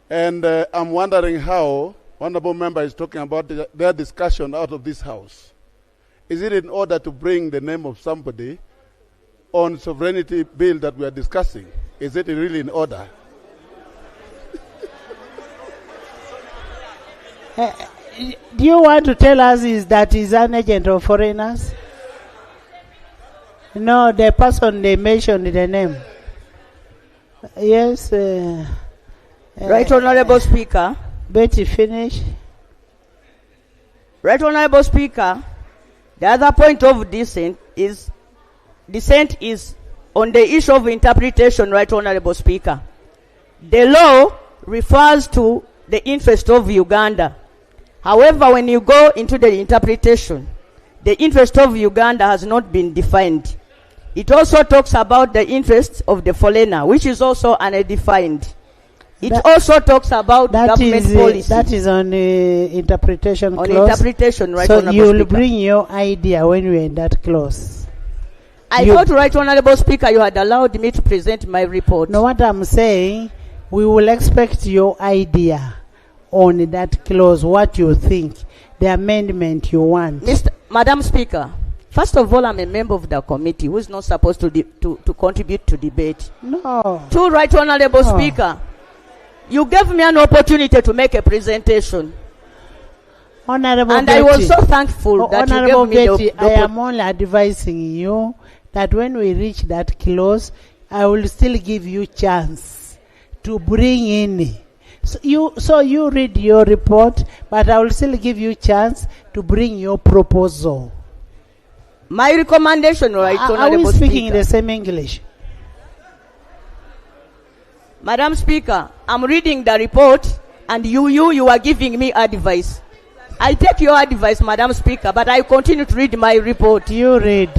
And I'm wondering how Honorable Member is talking about their discussion out of this House. Is it in order to bring the name of somebody on sovereignty bill that we are discussing? Is it really in order? Do you want to tell us is that he's an agent of foreigners? No, the person they mentioned the name. Yes. Right Honorable Speaker. Betty, finish. Right Honorable Speaker, the other point of dissent is on the issue of interpretation, Right Honorable Speaker. The law refers to the interest of Uganda. However, when you go into the interpretation, the interest of Uganda has not been defined. It also talks about the interest of the foreigner, which is also undefined. It also talks about government policy. That is on interpretation clause. On interpretation, Right so Honorable you will Speaker. bring your idea when we are in that clause. I thought, Right Honorable Speaker, you had allowed me to present my report. No, what I'm saying, we will expect your idea on that clause, what you think, the amendment you want. Madam Speaker, first of all, I'm a member of the committee who is not supposed to contribute to debate. No. Two, Right Honorable Speaker, you gave me an opportunity to make a presentation. Honorable and Betty, I was so thankful that Honorable you gave me Betty, I am only advising you that when we reach that clause, I will still give you chance to bring in. So you read your report, but I will still give you chance to bring your proposal. My recommendation, Right Honorable Are we speaking Speaker. the same English? Madam Speaker, I'm reading the report and you are giving me advice. I take your advice, Madam Speaker, but I continue to read my report. You read.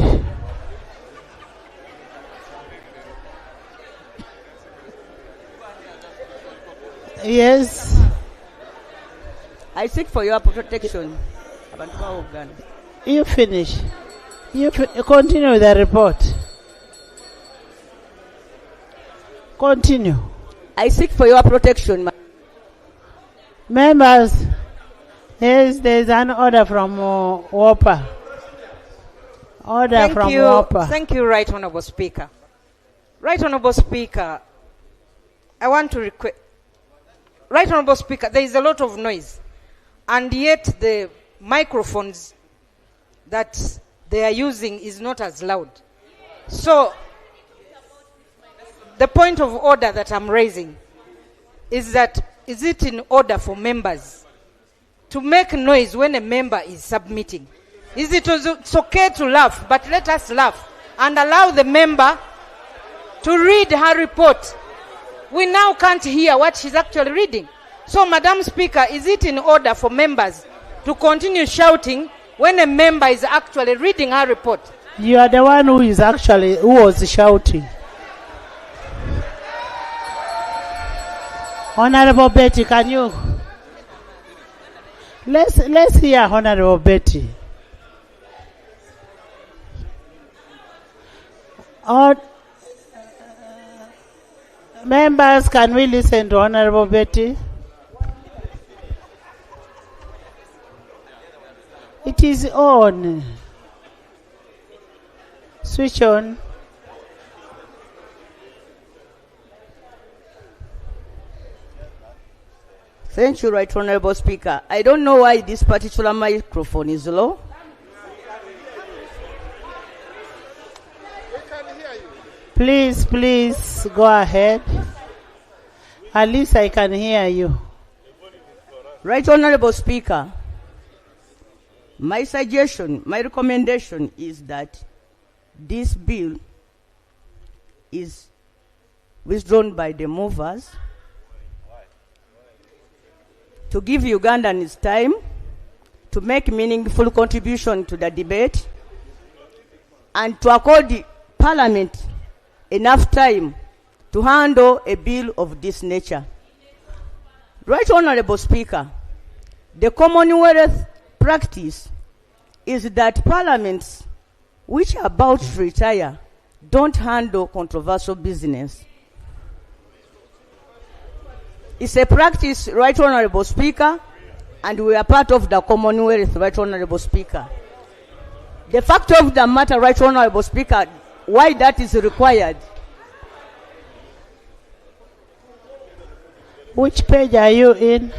Yes. I seek for your protection. You finish. You continue the report. Continue. I seek for your protection. Members, yes, there's an order from WOPA. Order from WOPA. Thank you, Right Honorable Speaker. Right Honorable Speaker, I want to request. Right Honorable Speaker, there is a lot of noise, and yet the microphones that they are using is not as loud. So, the point of order that I'm raising is that, is it in order for members to make noise when a member is submitting? Is it it's okay to laugh, but let us laugh and allow the member to read her report. We now can't hear what she's actually reading. So, Madam Speaker, is it in order for members to continue shouting when a member is actually reading her report? You are the one who was shouting. Honorable Betty, can you? Let's hear Honorable Betty. Members, can we listen to Honorable Betty? It is on. Switch on. Thank you, Right Honorable Speaker. I don't know why this particular microphone is low. Please go ahead. At least I can hear you. Right Honorable Speaker, my suggestion, my recommendation is that this bill is withdrawn by the movers to give Ugandans time to make meaningful contribution to the debate and to accord the Parliament enough time to handle a bill of this nature. Right Honorable Speaker, the Commonwealth practice is that parliaments which are about to retire don't handle controversial business. It's a practice, Right Honorable Speaker, and we are part of the Commonwealth, Right Honorable Speaker. The fact of the matter, Right Honorable Speaker, why that is required. Which page are you in?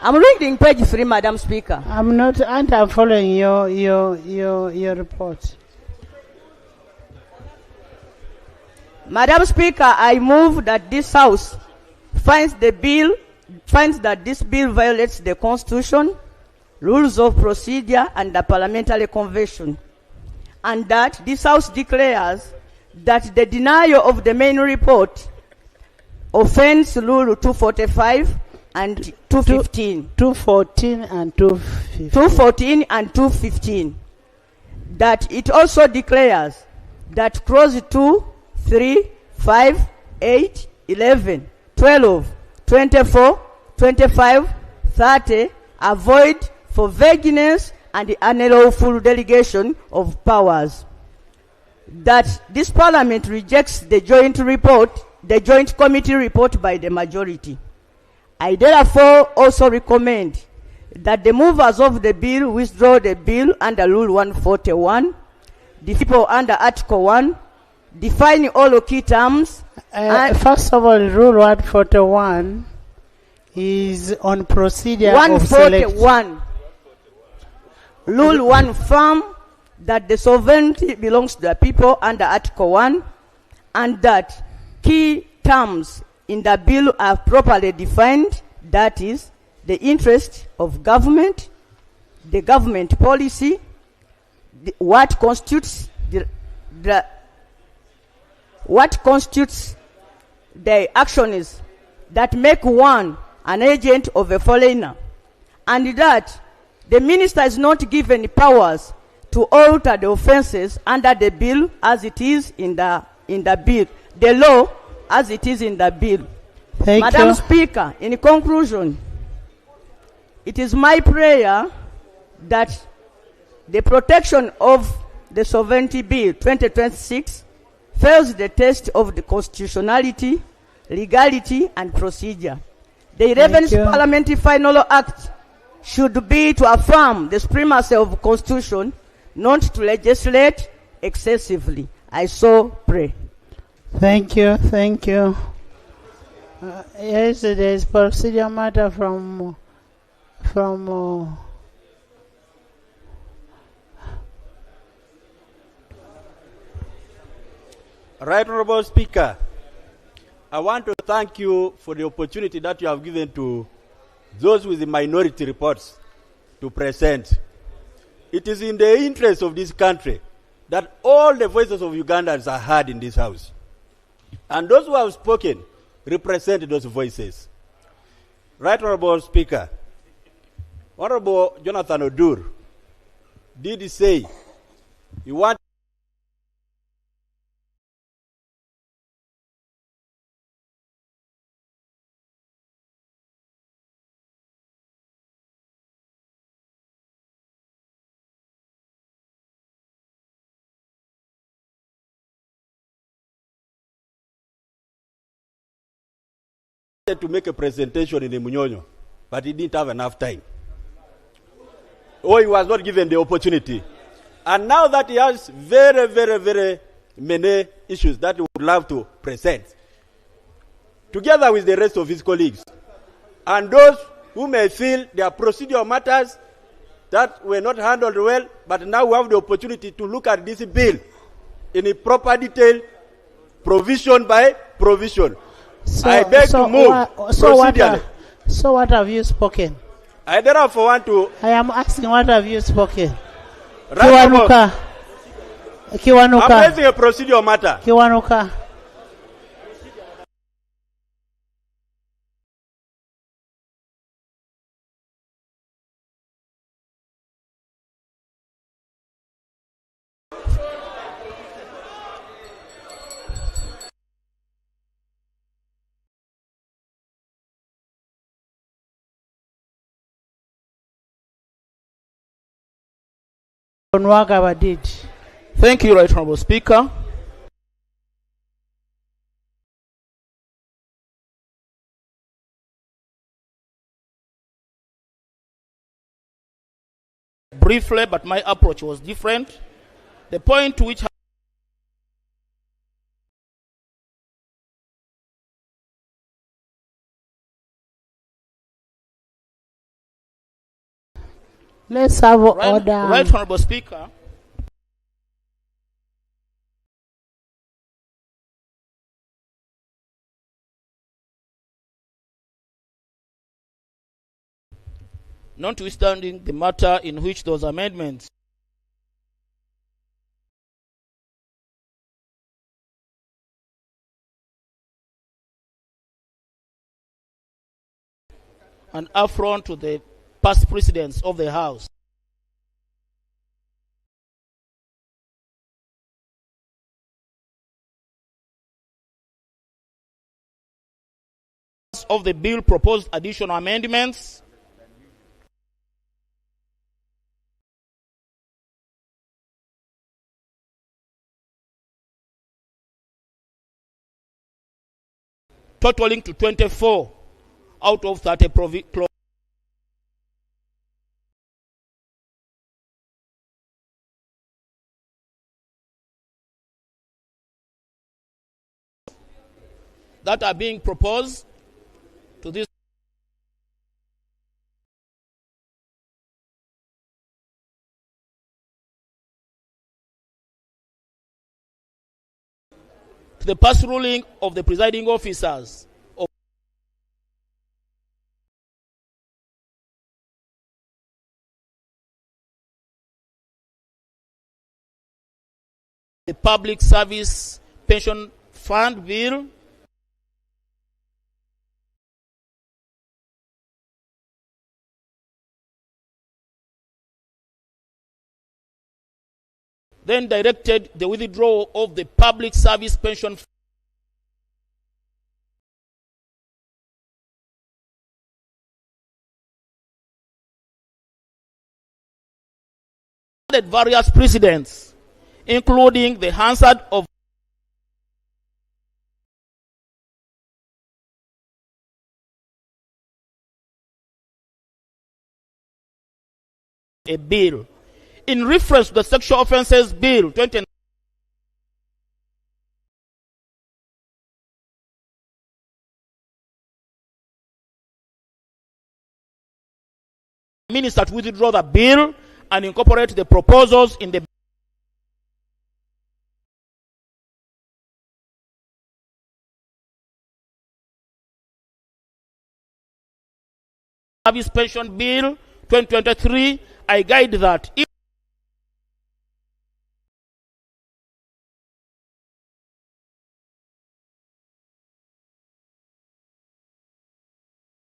I'm reading page 3, Madam Speaker. I'm not, and I'm following your report. Madam Speaker, I move that this House finds that this bill violates the Constitution, rules of procedure, and the Parliamentary Convention, and that this House declares that the denial of the main report offends Rule 245 and 215. 214 and 215. 214 and 215. That it also declares that clause 2, 3, 5, 8, 11, 12, 24, 25, 30 are void for vagueness and the unlawful delegation of powers. That this Parliament rejects the joint committee report by the majority. I therefore also recommend that the movers of the bill withdraw the bill under Rule 141, the people under Article 1, define all key terms. First of all, Rule 141 is on procedure 141. Rule 1 firm that the sovereignty belongs to the people under Article 1, and that key terms in the bill are properly defined, that is, the interest of government, the government policy, what constitutes the actions that make one an agent of a foreigner, and that the minister is not given powers to alter the offenses under the bill as it is in the bill, the law as it is in the bill. Madam Speaker, in conclusion, it is my prayer that the protection of the Sovereignty Bill 2026 fails the test of the constitutionality, legality, and procedure. The 11th Parliamentary Final Act should be to affirm the supremacy of the Constitution, not to legislate excessively. I so pray. Thank you. Yes, there is procedure matter from Right Honorable Speaker, I want to thank you for the opportunity that you have given to those with the minority reports to present. It is in the interest of this country that all the voices of Ugandans are heard in this House. And those who have spoken represent those voices. Right Honorable Speaker, Honorable Jonathan Odur did say he wanted to make a presentation in the Munyonyo, but he didn't have enough time. Or he was not given the opportunity. And now that he has very many issues that he would love to present, together with the rest of his colleagues, and those who may feel there are procedural matters that were not handled well, but now we have the opportunity to look at this bill in a proper detail, provision by provision. I beg to move procedurally. So what have you spoken? I therefore want to... I am asking, what have you spoken? Kiwanuka. Kiwanuka. I'm raising a procedural matter. Kiwanuka. Thank you, Right Honorable Speaker. Briefly, but my approach was different. The point to which let's have order. Right Honorable Speaker. Notwithstanding the matter in which those amendments an affront to the past precedents of the House. Of the bill proposed additional amendments totaling to 24 out of 30 that are being proposed to this to the past ruling of the presiding officers of the Public Service Pension Fund Bill, then directed the withdrawal of the Public Service Pension Fund various precedents, including the Hansard of a bill in reference to the Sexual Offences Bill 2019. minister to withdraw the bill and incorporate the proposals in the Service Pension Bill 2023. I guide that if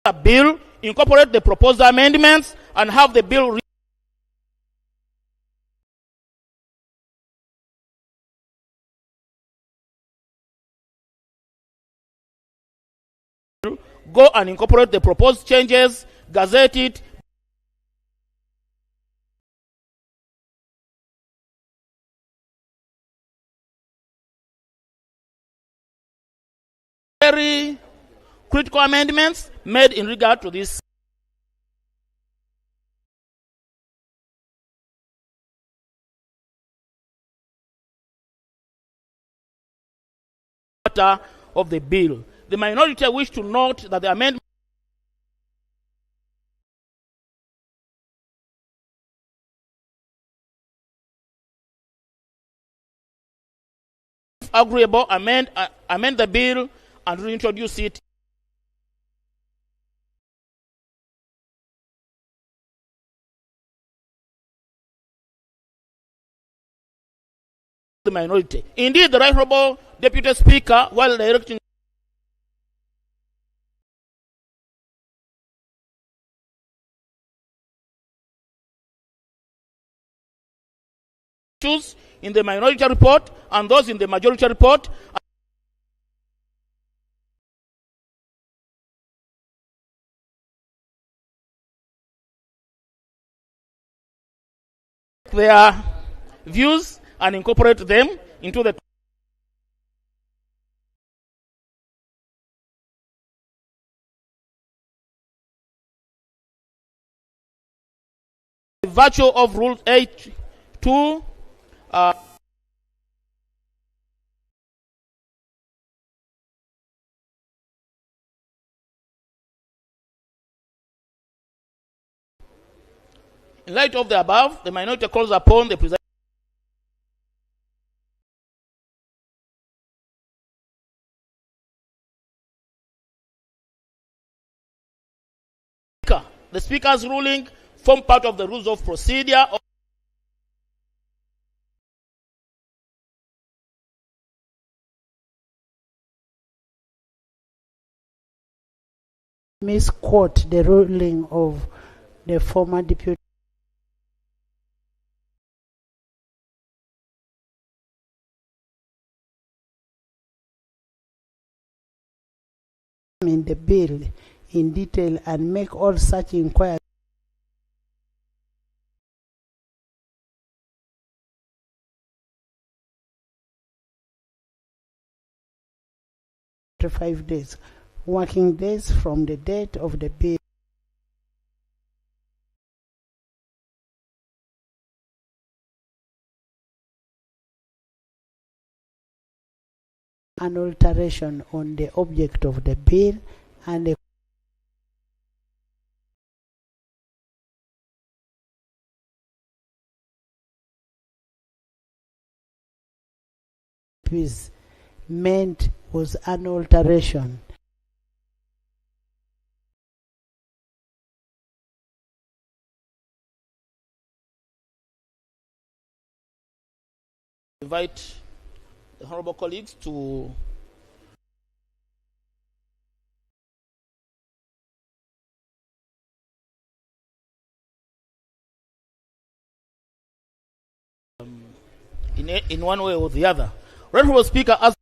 the bill, incorporate the proposed amendments and have the bill go and incorporate the proposed changes, gazette it, very critical amendments made in regard to this matter of the bill. The minority wish to note that the amendment agreeable, amend the bill and reintroduce it. The minority. Indeed, the Right Honorable Deputy Speaker, while directing issues in the minority report and those in the majority report, their views and incorporate them into the virtue of Rule 8.2 in light of the above, the minority calls upon the presiding Speaker. The Speaker's ruling form part of the rules of procedure of misquote the ruling of the former deputy in the bill in detail and make all such inquiries after 5 days, working days from the date of the bill. An alteration on the object of the bill and a meant was an alteration. Invite the honorable colleagues to in one way or the other. Honorable Speaker, as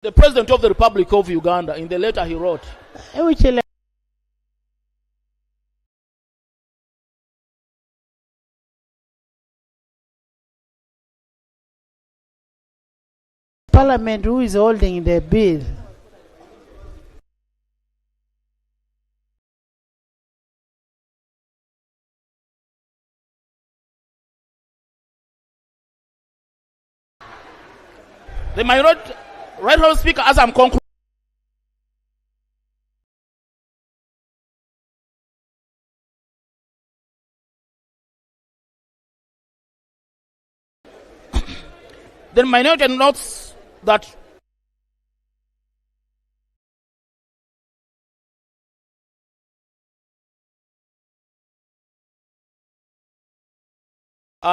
the President of the Republic of Uganda, in the letter he wrote, Parliament who is holding the bill. The minority, right Honourable Speaker, as I'm concluding, the minority notes that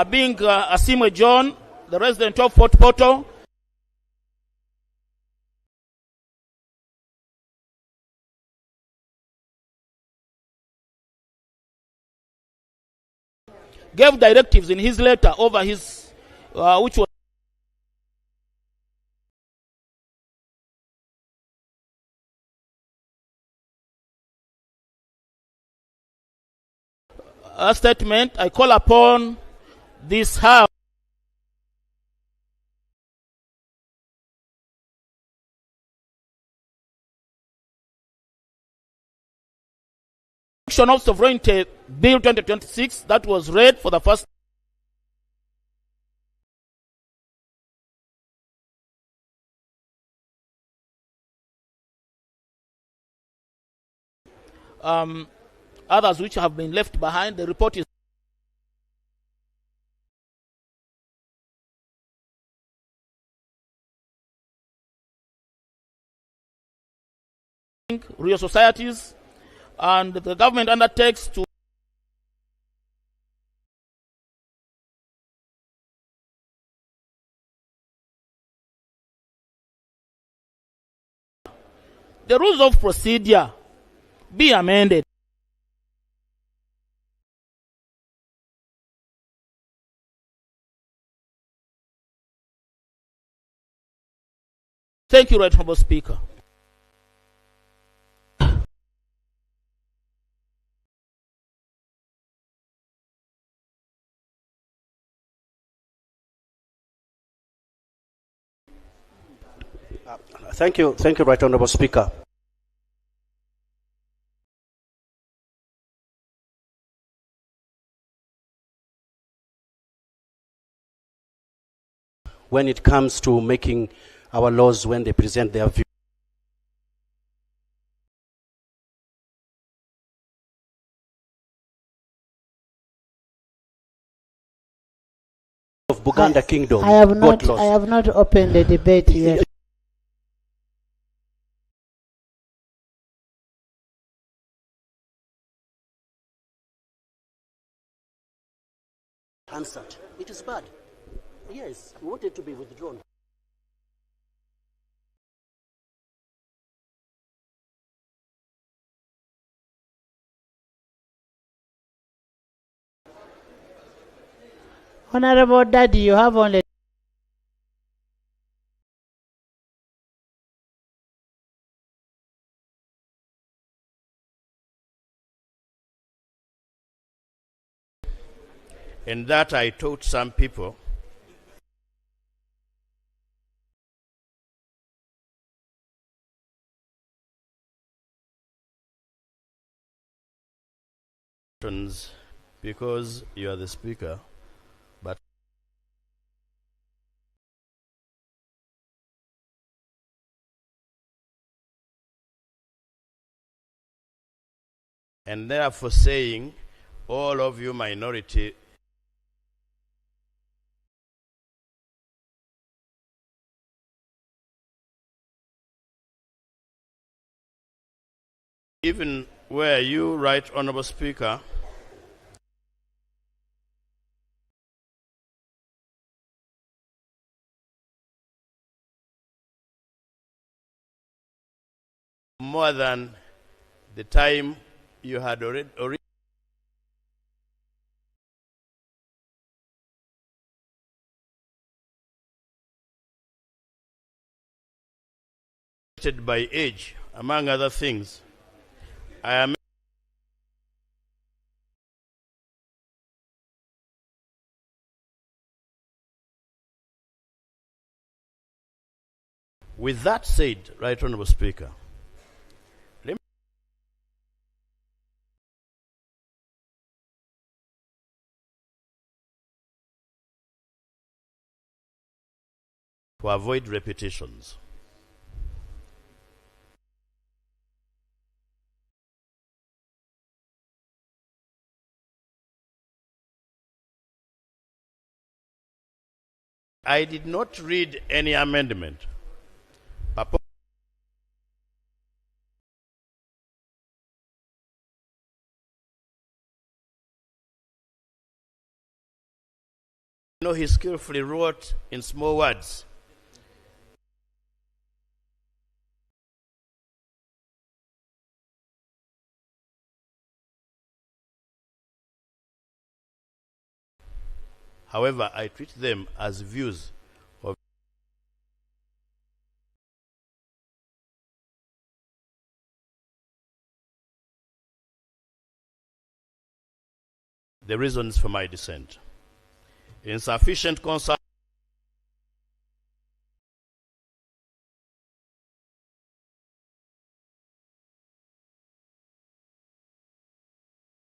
being Asimwe John, the resident of Fort Portal, gave directives in his letter over his, which was a statement. I call upon this House of Sovereignty Bill 2026 that was read for the first others which have been left behind. The report is real societies, and the government undertakes to the rules of procedure be amended. Thank you, Right Honourable Speaker. Thank you, Right Honourable Speaker. When it comes to making our laws when they present their view. Of Buganda Kingdom. I have not opened the debate yet. Answered. It is bad. Yes, we want it to be withdrawn. Honorable Daddy, you have only In that I taught some people because you are the speaker, but and therefore saying all of you minority even where you, Right Honourable Speaker, more than the time you had already by age, among other things. I am with that said, Right Honourable Speaker, to avoid repetitions. I did not read any amendment. He skillfully wrote in small words. However, I treat them as views of the reasons for my dissent. Insufficient concern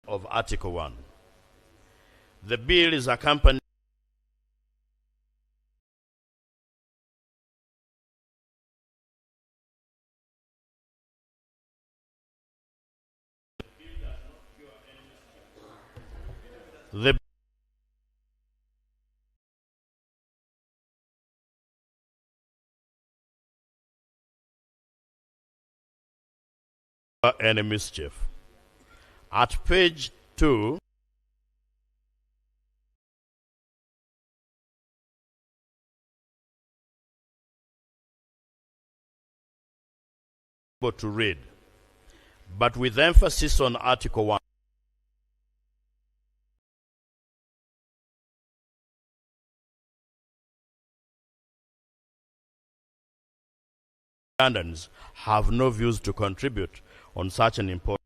of Article 1. The bill is accompanied the any mischief. At page 2, to read, but with emphasis on Article 1. Ugandans have no views to contribute on such an important